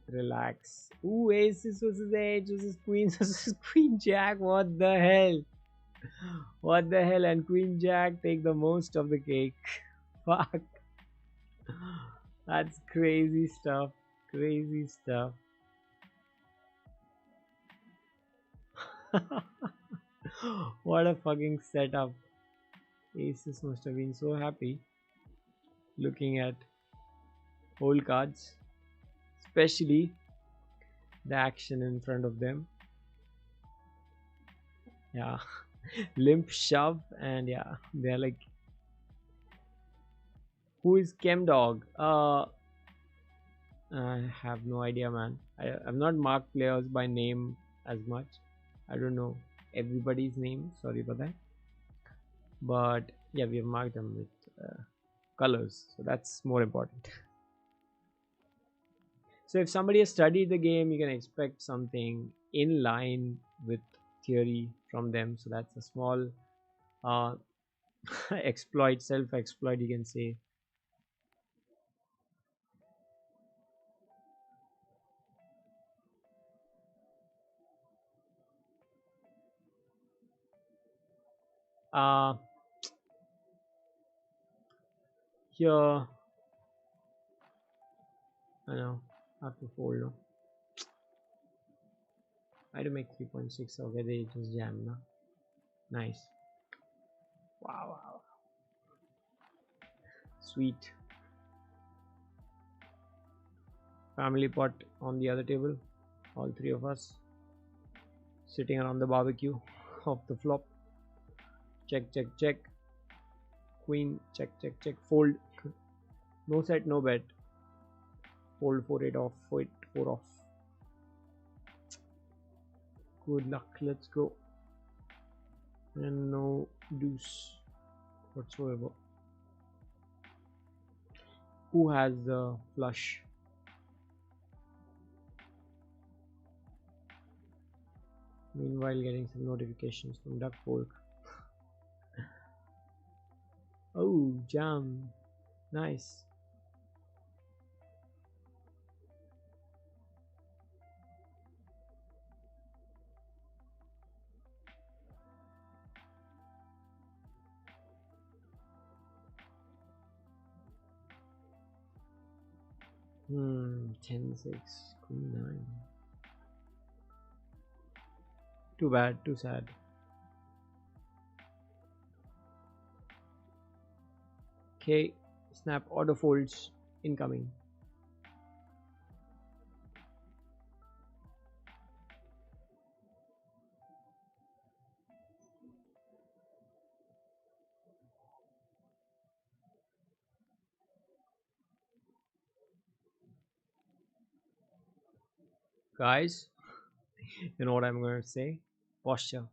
relax. Ooh, aces versus edge versus queens versus queen jack. What the hell? What the hell? And queen jack take the most of the cake. Fuck. That's crazy stuff. Crazy stuff. What a fucking setup. Aces must have been so happy looking at whole cards, especially the action in front of them. Yeah. Limp shove, and yeah, they're like, who is Chemdog? I have no idea, man. I've not marked players by name as much. I don't know everybody's name, sorry for that, but yeah, we have marked them with colors, so that's more important. So if somebody has studied the game, you can expect something in line with theory from them. So that's a small exploit, self-exploit, you can say. Here, I know, I have to fold now. I had to make 3.6. Okay, they just jam now. Nice. Wow. Sweet. Family pot on the other table. All three of us sitting around the barbecue of the flop. Check. Queen, check. Fold. No set, no bet. Fold 4-8 off. 4 off. Good luck. Let's go. And no deuce whatsoever. Who has the flush? Meanwhile, getting some notifications from Duck Folk. Oh, jam. Nice. 10-6, queen 9. Too bad, too sad. Okay, snap auto folds incoming. Guys, you know what I'm going to say? Posture.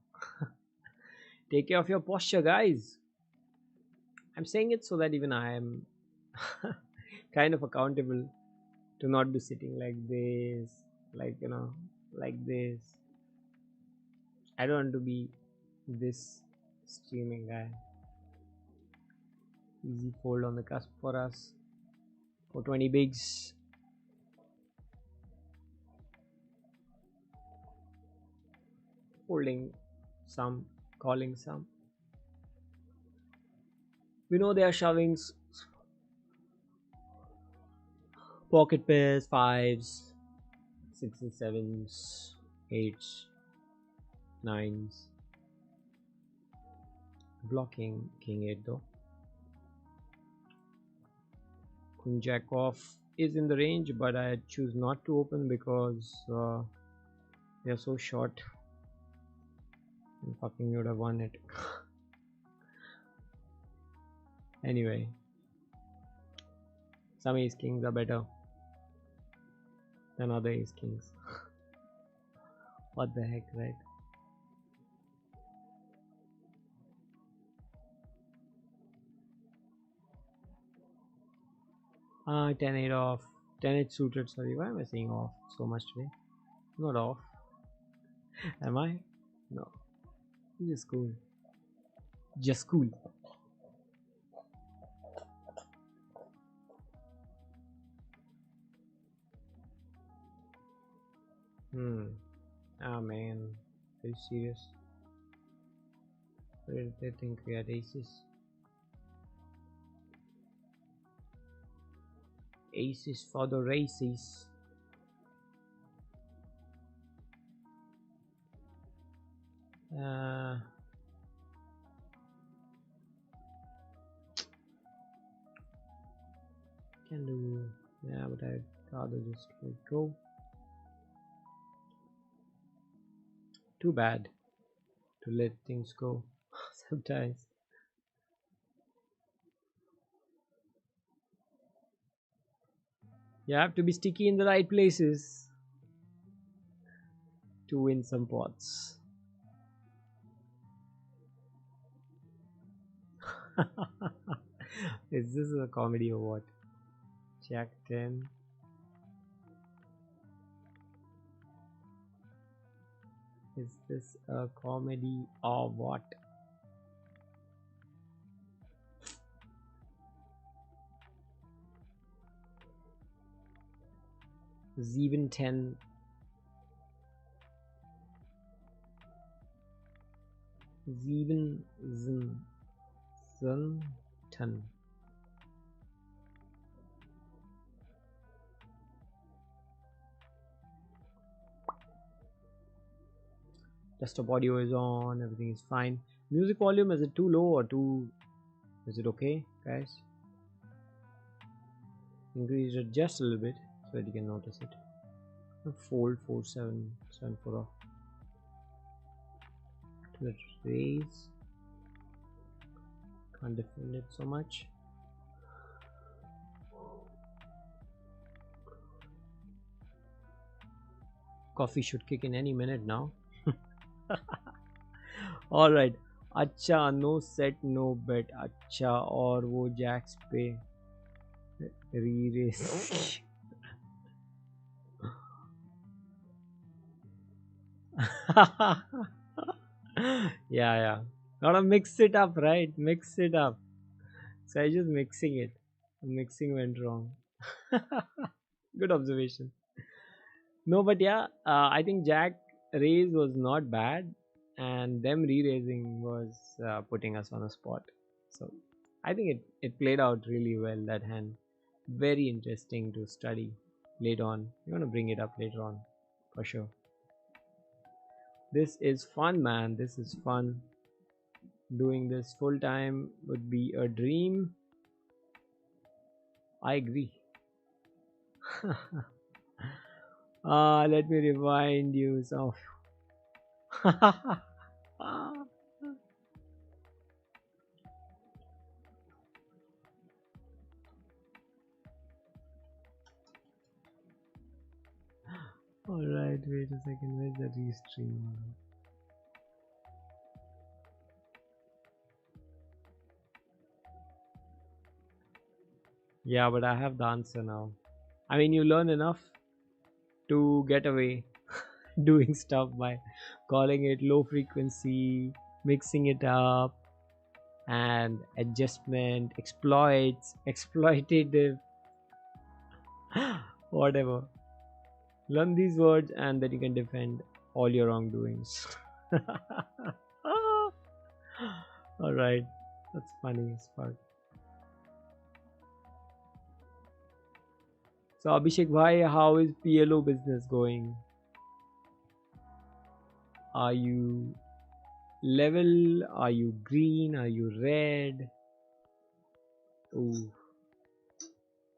Take care of your posture, guys. I'm saying it so that even I am kind of accountable to not be sitting like this, like, like this. I don't want to be this streaming guy. Easy fold on the cusp for us. For 20 bigs. Folding some, calling some. We know they are shoving pocket pairs, fives, sixes, sevens, eights, nines. Blocking king 8 though. Queen jack off is in the range, but I choose not to open because they are so short. And fucking would have won it. Anyway, some ace kings are better than other ace kings. What the heck, right? Ah, 10-8 off. 10-8 suited, sorry. Why am I saying off so much today? Not off. Am I? No. Just cool. Just cool. Ah man. Are you serious? Where did they think we had aces? Aces for the races. Can do, yeah, but I'd rather just let go. Too bad to let things go sometimes. You have to be sticky in the right places to win some pots. Is this a comedy or what? Jack 10. Is this a comedy or what? Sieben 10. Sieben 10. Desktop audio is on, everything is fine. Music volume, is it too low or too, is it okay, guys? Increase it just a little bit so that you can notice it. Fold 4-7, 7-4 off. Let's raise. Can't defend it so much. Coffee should kick in any minute now. All right. अच्छा, no set, no bet. अच्छा, और वो jacks पे re-raise. Yeah. Gotta mix it up, right? Mix it up. So I just mixing it. Mixing went wrong. Good observation. No, but yeah, I think Jack raise was not bad, and them re-raising was putting us on a spot. So I think it played out really well, that hand. Very interesting to study. later on. You're gonna bring it up later on, for sure. This is fun, man. This is fun. Doing this full time would be a dream. I agree. Let me remind you some. Alright, wait a second. Where's the restream? Yeah, but I have the answer now. I mean, you learn enough to get away doing stuff by calling it low frequency, mixing it up, and adjustment, exploits, exploitative, whatever. Learn these words and then you can defend all your wrongdoings. Alright, that's funny, Spark. So Abhishek bhai, how is PLO business going? Are you level? Are you green? Are you red? Ooh,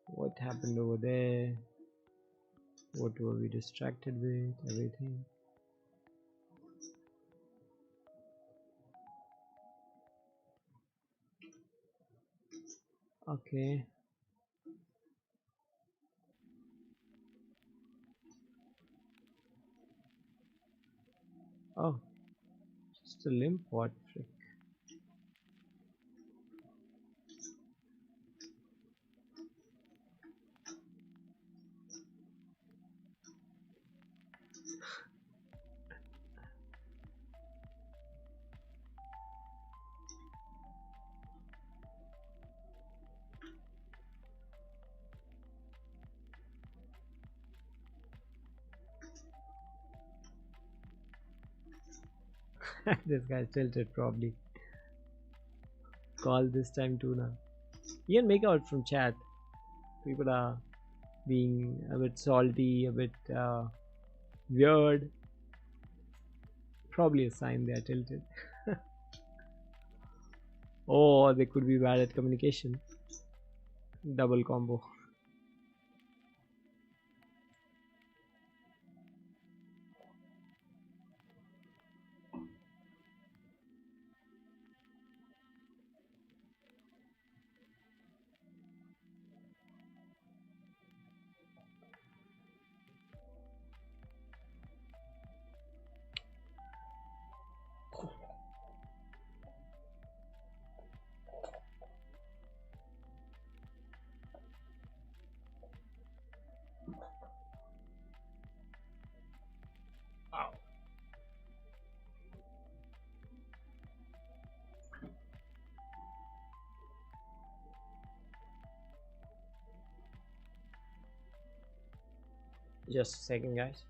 what happened over there? What were we distracted with? Everything. Okay. Oh, just a limp. What frick? This guy's tilted probably. Call this time too now. You can make out from chat. People are being a bit salty, a bit weird. Probably a sign they are tilted. Or they could be bad at communication. Double combo. Just a second, guys.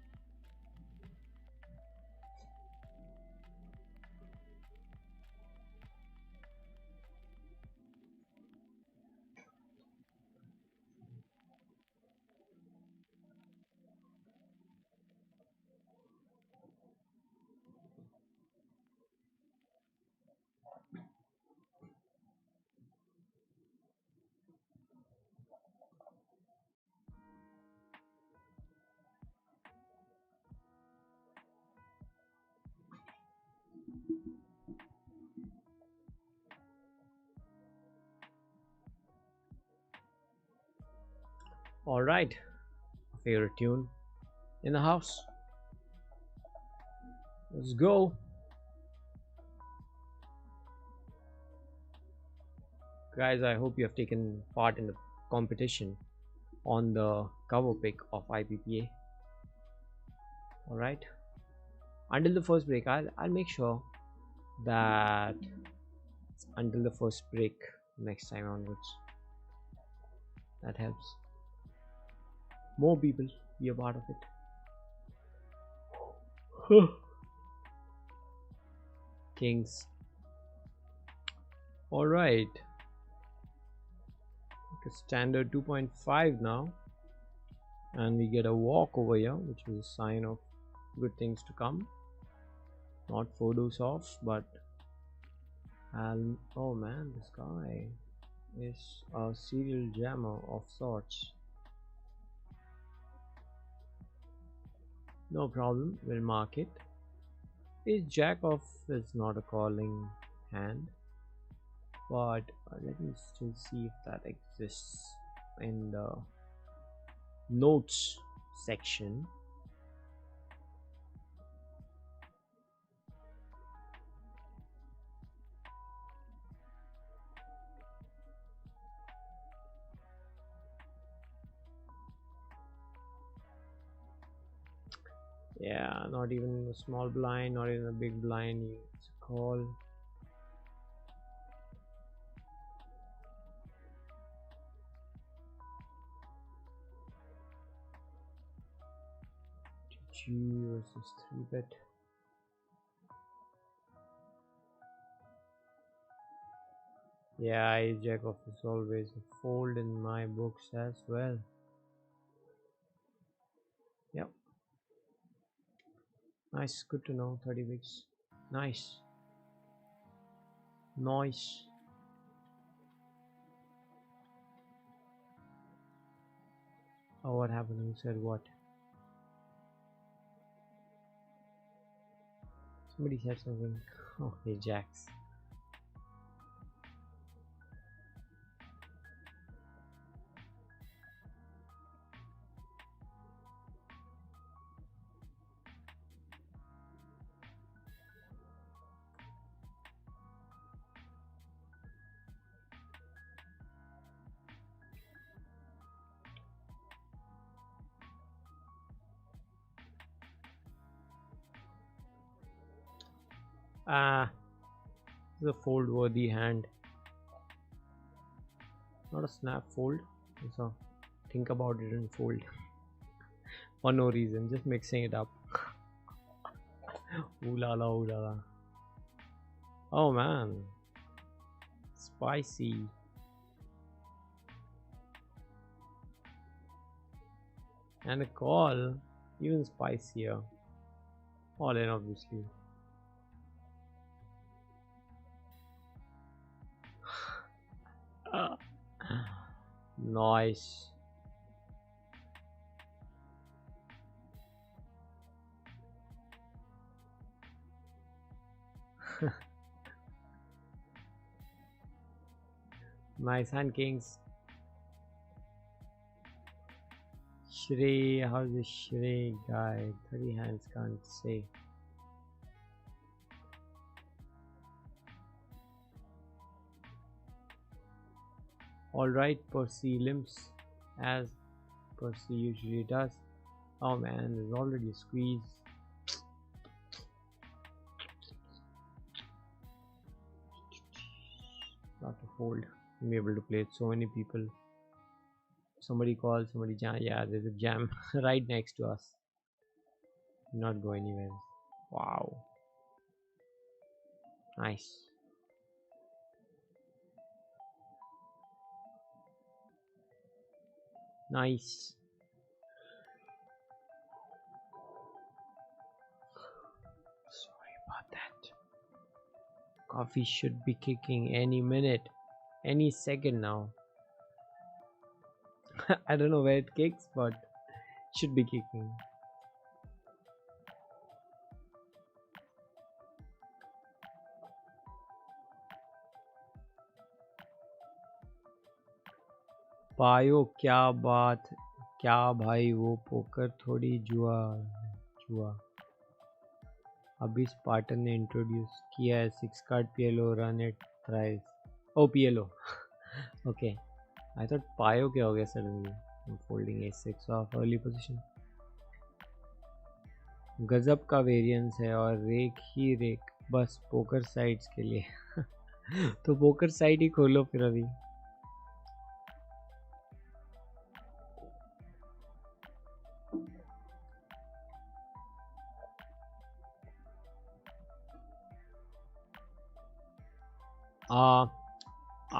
All right, favorite tune in the house. Let's go. Guys, I hope you have taken part in the competition on the cover pick of IPPA. All right, until the first break, I'll make sure that it's until the first break next time onwards. That helps more people be a part of it. Kings. All right, standard 2.5 now. and we get a walk over here, which is a sign of good things to come. Not photos off, but oh man, this guy is a serial jammer of sorts. No problem, we'll mark it. His jack off is not a calling hand, but let me still see if that exists in the notes section. Yeah, not even a small blind, not even a big blind. It's a call. GG versus 3-bet. Yeah, ace jack off is always a fold in my books as well. Yep. Nice, good to know. 30 bigs. Nice. Nice. Oh, what happened? Who said what? Somebody said something. Oh, hey, jacks. This is a fold worthy hand. Not a snap fold. So think about it and fold. For no reason, just mixing it up. Ooh la la, ooh la la. Oh man. Spicy. And a call, even spicier. All in, obviously. Nice. Nice hand, kings. Shrey, how's the Shrey guy? 30 hands, can't say. Alright, Percy limps as Percy usually does. Oh man, there's already a squeeze. Not to fold. I'm able to play with so many people. Somebody calls, somebody jam. Yeah, there's a jam right next to us. Not go anywhere. Wow. Nice. Nice. Sorry about that. Coffee should be kicking any minute, any second now. I don't know where it kicks, but it should be kicking. पायो क्या बात, क्या भाई वो poker थोड़ी जुआ जुआ. अभी स्पार्टन ने इंट्रोड्यूस किया है 6 card PLO run it thrice. Oh PLO. Okay, I thought पायो क्या हो गया suddenly. Folding A6 off early position. गजब का वेरिएंस है और रेक ही रेक, बस पोकर साइट्स के लिए. तो पोकर साइट ही खोलो फिर अभी.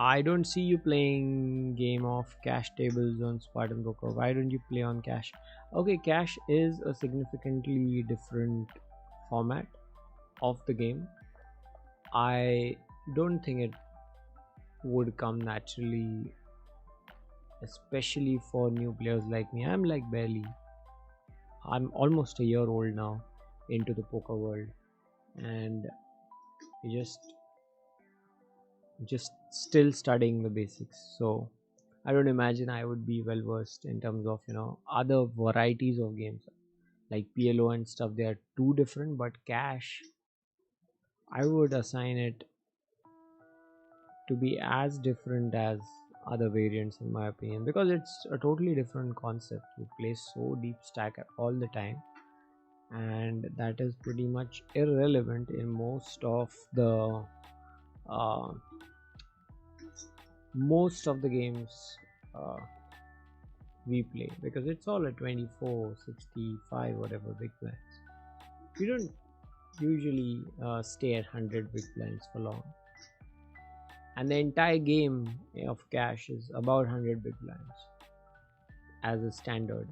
I don't see you playing game of cash tables on Spartan Poker. Why don't you play on cash? Okay, cash is a significantly different format of the game. I don't think it would come naturally, especially for new players like me. I'm almost a year old now into the poker world, and just still studying the basics. So I don't imagine I would be well versed in terms of other varieties of games like PLO and stuff. They are too different, but cash, I would assign it to be as different as other variants in my opinion, because it's a totally different concept. You play so deep stack all the time, and that is pretty much irrelevant in uh, most of the games uh, we play, because it's all at 24, 65, whatever big blinds. You don't usually stay at 100 big blinds for long, and the entire game of cash is about 100 big blinds as a standard.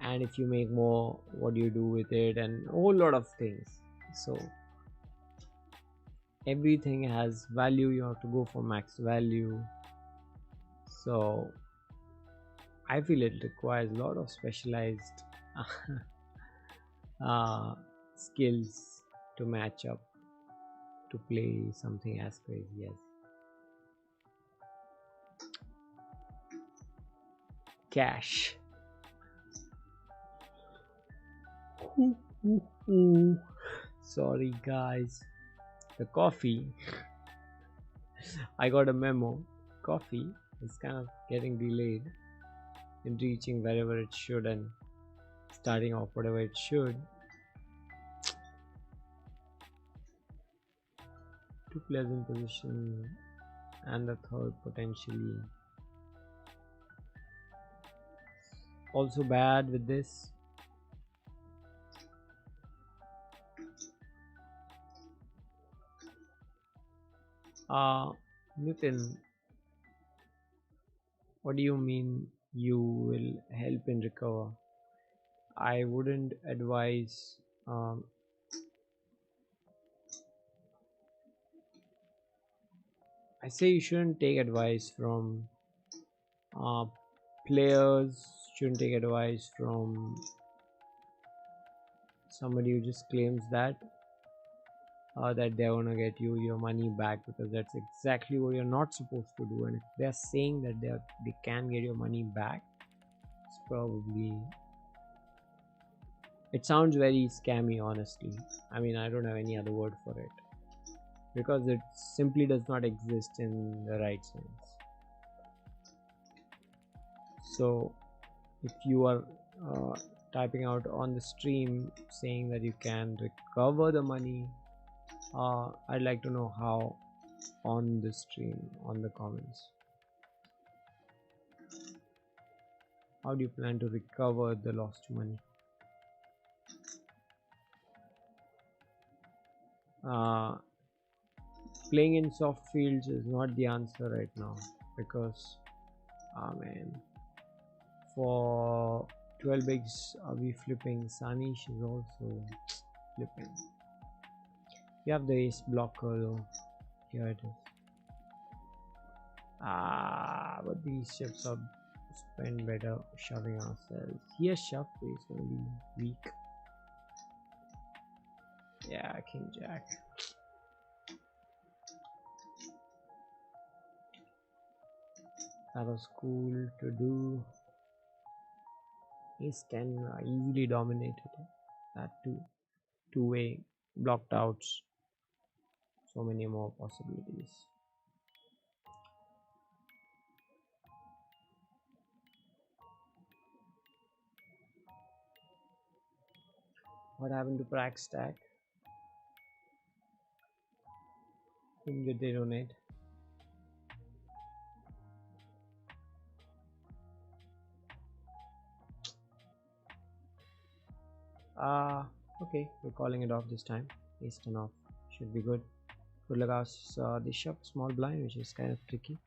And if you make more, what do you do with it, and a whole lot of things. So everything has value. You have to go for max value. So I feel it requires a lot of specialized skills to match up to play something as crazy as cash. Sorry guys, the coffee. I got a memo. Coffee is kind of getting delayed in reaching wherever it should and starting off whatever it should. Two players in position and the third potentially also bad with this. Nitin, what do you mean you will help in recover? I wouldn't advise I say you shouldn't take advice from players, shouldn't take advice from somebody who just claims that they're gonna get you your money back, because that's exactly what you're not supposed to do. And if they're saying that they can get your money back, it's probably, it sounds very scammy, honestly. I mean, I don't have any other word for it, because it simply does not exist in the right sense. So if you are typing out on the stream saying that you can recover the money, I'd like to know how on the stream, on the comments. How do you plan to recover the lost money? Playing in soft fields is not the answer right now, because for 12 bigs we flipping. Sanish is also flipping. You have the ace blocker though. Here it is. But these chips are spent better shoving ourselves. He has shoved, so he's gonna be weak. Yeah, king jack. That was cool to do. Ace 10 easily dominated that too. Two-way blocked outs. So many more possibilities. What happened to Prax stack? Didn't get they donate. Okay, we're calling it off this time. Ace 10 off should be good. Good luck us. They shoved small blind, which is kind of tricky.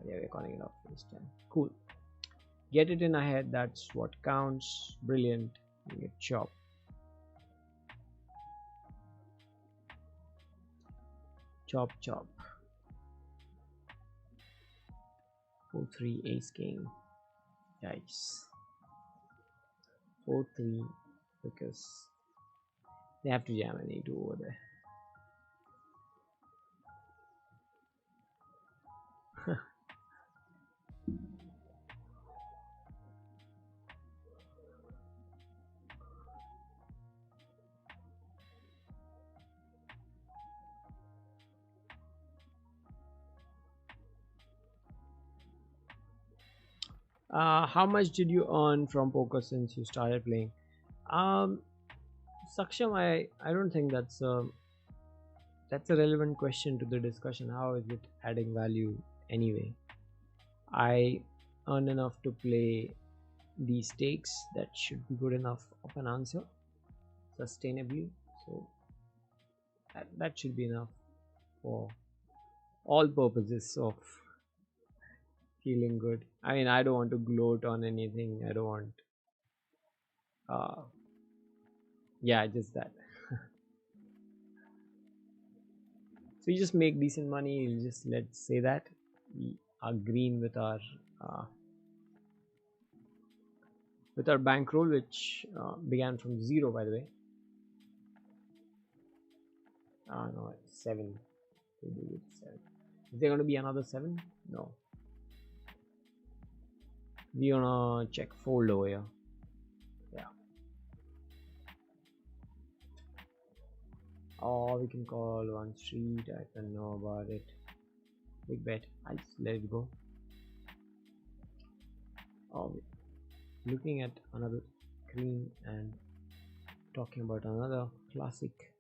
Yeah, we're calling it off this time. Cool. Get it in ahead. That's what counts. Brilliant. You get chop. Chop, chop. 4-3 ace king. Nice. 4-3 because they have to jam an A2 over there. How much did you earn from poker since you started playing? Saksham, I don't think that's a relevant question to the discussion. How is it adding value anyway? I earn enough to play these stakes. That should be good enough of an answer sustainably. So that should be enough for all purposes of feeling good. I mean, I don't want to gloat on anything. I don't want yeah, just that. So you just make decent money. You just, let's say that we are green with our bankroll, which began from 0, by the way. No, 7. We do it 7. Is there going to be another 7? No. We're gonna check fold over here. Yeah. Or we can call one street. I don't know about it. Big bet. I just let it go. Oh, looking at another screen and talking about another classic.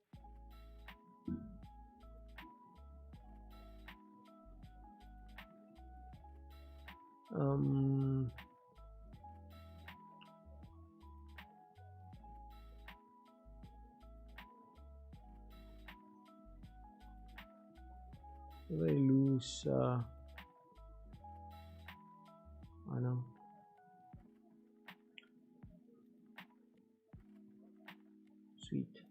Very loose. I know. Sweet.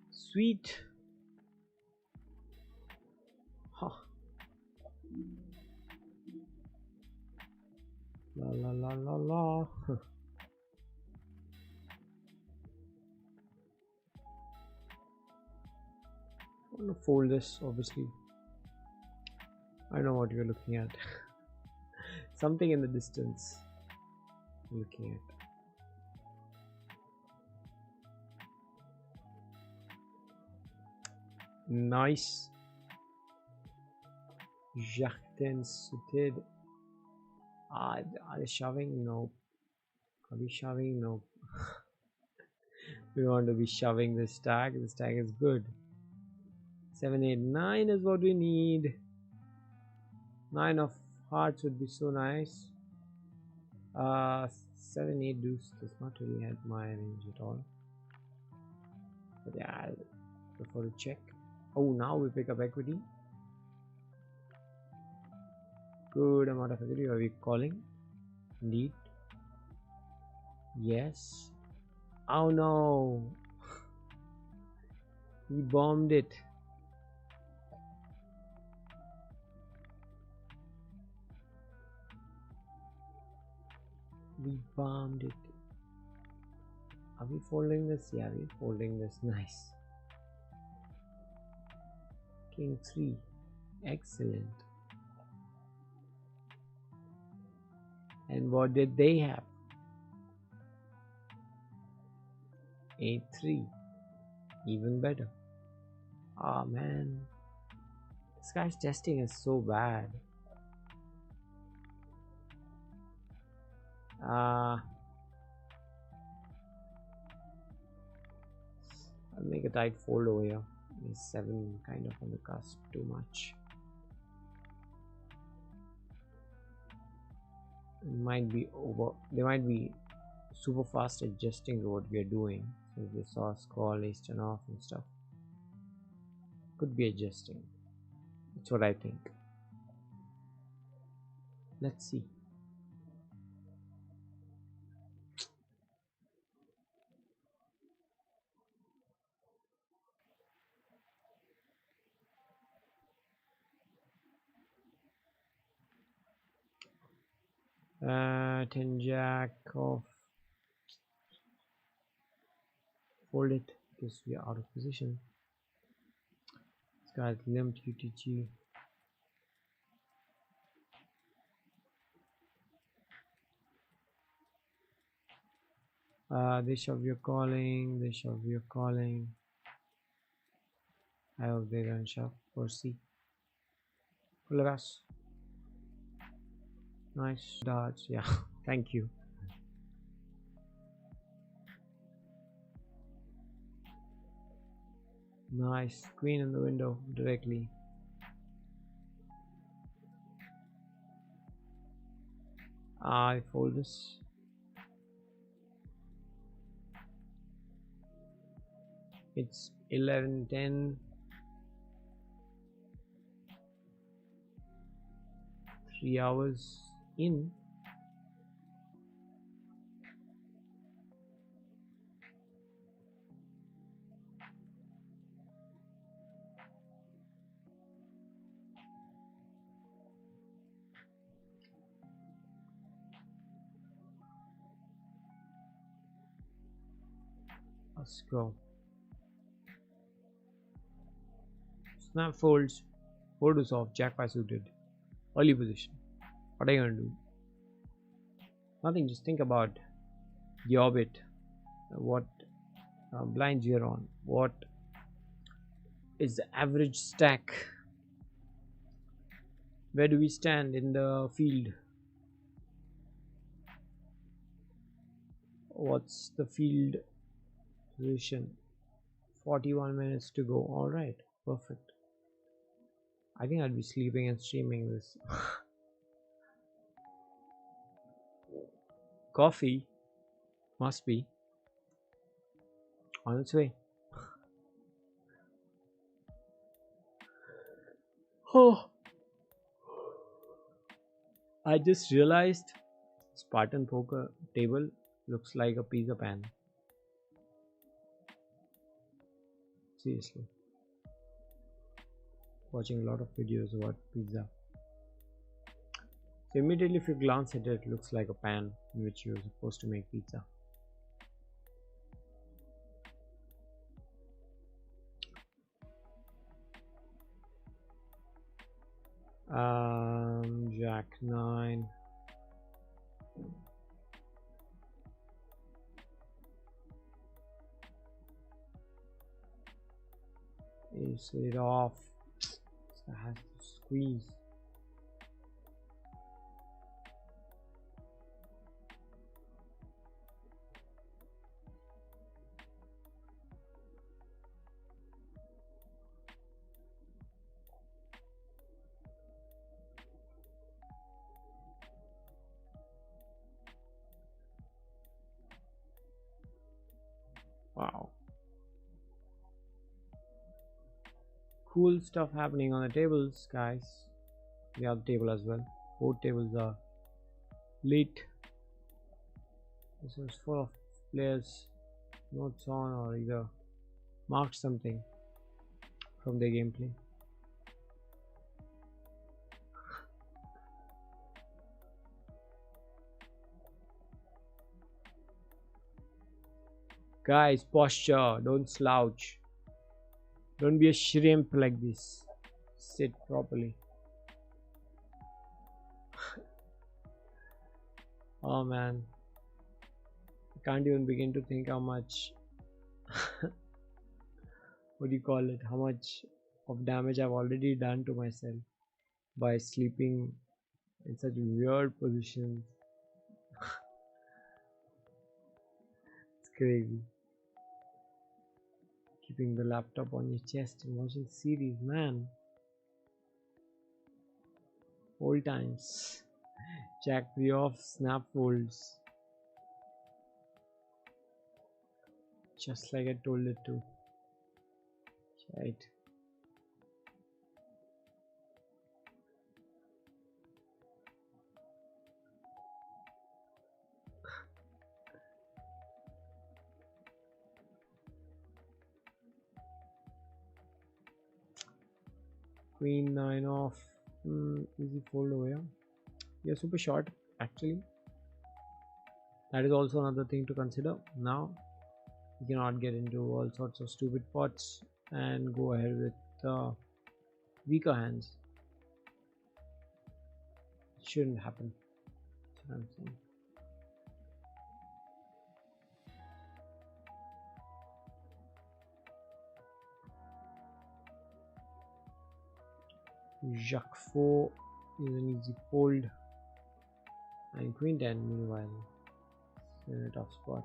Sweet. Huh. La la la la la. I'm gonna fold this, obviously. I know what you're looking at. Something in the distance I'm looking at. Nice. Jardin suited. Are they shoving? Nope. Are we shoving? Nope. We want to be shoving this stack. This stack is good. 7, 8, 9 is what we need. 9 of hearts would be so nice. 7, 8 deuce does not really help my range at all. But yeah, I'll prefer to check. Oh, now we pick up equity. Good amount of equity. Are we calling? Indeed. Yes. Oh no. We bombed it. We bombed it. Are we folding this? Yeah, we're folding this. Nice. King 3. Excellent. And what did they have? 8-3. Even better. Oh man. This guy's testing is so bad. I'll make a tight fold over here. Is 7 kind of on the cusp too much? It might be over. They might be super fast adjusting to what we are doing since they saw us call ace 10 off and stuff. Could be adjusting. That's what I think. Let's see. Ten jack of, fold it because we are out of position. This guy's limped UTG. They shove your calling, they shove your calling. I hope they don't shove or see. Full gas. Nice dodge, yeah. Thank you. Nice. Queen in the window directly. I fold this. It's 11:10. 3 hours in. Let's go. Snap folds. Board is off. Jack 5 suited. Early position. What are you gonna do? Nothing. Just think about the orbit. What blinds you're on. What is the average stack? Where do we stand in the field? What's the field position? 41 minutes to go. Alright, perfect. I think I'd be sleeping and streaming this. Coffee must be on its way. Oh, I just realized Spartan Poker table looks like a pizza pan. Seriously. Watching a lot of videos about pizza. So immediately if you glance at it, it looks like a pan in which you're supposed to make pizza. Jack 9. Ace it off. So I have to squeeze. Wow. Cool stuff happening on the tables, guys. The other table as well. Both tables are lit. This is full of players notes on or either marked something from their gameplay. Guys, posture, don't slouch. Don't be a shrimp like this. Sit properly. Oh man, I can't even begin to think how much what do you call it, how much of damage I've already done to myself by sleeping in such weird positions. It's crazy. Keeping the laptop on your chest and watching series, man. Old times. Jack 3 off, snap folds. Just like I told it to. Right. Queen 9 off. Easy fold over here. You're super short actually. That is also another thing to consider. Now you cannot get into all sorts of stupid pots and go ahead with weaker hands. It shouldn't happen. That's what I'm saying. Jack 4 is an easy fold, and Queen 10 meanwhile is in a tough spot.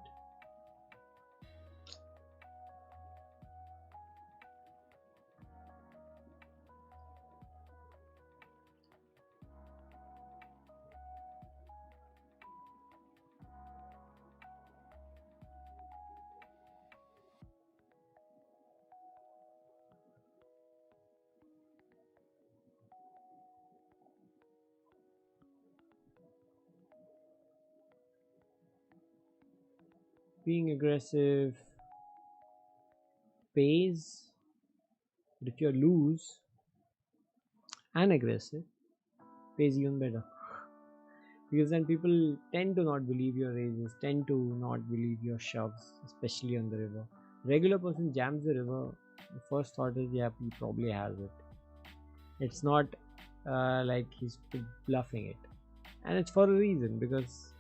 Being aggressive pays, but if you lose and aggressive, pays even better. Because then people tend to not believe your raises, tend to not believe your shoves, especially on the river. Regular person jams the river, the first thought is, yeah, he probably has it. It's not like he's bluffing it. And it's for a reason, because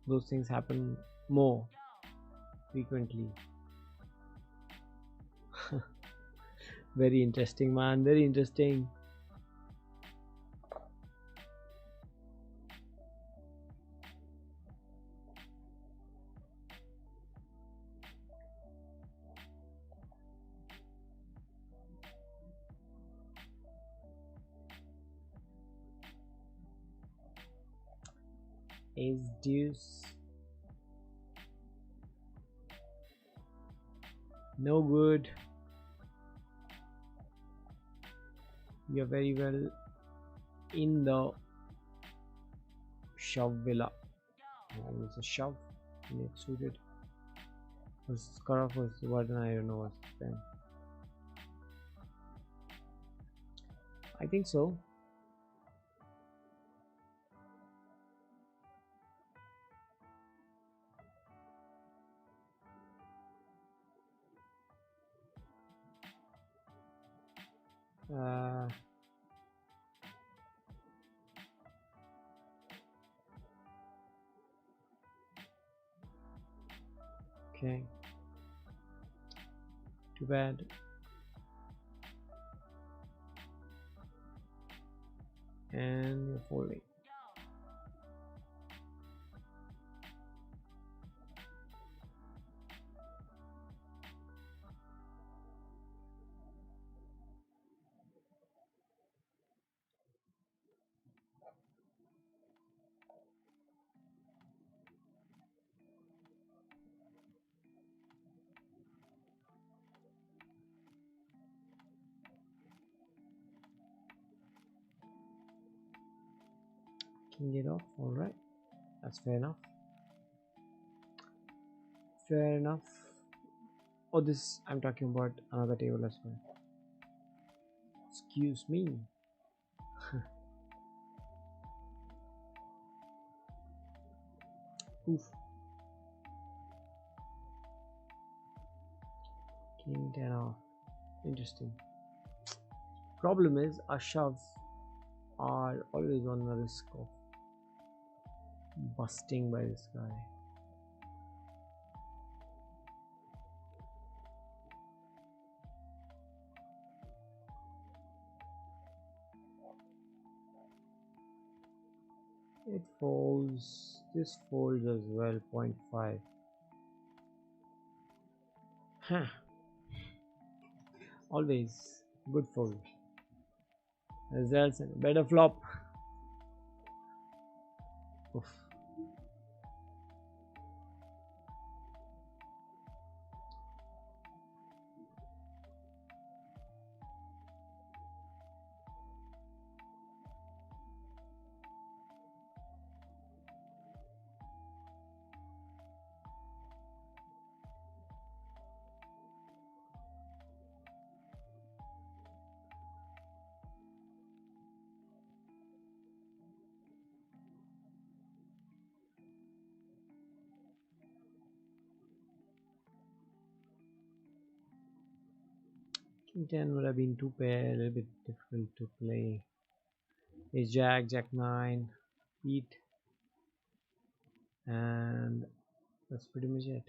those things happen more frequently. Very interesting, man, very interesting. Ace deuce, no good. You're very well in the shove villa. It's a shove and it's suited. Was cutoff was what, I don't know what's then. I think so. Okay. Too bad. And you're folding. King it off, alright. That's fair enough. Fair enough. Oh, this, I'm talking about another table as well. Excuse me. Oof. King 10 off. Interesting. Problem is, our shoves are always on the risk of busting by this guy. It folds. This folds as well. 0.5. Huh. Always good fold. Results in a better flop. Oof. King 10 would have been two pair, a little bit difficult to play. Ace Jack, Jack 9, beat, and that's pretty much it.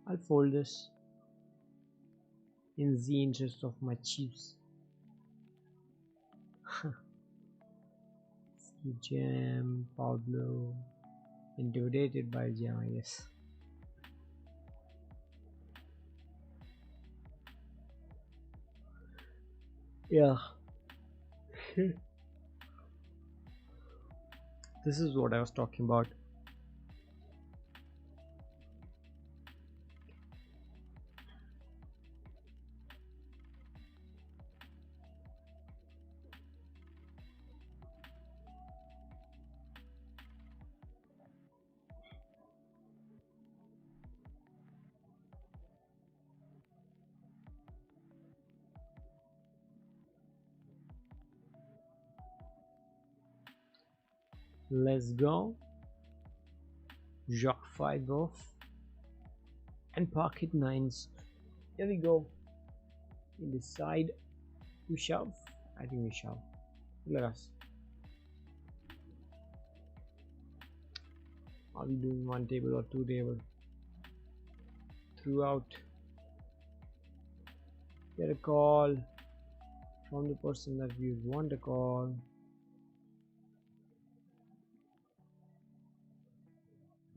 I'll fold this in the interest of my chiefs. Jam, Pablo, intimidated by Jam, I guess. Yeah. This is what I was talking about. Let's go. Jack 5 off and pocket 9s. Here we go. We decide to shove. I think we shove. Look at us. Are we doing one table or two table? Throughout. Get a call from the person that we want a call.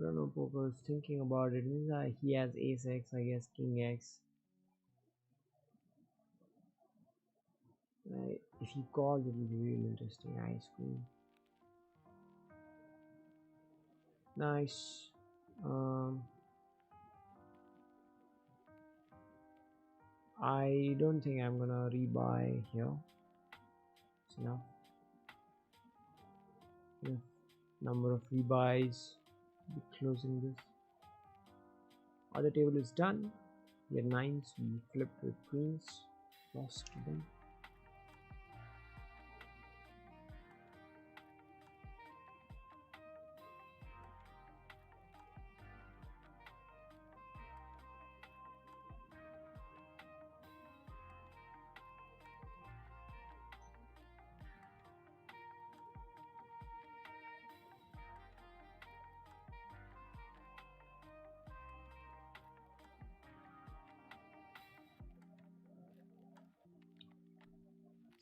Spartan Poker is thinking about it. He has ace x, I guess king x. If he calls, it will be really interesting. Ice queen. Nice. I don't think I'm gonna rebuy here. It's enough. Enough number of rebuys. Be closing this. Other table is done. We had 9s. We flipped with queens. Lost to them.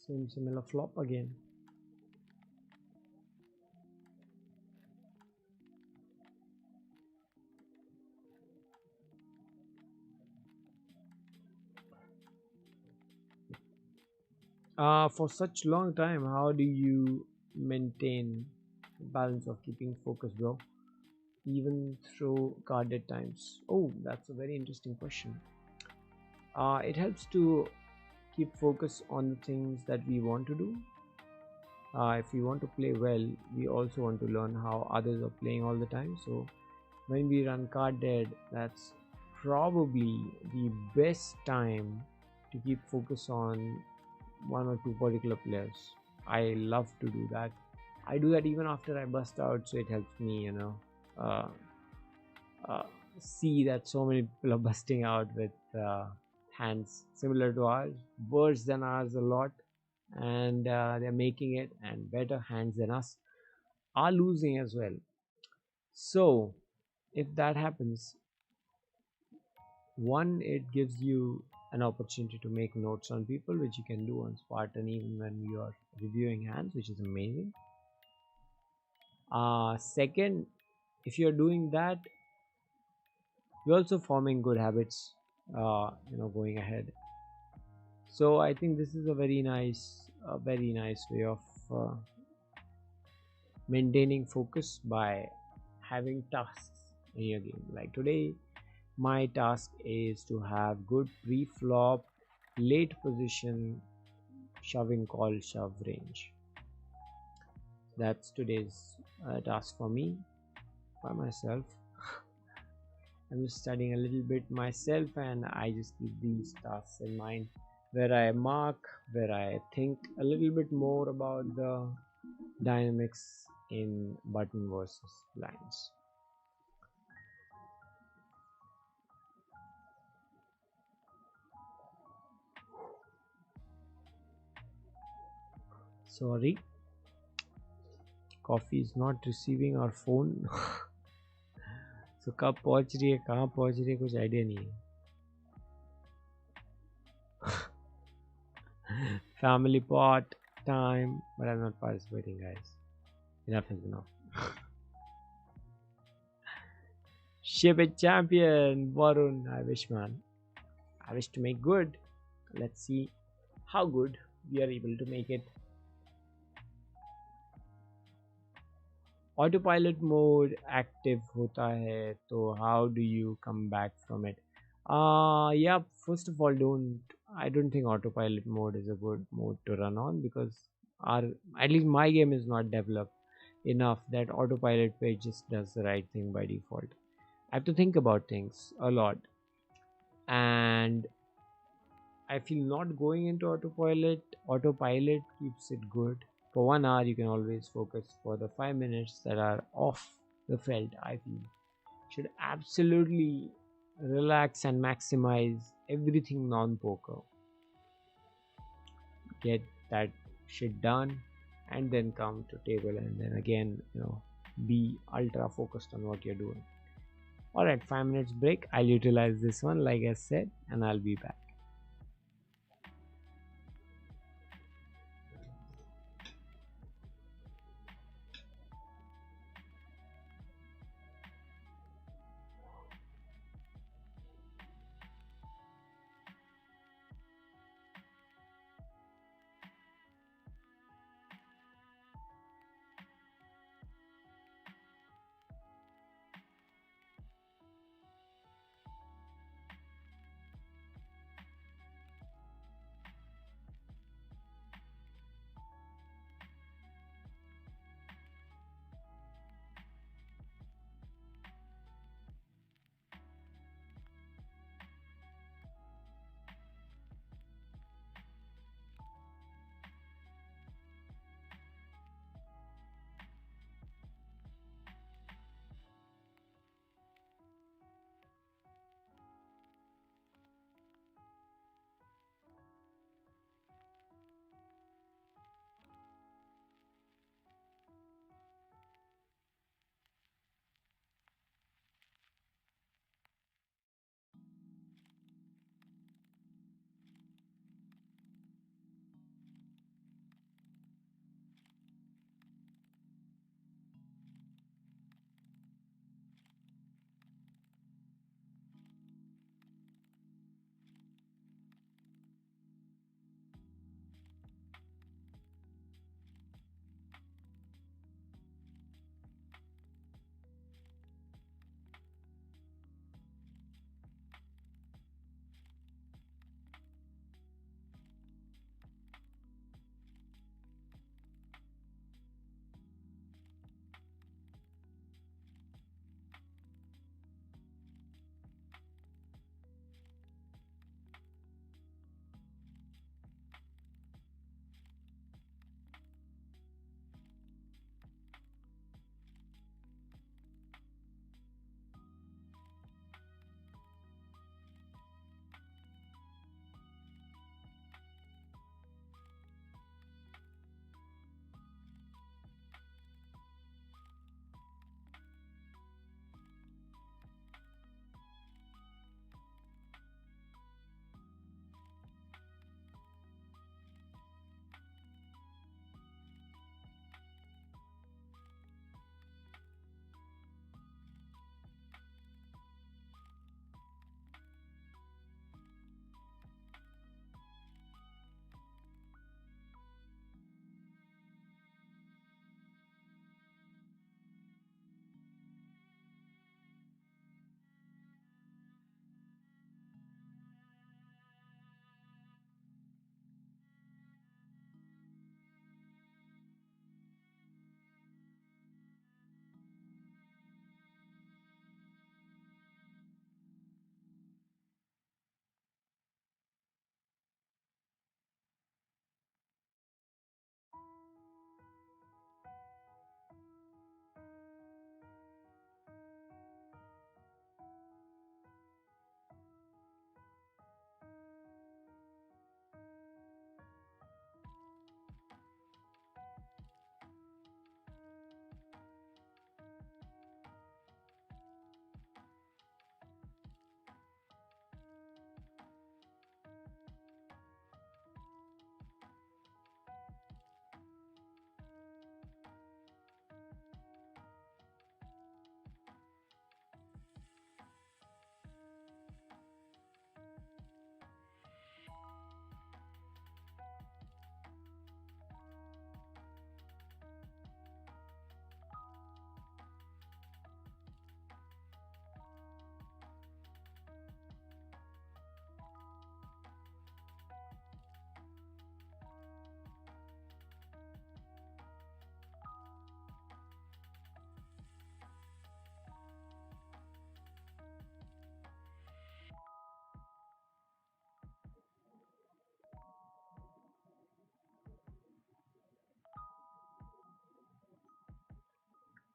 Same similar flop again. For such long time, how do you maintain balance of keeping focus, bro? Even through guarded times? Oh, that's a very interesting question. It helps to keep focus on the things that we want to do. If we want to play well, we also want to learn how others are playing all the time. So when we run card dead, that's probably the best time to keep focus on one or two particular players. I love to do that. I do that even after I bust out, so it helps me, uh, see that so many people are busting out with hands similar to ours, worse than ours a lot, and they're making it, and better hands than us are losing as well. So if that happens, one, it gives you an opportunity to make notes on people, which you can do on Spartan even when you are reviewing hands, which is amazing. Second, if you're doing that, you're also forming good habits, going ahead. So I think this is a very nice way of maintaining focus by having tasks in your game. Like today, my task is to have good pre-flop, late position, shoving call, shove range. That's today's task for me, by myself. I'm just studying a little bit myself, and I just keep these tasks in mind. where I mark, where I think a little bit more about the dynamics in button versus blinds. Sorry, coffee is not receiving our phone. So कब पहुंच रही है, कहाँ पहुंच रही है, कुछ idea नहीं है. Family pot time, but I'm not participating, guys. Enough is enough. Ship it champion, Varun. I wish, man. I wish to make good. Let's see how good we are able to make it. Autopilot mode active hota hai, so how do you come back from it? Yeah, first of all, I don't think autopilot mode is a good mode to run on, because our, at least my game is not developed enough that autopilot page just does the right thing by default. I have to think about things a lot, and I feel not going into autopilot keeps it good. For 1 hour you can always focus. For the 5 minutes that are off the felt, I feel should absolutely relax and maximize everything non-poker. Get that shit done and then come to table, and then again, be ultra focused on what you're doing. Alright, 5 minutes break. I'll utilize this one like I said, and I'll be back.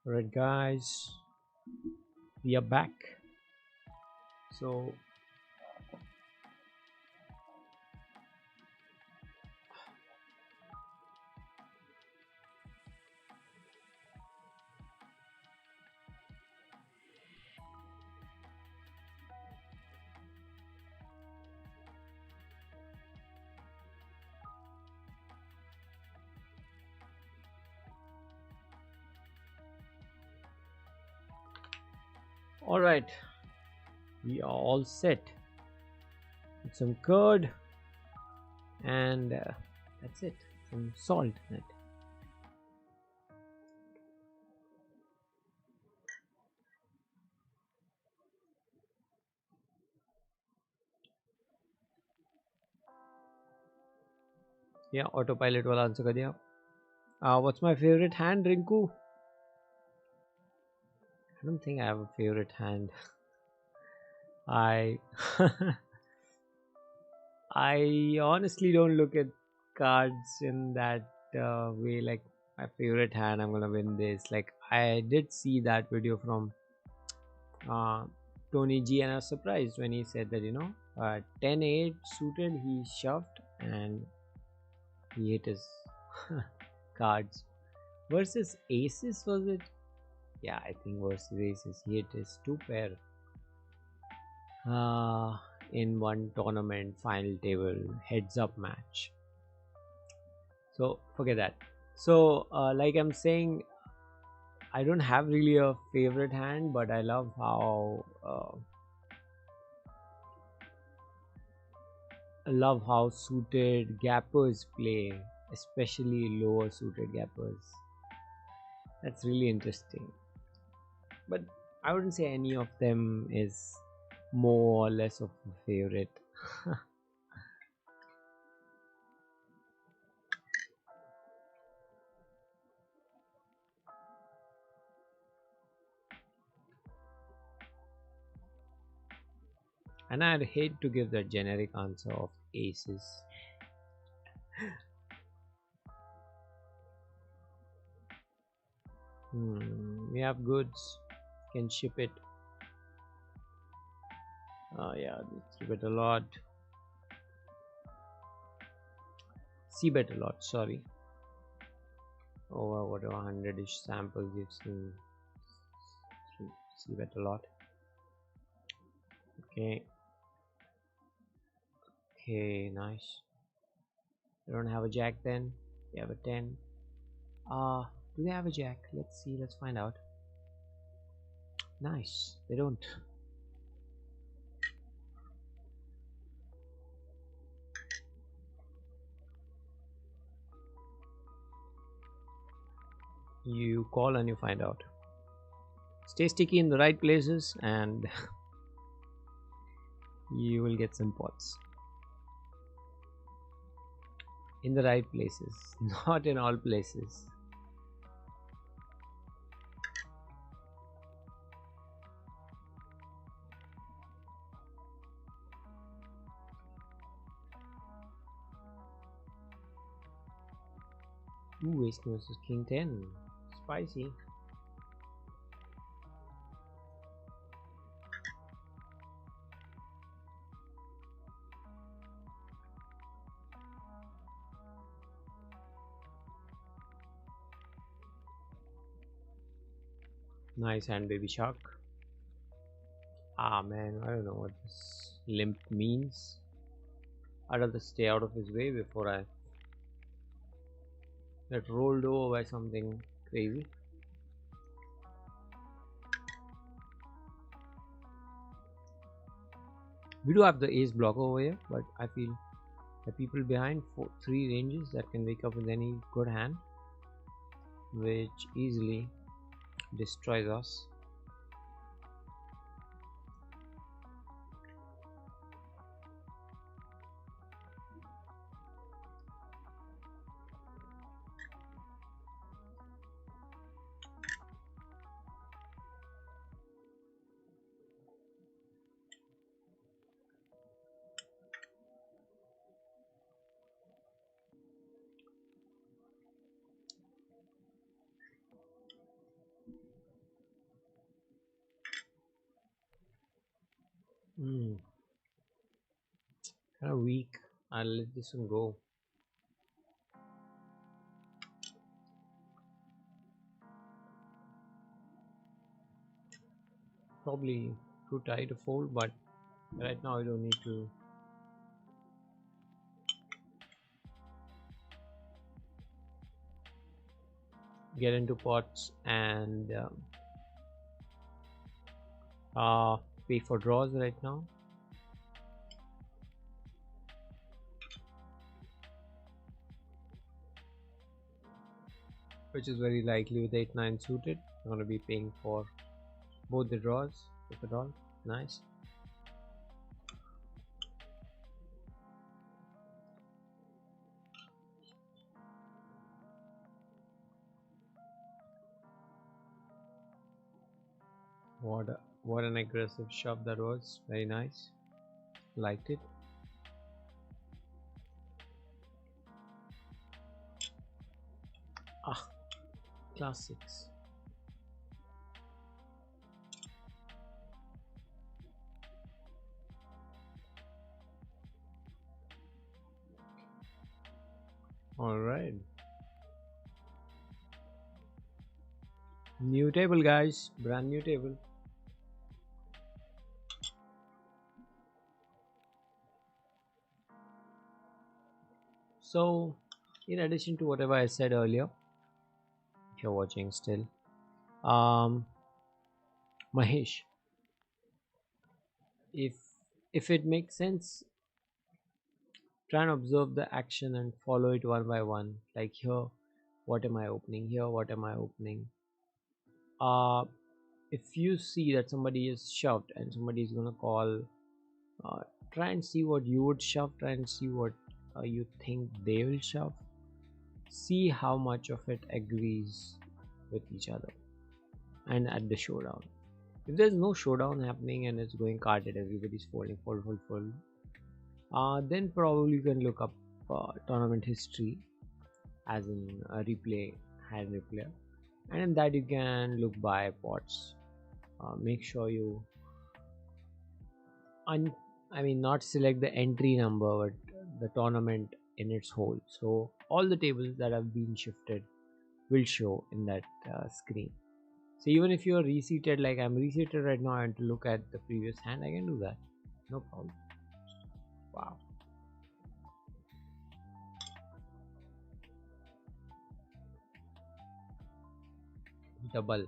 Alright guys, we are back. So alright, we are all set with some curd and that's it, some salt in it. Yeah, autopilot वाला answer कर दिया. What's my favorite hand, Rinku? I don't think I have a favorite hand. I I honestly don't look at cards in that way. Like my favorite hand, I'm gonna win this. Like I did see that video from uh, Tony G, and I was surprised when he said that 10-8 suited he shoved and he hit his cards versus aces, was it? Yeah, I think versus aces he hit his two pair in one tournament final table heads up match. So forget that. So like I'm saying, I don't have really a favorite hand, but I love how suited gappers play, especially lower suited gappers. That's really interesting. But I wouldn't say any of them is more or less of a favorite. And I'd hate to give that generic answer of aces. We have goods, can ship it. Yeah, let's bet a lot. C-bet a lot, sorry. Over whatever 100-ish samples you've seen. C-bet a lot. Okay. Okay, nice. They don't have a jack then. They have a 10. Do they have a jack? Let's see, let's find out. Nice, they don't. You call and you find out. Stay sticky in the right places and you will get some pots. In the right places, not in all places. Ooh, ace versus king 10. Spicy. Nice hand, baby shark. Ah man, I don't know what this limp means. I'd rather stay out of his way before I get rolled over by something crazy. We do have the ace blocker over here, but I feel the people behind 3 ranges that can wake up with any good hand, which easily destroys us. Hmm, kind of weak. I'll let this one go. Probably too tight to fold, but right now I don't need to get into pots and pay for draws right now. Which is very likely with 8-9 suited. I'm going to be paying for both the draws, if at all. Nice. What an aggressive shove that was. Very nice. Liked it. Ah, classics. All right. New table, guys. Brand new table. So, in addition to whatever I said earlier, if you're watching still, Mahesh, if it makes sense, try and observe the action and follow it one by one. Like here, what am I opening? Here, what am I opening? Uh, if you see that somebody is shoved and somebody is gonna call, uh, try and see what you would shove. Try and see what you think they will shove. See how much of it agrees with each other. And at the showdown, if there's no showdown happening and it's going carded, everybody's folding, fold, then probably you can look up tournament history, as in a replay, hand replay, and in that you can look by pots. Make sure you not select the entry number but the tournament in its whole. So all the tables that have been shifted will show in that screen. So even if you're reseated, like I'm reseated right now, and to look at the previous hand, I can do that, no problem. Wow. Double.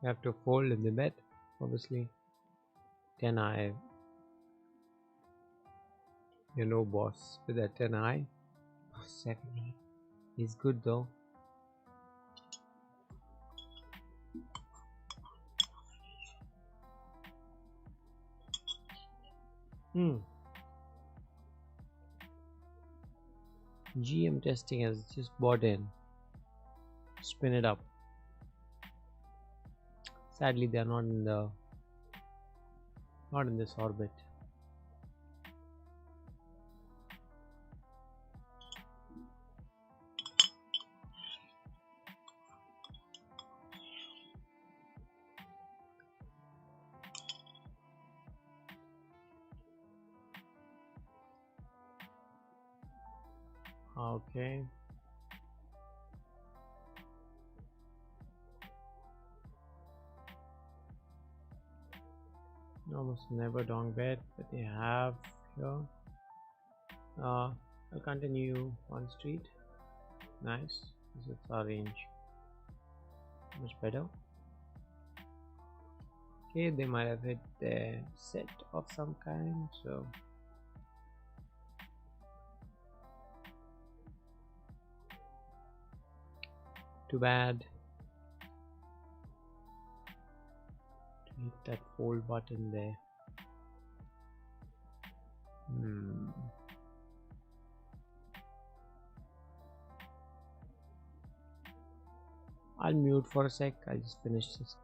You have to fold in the bet, obviously. 10i, you know, boss, with that 10i. 7e is good though. GM testing has just bought in. Spin it up. Sadly, they are not in this orbit. Okay. Almost never dong bet, but they have here. I'll continue on street. Nice. This is our range. Much better. Okay, they might have hit their set of some kind, so too bad. To hit that fold button there. I'll mute for a sec. I'll just finish this.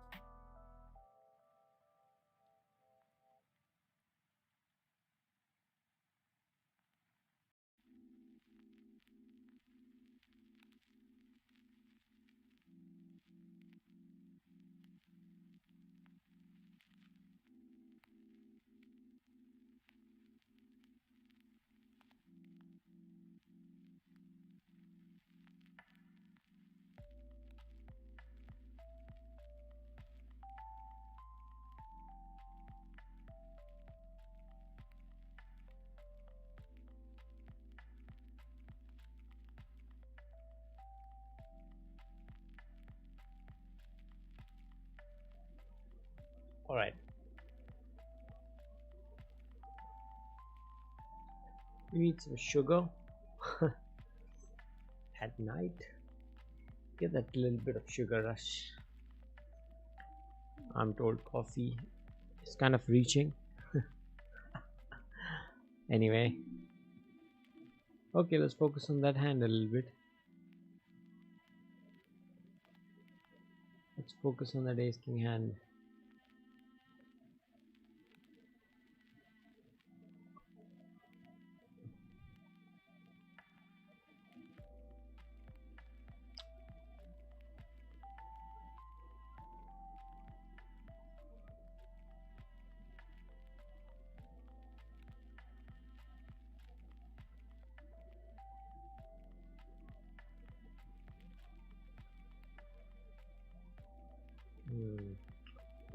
All right. You need some sugar at night. Get that little bit of sugar rush. I'm told coffee is kind of reaching. Anyway. Okay, let's focus on that hand a little bit. Let's focus on that ace king hand.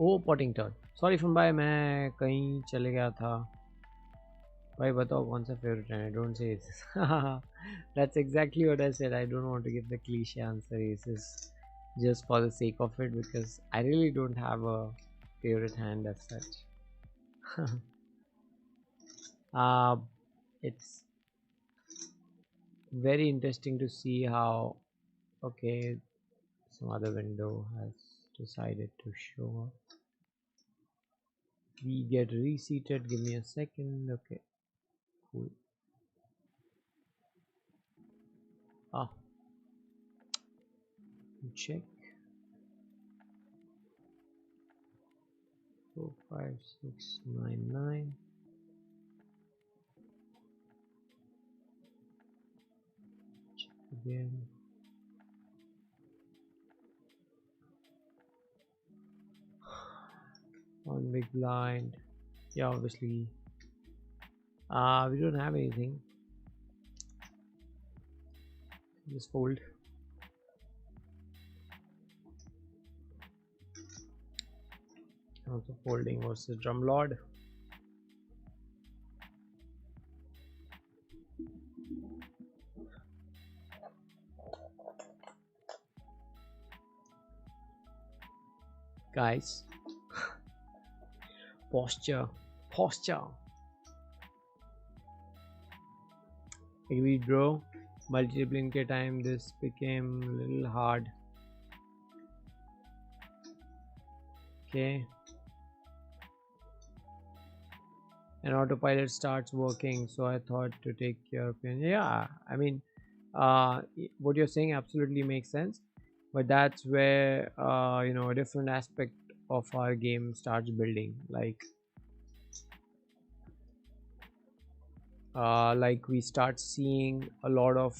Oh potting turn sorry from by मैं कहीं चले गया था भाई बताओ कौन सा favourite है don't say that's exactly what I said I don't want to give the cliche answer is just for the sake of it because I really don't have a favorite hand as such. It's very interesting to see how okay some other window has decided to show up. We get reseated. Give me a second. Okay, cool. Check 4 5 6 9 9. Check again. One big blind. Yeah, obviously we don't have anything. Just fold. Also folding versus drum lord. Guys, posture. Agreed, bro. Multipling ke time this became a little hard. Okay. And autopilot starts working, so I thought to take your opinion. Yeah, I mean, what you're saying absolutely makes sense, but that's where a different aspect of our game starts building. Like we start seeing a lot of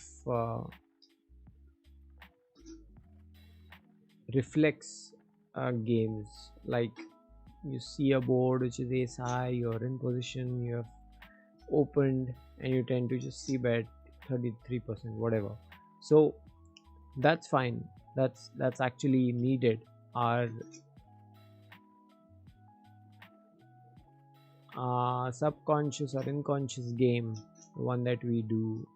reflex games. Like you see a board which is ace high, you're in position, you have opened, and you tend to just see bet 33%, whatever. So that's fine. That's actually needed. Our subconscious or unconscious game, one that we do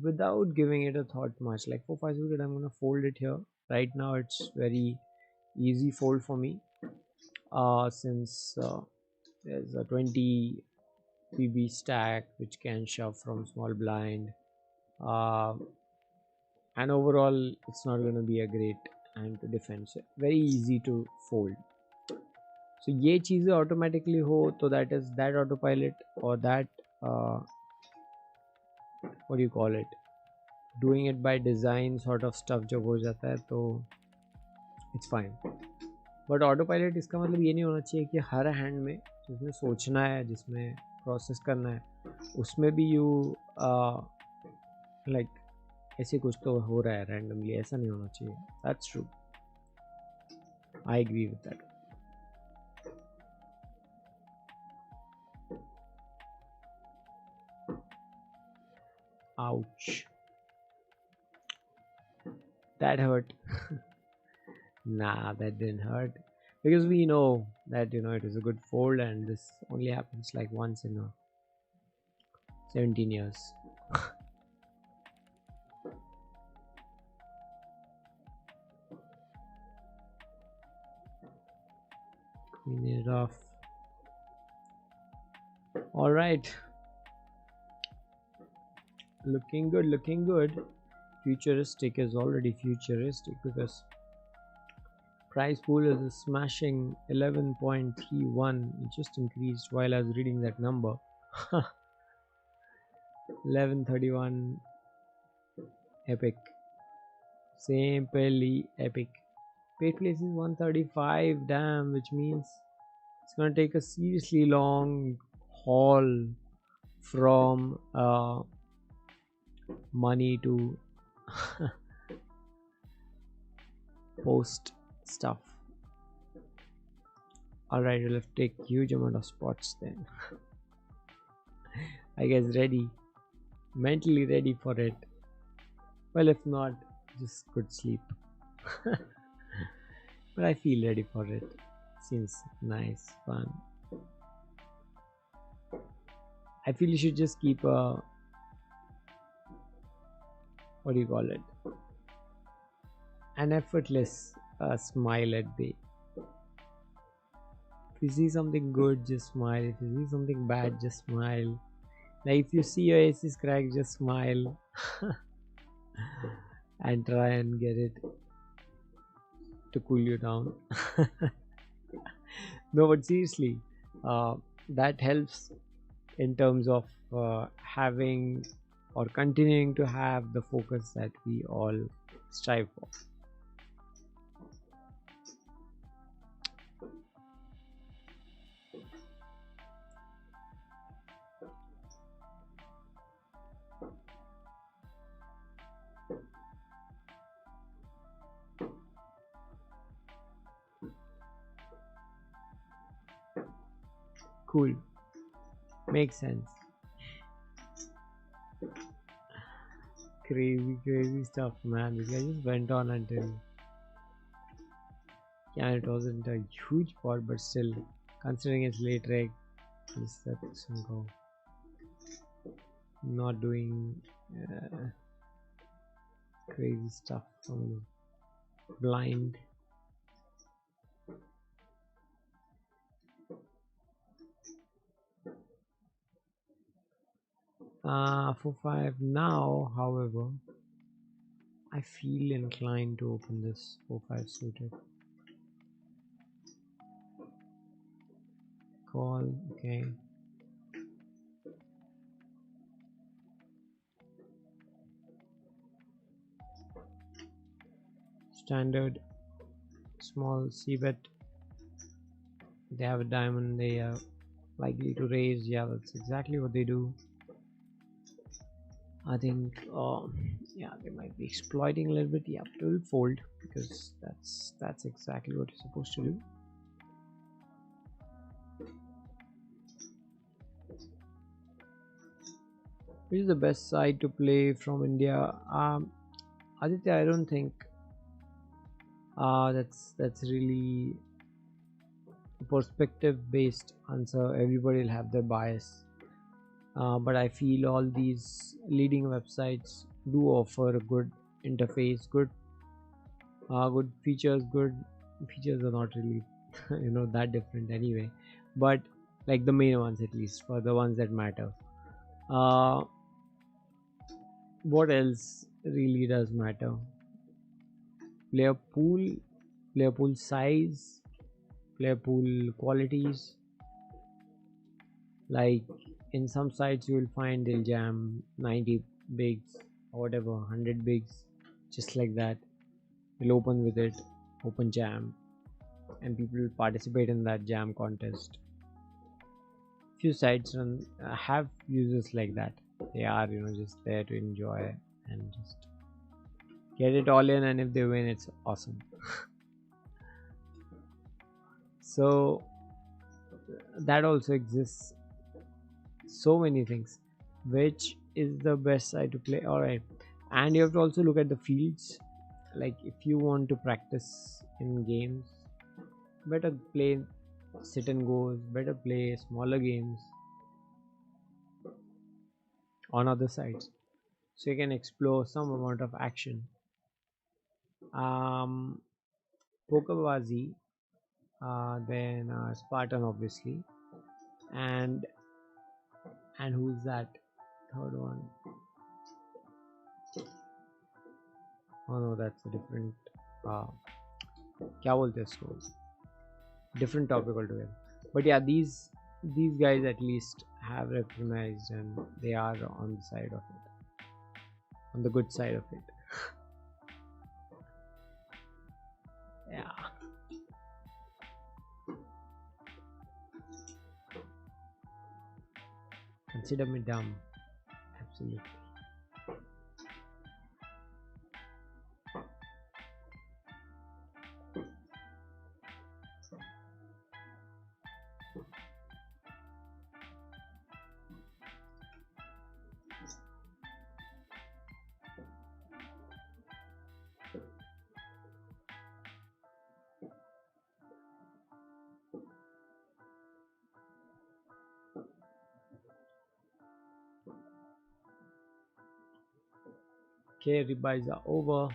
without giving it a thought much. Like 4 5 suited, I'm gonna fold it here. Right now it's very easy fold for me, since there's a 20 PB stack which can shove from small blind, and overall it's not going to be a great hand to defend, so very easy to fold. So ये चीज़ें automatically हो तो that is that autopilot or that what do you call it, doing it by design sort of stuff जब हो जाता है तो it's fine. But auto pilot इसका मतलब ये नहीं होना चाहिए कि हर हैंड में जिसमें सोचना है, जिसमें प्रोसेस करना है, उसमें भी यू लाइक ऐसे कुछ तो हो रहा है रैंडमली, ऐसा नहीं होना चाहिए. That's true, I agree with that. Ouch. That hurt. Nah, that didn't hurt. Because we know that, it is a good fold and this only happens like once in 17 years. Clean it off. Alright. Looking good, looking good. Futuristic is already futuristic because price pool is a smashing 11.31. It just increased while I was reading that number. 11.31 epic, simply epic. Paid place is 135, damn, which means it's gonna take a seriously long haul from money to post stuff. Alright, we'll have to take huge amount of spots then. I guess ready, mentally ready for it. Well, if not, just good sleep. But I feel ready for it. Seems nice, fun. I feel you should just keep a, what do you call it, an effortless smile at bay. If you see something good, just smile. If you see something bad, just smile. Like if you see your aces crack, just smile. And try and get it to cool you down. No, but seriously, that helps in terms of having or continuing to have the focus that we all strive for. Cool, makes sense. Crazy stuff, man. This guy just went on until, yeah, it wasn't a huge pot, but still, considering it's late reg, just let him go. Not doing crazy stuff from blind. For 5 now, however, I feel inclined to open this 4-5 suited. Call, okay. Standard small c-bet. They have a diamond, they are likely to raise. Yeah, that's exactly what they do. I think yeah, they might be exploiting a little bit. Yeah, but we'll fold because that's exactly what you're supposed to do. Which is the best side to play from India? Aditya, I don't think that's really a perspective based answer. Everybody will have their bias. But I feel all these leading websites do offer a good interface, good features. Good features are not really that different anyway, but like the main ones, at least for the ones that matter. What else really does matter? Player pool size, player pool qualities. Like in some sites you will find they'll jam 90 bigs or whatever, 100 bigs, just like that. They'll open with it, open jam, and people will participate in that jam contest. Few sites have users like that. They are just there to enjoy and just get it all in, and if they win, it's awesome. So that also exists. So many things. Which is the best side to play? All right, and you have to also look at the fields. Like if you want to practice in games, better play sit and goes, better play smaller games on other sides, so you can explore some amount of action. Pokerbazi, then Spartan, obviously, and who's that third one? Oh no, that's a different. क्या बोलते हैं इसको? Different topic altogether. But yeah, these guys at least have recognized, and they are on the side of it, on the good side of it. Yeah. Consider me dumb. Absolutely. Okay, rebuys are over.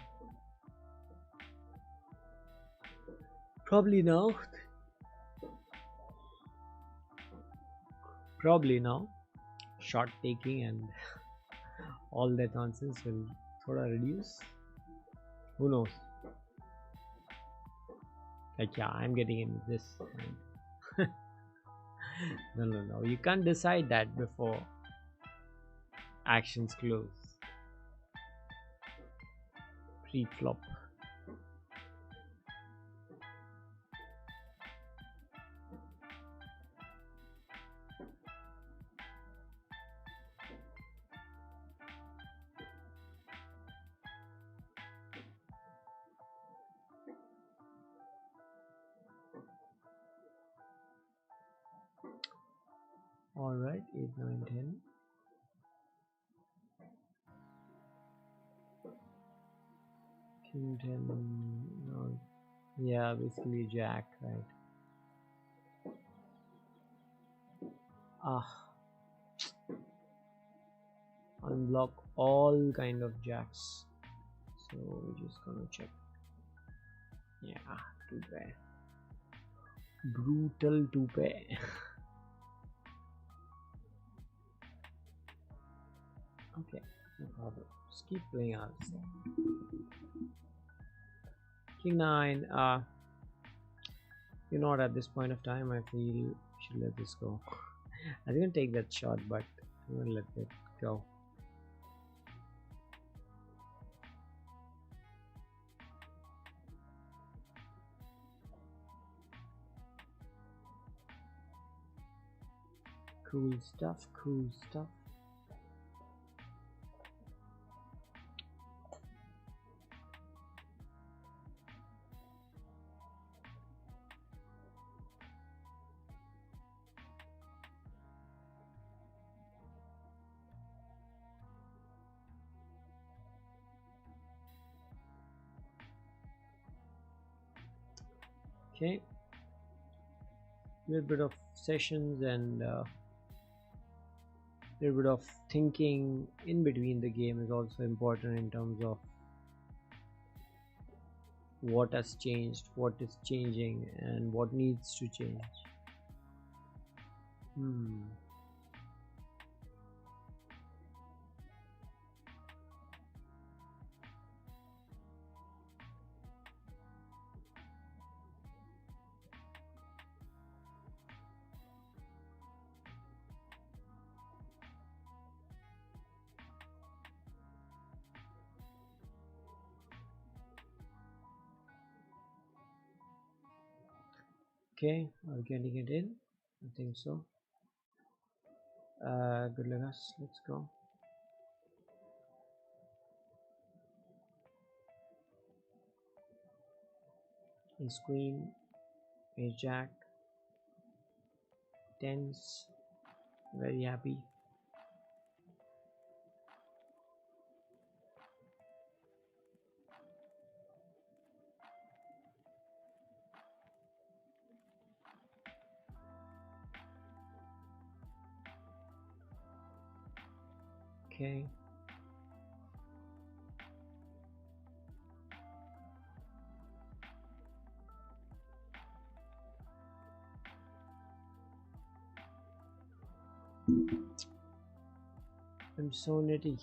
Probably now. Shot taking and all that nonsense will thoda reduce. Who knows? Like yeah, I'm getting in this. No. You can't decide that before actions close. Pre-flop. All right, 8, 9, 10. King 10. No. Yeah, basically jack, right? Unblock all kind of jacks. So we're just gonna check. Yeah, 2 pair. Brutal 2 pair. Okay, no problem. Just keep playing out. King 9. At this point of time, I feel we should let this go. I was gonna take that shot, but I'm gonna let it go. Cool stuff. Okay, little bit of sessions and little bit of thinking in between the game is also important in terms of what has changed, what is changing, and what needs to change. Okay, are we getting it in? I think so. Good luck us. Let's go. Ace queen, ace jack, tens. Very happy. Okay. I'm so nitty.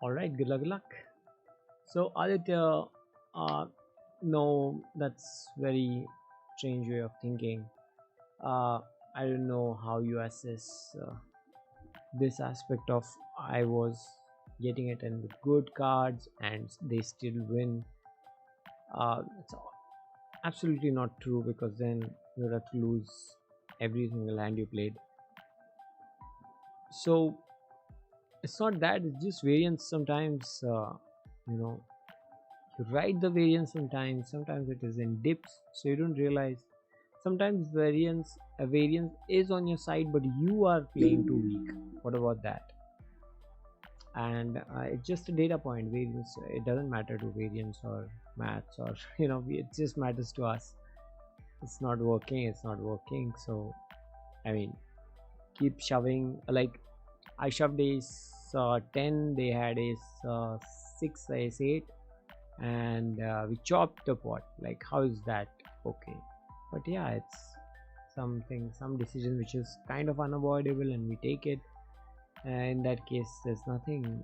All right, good luck, good luck. So Aditya, no, that's very strange way of thinking. I don't know how you assess this aspect of I was getting it in with good cards and they still win. It's absolutely not true, because then you would have to lose every single hand you played. So it's not that, it's just variance. Sometimes you know, you write the variance, sometimes it is in dips, so you don't realize. Sometimes a variance is on your side, but you are playing too weak. What about that? And it's just a data point. Variance, it doesn't matter to variance or maths, or it just matters to us. It's not working, so I mean, keep shoving. Like, I shoved ace 10, they had ace 6, ace 8, and we chopped the pot. Like, how is that okay? But yeah, it's some decision which is kind of unavoidable, and we take it. In that case, there's nothing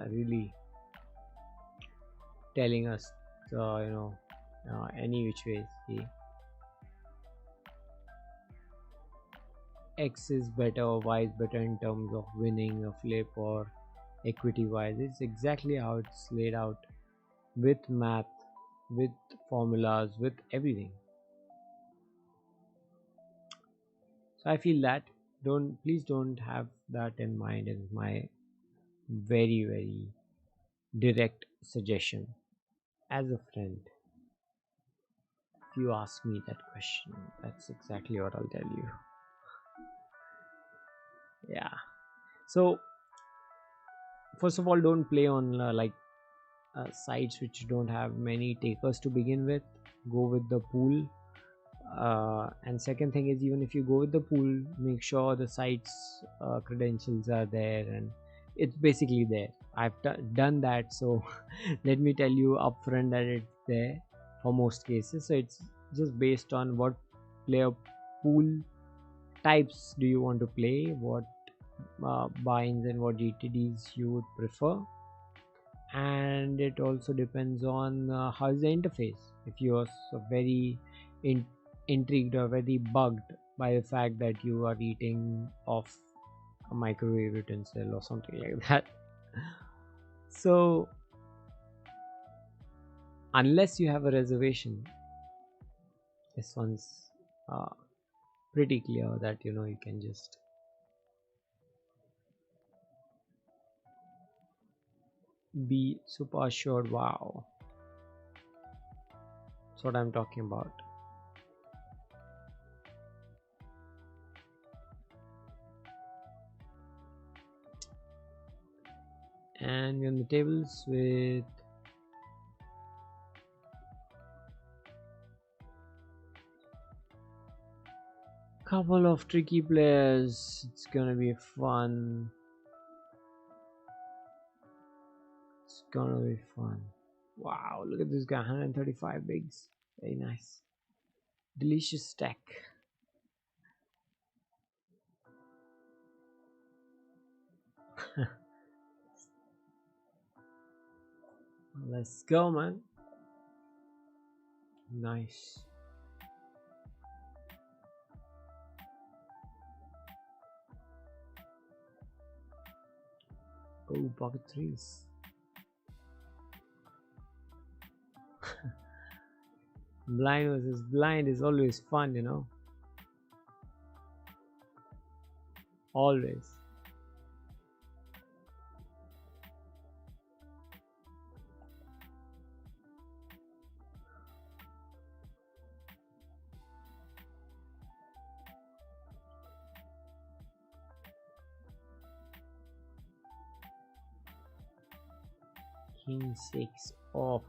really telling us any which way. See, X is better or Y is better in terms of winning a flip or equity wise. It's exactly how it's laid out, with math, with formulas, with everything. So I feel that please don't have that in mind, is my very, very direct suggestion as a friend. you ask me that question, that's exactly what I'll tell you. Yeah. So first of all, don't play on sites which don't have many takers to begin with. Go with the pool. And second thing is, even if you go with the pool, make sure the site's credentials are there and it's basically there. I've done that, so let me tell you upfront that it's there for most cases. So it's just based on what player pool types do you want to play, what binds and what GTDs you would prefer, and it also depends on how's the interface. If you are so very intrigued or very bugged by the fact that you are eating off a microwave utensil or something like that, so unless you have a reservation, this one's pretty clear that you can just be super assured. Wow, that's what I'm talking about. And we're on the tables with couple of tricky players. It's gonna be fun. It's gonna be fun. Wow, look at this guy, 135 bigs. Very nice. Delicious stack. Let's go, man. Nice. Oh, pocket threes. Blind versus blind is always fun, always. King 6 off.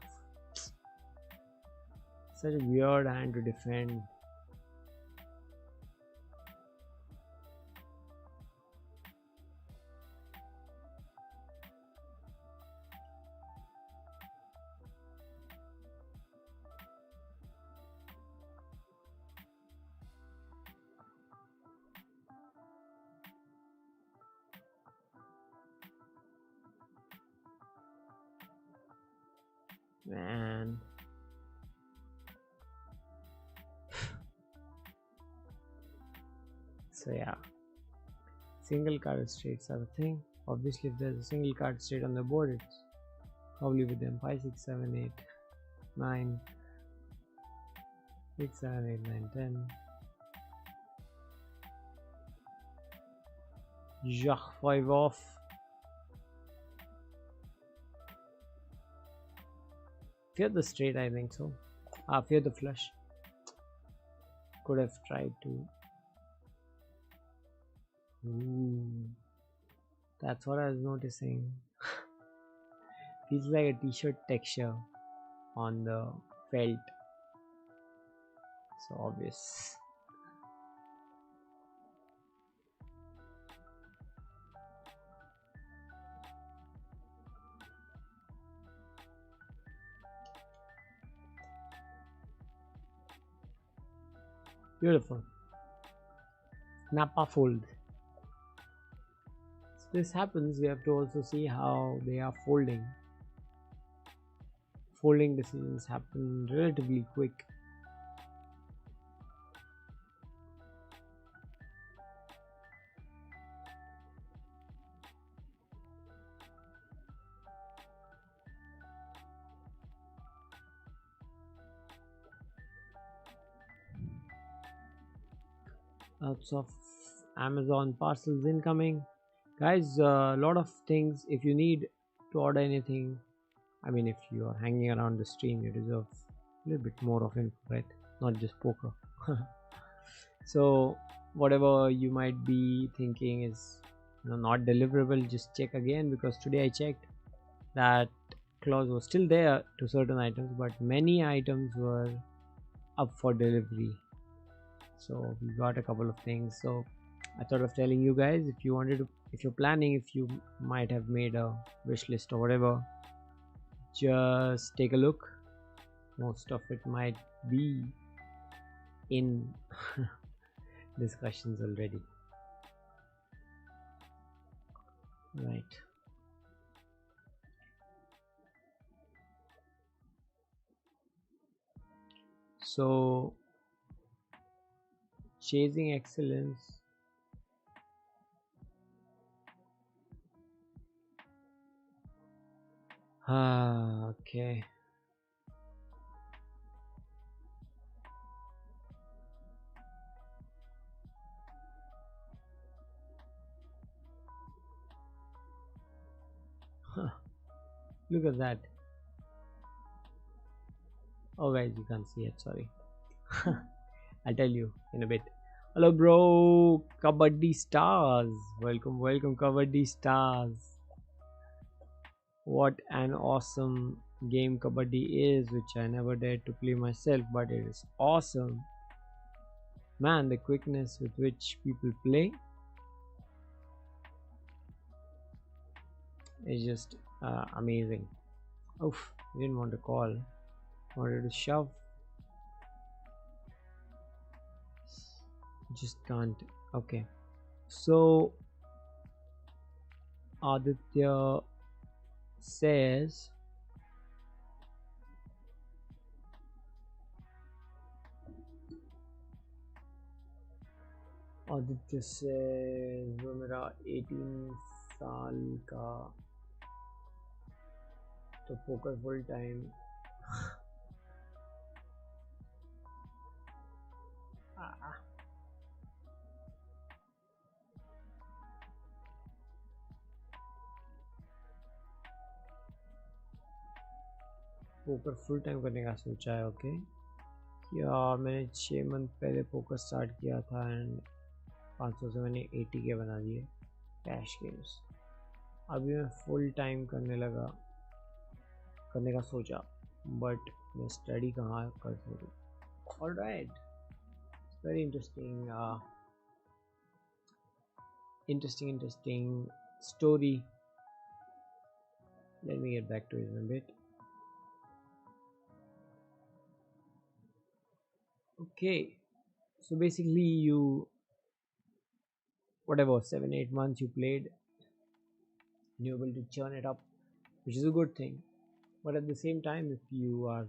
Such a weird hand to defend. Man. So yeah, single card straights are a thing. Obviously, if there's a single card straight on the board, it's probably with them 5, 6, 7, 8, 9, 6, 7, 8, 9, 10. Jack 5 off. Fear the straight, I think so. Fear the flush. Could have tried to. Ooh, that's what I was noticing. Feels like a t-shirt texture on the felt. So obvious. Beautiful. Napa fold. So this happens, we have to also see how they are folding. Folding decisions happen relatively quick. Lots of Amazon parcels incoming, guys. A lot of things. If you need to order anything, I mean, if you are hanging around the stream, you deserve a little bit more of info, right? not just poker. So whatever you might be thinking is not deliverable, just check again, because today I checked that clause was still there to certain items, but many items were up for delivery. So we got a couple of things. So I thought of telling you guys, if you wanted to, if you're planning, if you might have made a wish list or whatever, just take a look. Most of it might be in discussions already, right? So chasing excellence, okay. Look at that. Oh guys, you can't see it, sorry. I'll tell you in a bit. Hello bro, Kabaddi Stars. Welcome, welcome Kabaddi Stars. What an awesome game Kabaddi is, which I never dared to play myself, but it is awesome. Man, the quickness with which people play is just amazing. Oof, didn't want to call, wanted to shove. Just can't. Okay, so Aditya says वो मेरा 18 साल का तो poker full time poker full time करने का सोचा है। Okay, यार मैंने 6 मंथ पहले पोकर स्टार्ट किया था एंड 500 से मैंने 80K बना दिए कैश गेम्स। अभी मैं फुल टाइम करने का सोचा, बट मैं स्टडी कहाँ कर सकूँ। Alright, very interesting story. Let me get back to it in a bit. Okay, so basically you, whatever 7-8 months you played, you're able to churn it up, which is a good thing. But at the same time, if you are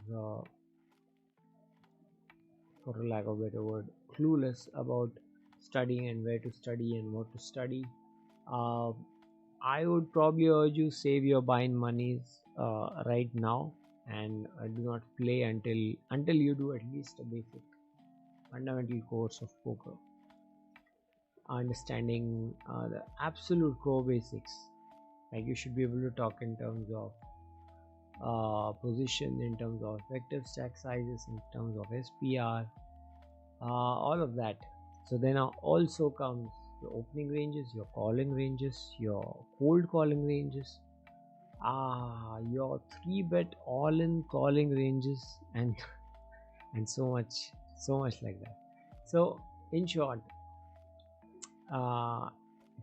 for a lack of a better word, clueless about studying and where to study and what to study, I would probably urge you save your buying monies right now, and do not play until you do at least a basic fundamental course of poker, understanding the absolute core basics. Like you should be able to talk in terms of position, in terms of effective stack sizes, in terms of SPR, all of that. So then also comes your opening ranges, your calling ranges, your cold calling ranges, your 3-bet all-in calling ranges, and so much like that. So in short, if I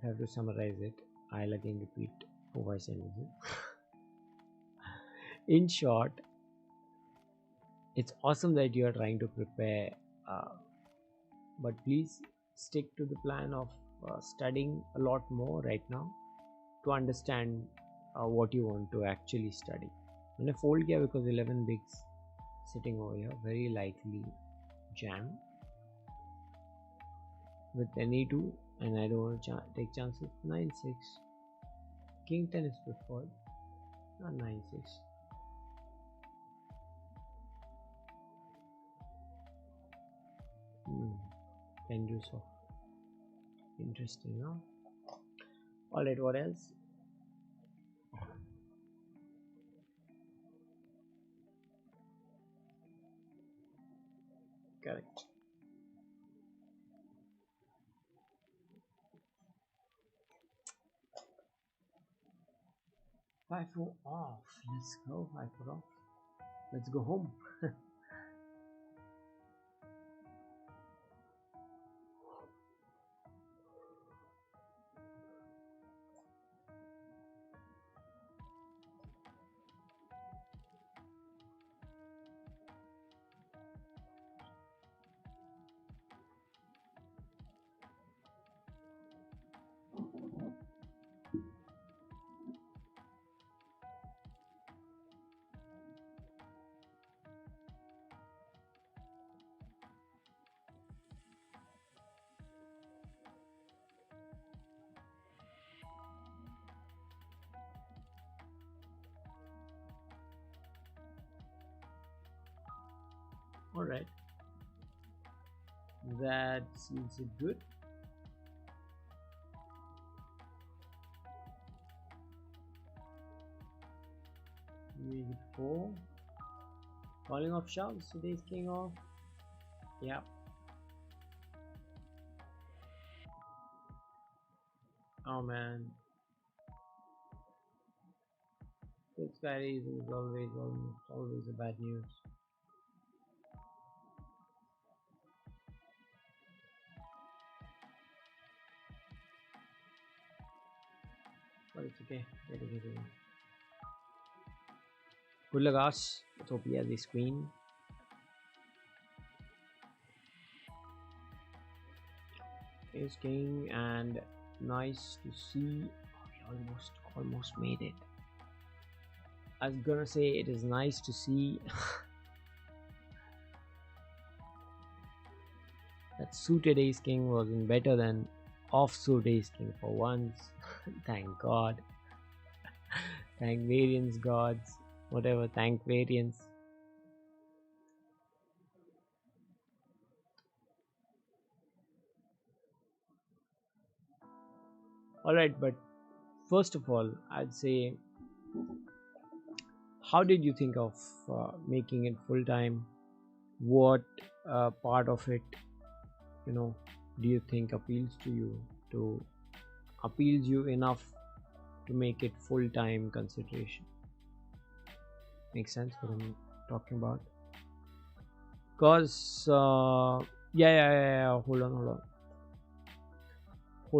have to summarize it, I'll again repeat 4-5 sentences. In short, it's awesome that you are trying to prepare, but please stick to the plan of studying a lot more right now to understand what you want to actually study. मैंने fold किया because 11 bigs sitting over here, very likely jam with any 2, and I don't want to take chances. 9-6, king 10 is preferred, not 9-6. Can do so. Interesting, no? Alright, what else? Correct. 5-4 off. Let's go. 5-4 off. Let's go home. All right. That seems good. Make it 4. Calling off shoves. Today's king off. Yeah. Oh man. This guy is always a bad news. But it's okay. Get it. Good luck, us. Let's hope he has his queen. Ace king, and nice to see. Oh, we almost made it. I was gonna say it is nice to see that suited ace king wasn't better than offsuit ace king for once. Thank God. Thank variance gods. Whatever, thank variance. Alright, but first of all, I'd say, how did you think of making it full time? What part of it, do you think appeals to you, appeals you enough to make it full time consideration? Makes sense what I'm talking about? Cause yeah. Hold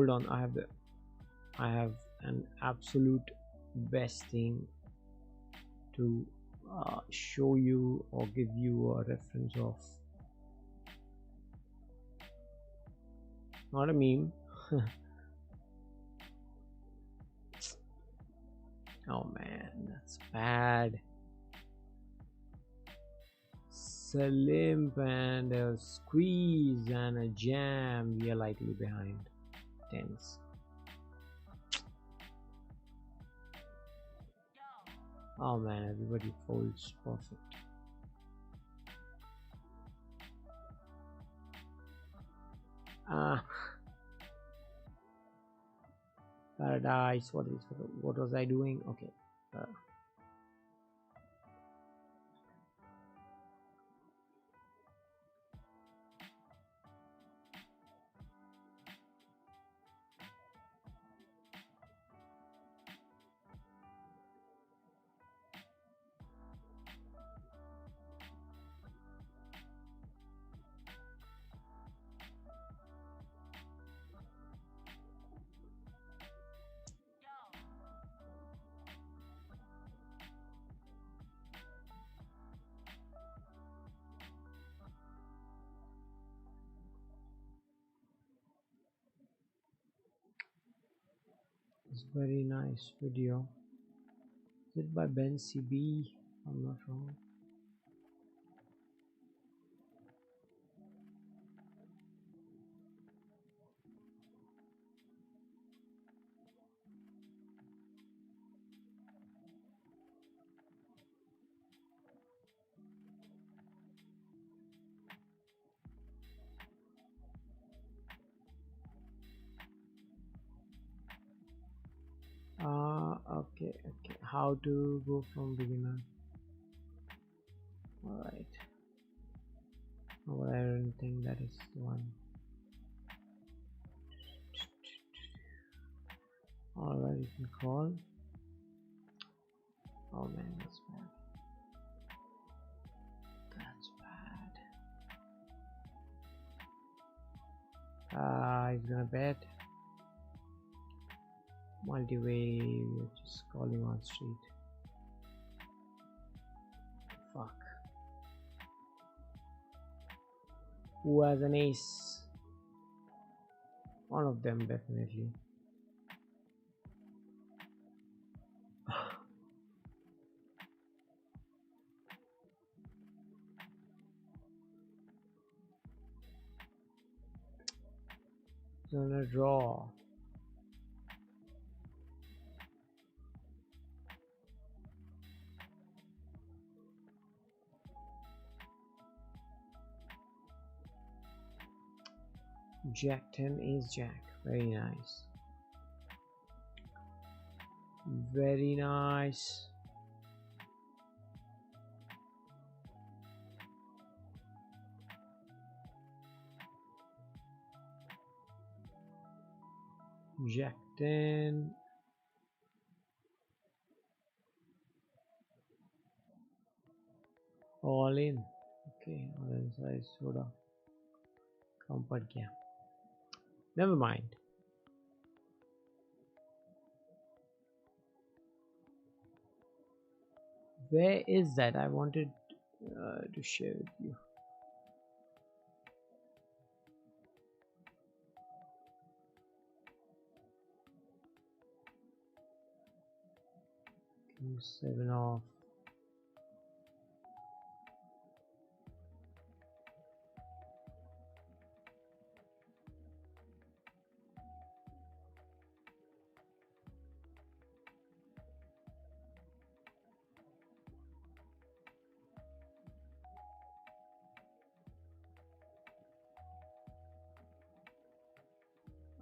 on. I have an absolute best thing to show you or give you a reference of. Not a meme. Oh man, that's bad. A limp and a squeeze and a jam. We are lightly behind. Tens. Oh man, everybody folds perfect. Paradise. What was I doing? Okay. It's very nice video. Is it by Ben CB? I'm not wrong. Okay. How to go from beginner? All right. Oh, I don't think that is the one. Alright, you can call. Oh man, that's bad. That's bad. He's gonna bet. Multi-way, we're just calling on street. Fuck. Who has an ace? One of them, definitely. It's gonna draw. Jack 10 ace jack. Very nice. Very nice. Jack 10. All in. Okay, other side soda. Come pad gaya. Never mind. Where is that? I wanted to share with you. King 7 off.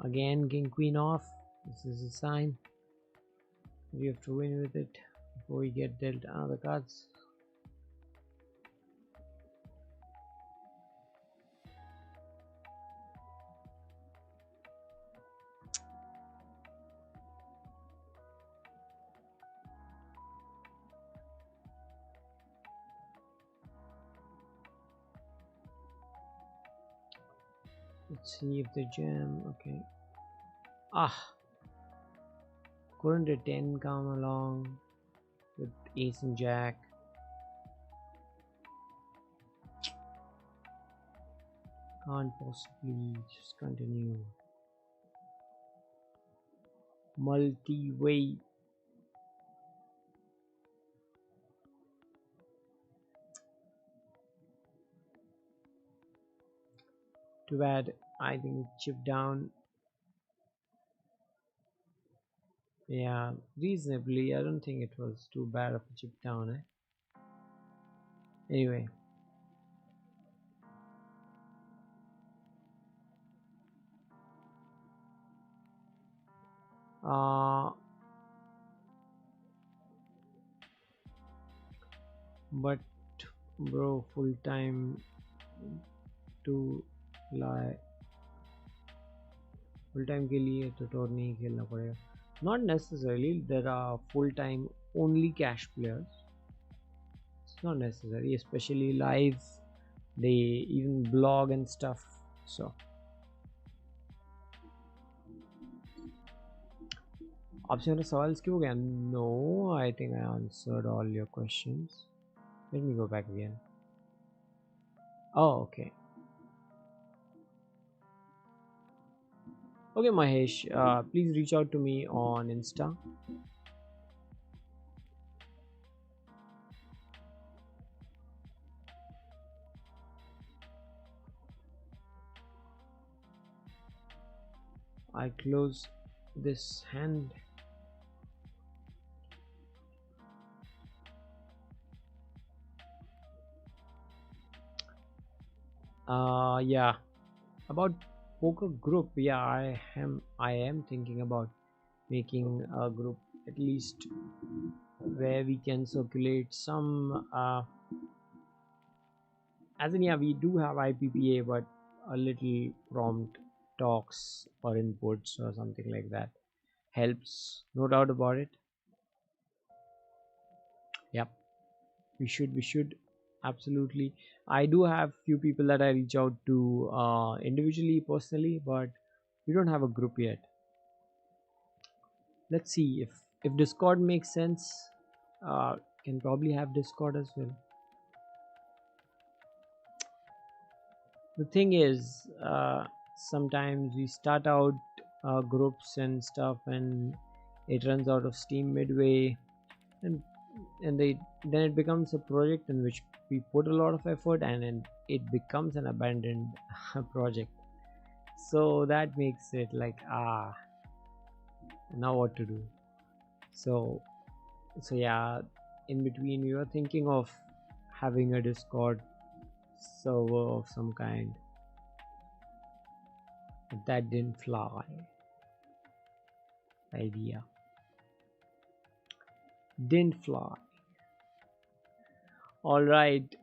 Again, king queen off. This is a sign we have to win with it before we get dealt other cards. Let's see if they jam. Okay. Couldn't a 10 come along with ace and jack? Can't possibly just continue. Multi-way. Too bad. I think chip down. Yeah, reasonably. I don't think it was too bad of a chip down, Anyway. But bro, full time to lie. Full time के लिए तो टोर नहीं खेलना पड़ेगा. Not necessarily. There are full time only cash players. It's not necessary, especially live. They even blog and stuff. So आपसे मेरा सवाल क्यों गया? No, I think I answered all your questions. Let me go back again. Oh, okay. Okay, Mahesh, please reach out to me on Insta. I close this hand. Yeah, about poker group. Yeah, I am thinking about making a group at least where we can circulate some as in, yeah, we do have IPPA, but a little prompt talks or inputs or something like that helps, no doubt about it. Yep, we should absolutely. I do have few people that I reach out to individually, personally, but we don't have a group yet. Let's see if Discord makes sense. Can probably have Discord as well. The thing is, sometimes we start out groups and stuff, and it runs out of steam midway, and then it becomes a project in which we put a lot of effort, and then it becomes an abandoned project. So that makes it like, now what to do. So yeah, in between we were thinking of having a Discord server of some kind, but that didn't fly. Idea didn't fly. All right,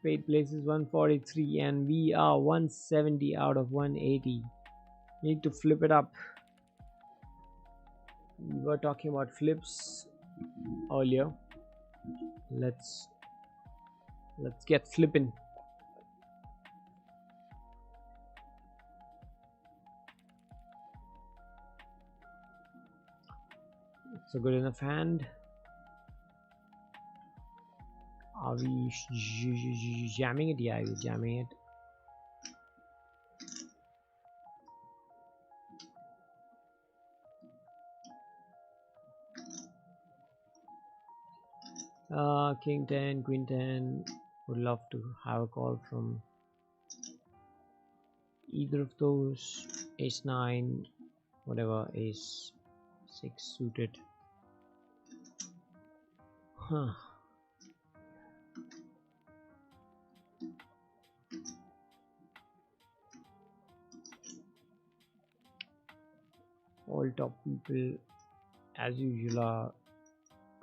paid places 143 and we are 170 out of 180. Need to flip it up. We were talking about flips earlier. Let's get flipping. It's a good enough hand. Are we jamming it? Yeah, we're jamming it. King 10, Queen 10. Would love to have a call from either of those. Ace 9, whatever, Ace 6 suited. Huh. All top people, as usual, are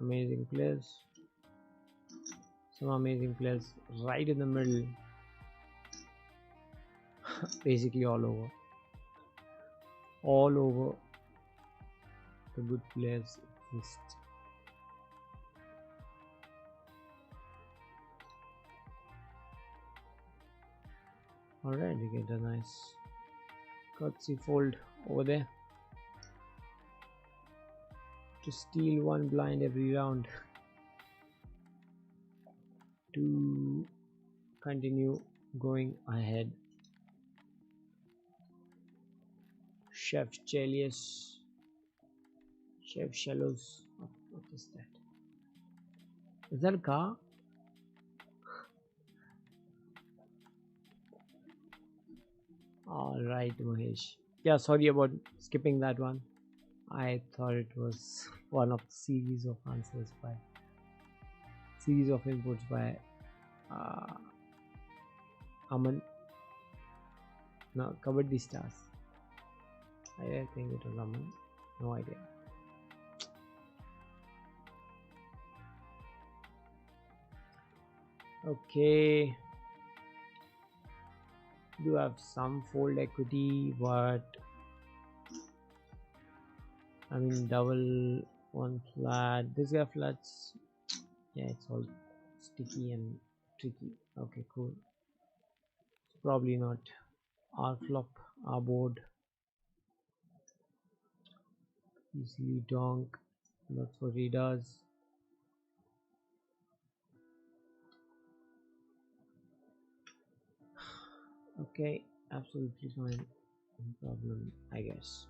amazing players. Some amazing players right in the middle. Basically all over the good players exist. Alright, we get a nice curtsy fold over there to steal one blind every round to continue going ahead. Chef Chelius, Chef Shallows. What is that? Is that a car? All right, Mahesh. Yeah, sorry about skipping that one. I thought it was one of the series of answers by series of inputs by Aman. No, Kabaddi Stars. I think it was Aman. No idea. Okay. Do have some fold equity, but I mean double one flat. This guy flats. Yeah, it's all sticky and tricky. Okay, cool. It's probably not our flop, our board. Easily donk. That's what he does. Okay, absolutely fine. No problem, I guess.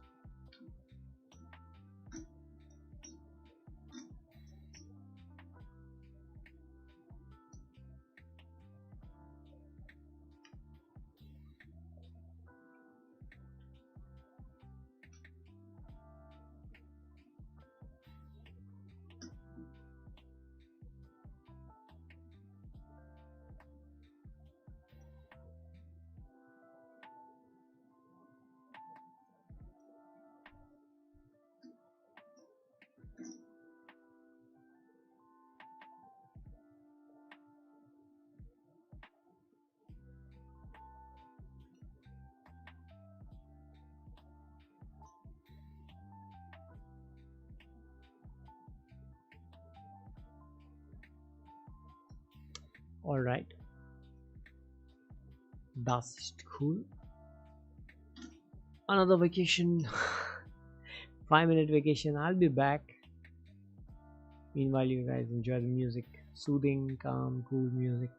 All right, that's cool. Another vacation, 5 minute vacation. I'll be back. Meanwhile, you guys enjoy the music, soothing, calm, cool music.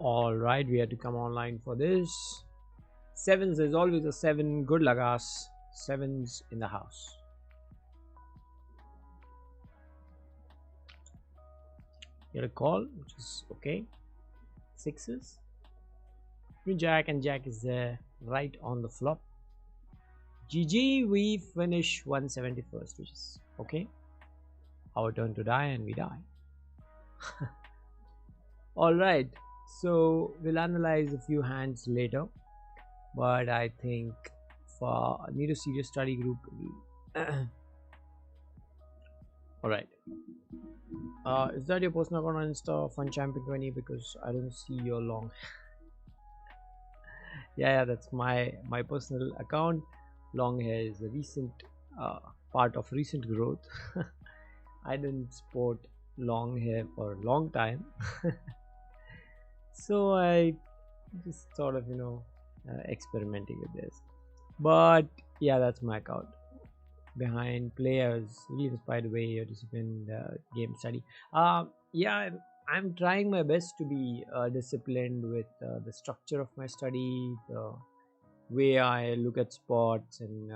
All right, we had to come online for this. Sevens, there's always a 7. Good luck, us. Sevens in the house. Get a call, which is okay. Sixes. Queen Jack, and Jack is there right on the flop. GG, we finish 171st, which is okay. Our turn to die, and we die. All right, so we'll analyze a few hands later, but I think for need a serious study group. All right. Is that your personal account on Insta, Funchampion 20? Because I don't see your long. Yeah, that's my personal account. Long hair is a recent part of recent growth. I didn't sport long hair for a long time. So I just sort of experimenting with this, but yeah, that's my account. Behind players, really inspired the way your disciplined game study. Yeah, I'm trying my best to be disciplined with the structure of my study, the way I look at sports, and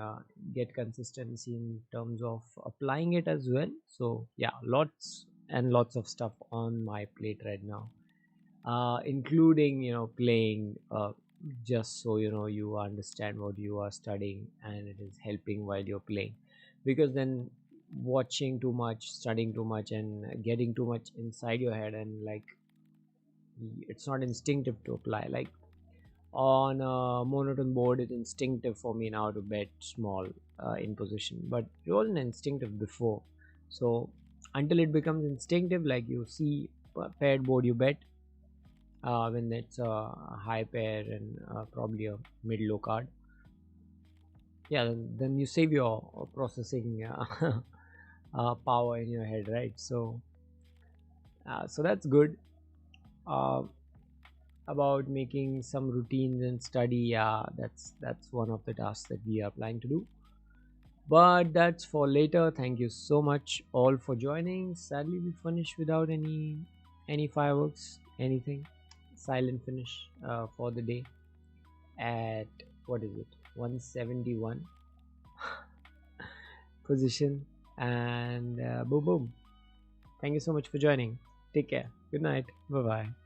get consistency in terms of applying it as well. So yeah, lots and lots of stuff on my plate right now, including playing, just so you understand what you are studying and it is helping while you're playing, because then watching too much, studying too much, and getting too much inside your head, and like it's not instinctive to apply. Like on a monotone board, it's instinctive for me now to bet small in position, but it wasn't instinctive before. So until it becomes instinctive, like you see paired board, you bet when it's a high pair and probably a mid low card. Yeah, then you save your processing power in your head, right? So so that's good. About making some routines and study, yeah, that's one of the tasks that we are planning to do, but that's for later. Thank you so much all for joining. Sadly, we finished without any fireworks, anything. Silent finish for the day at, what is it, 171 position, and boom boom. Thank you so much for joining. Take care. Good night. Bye bye.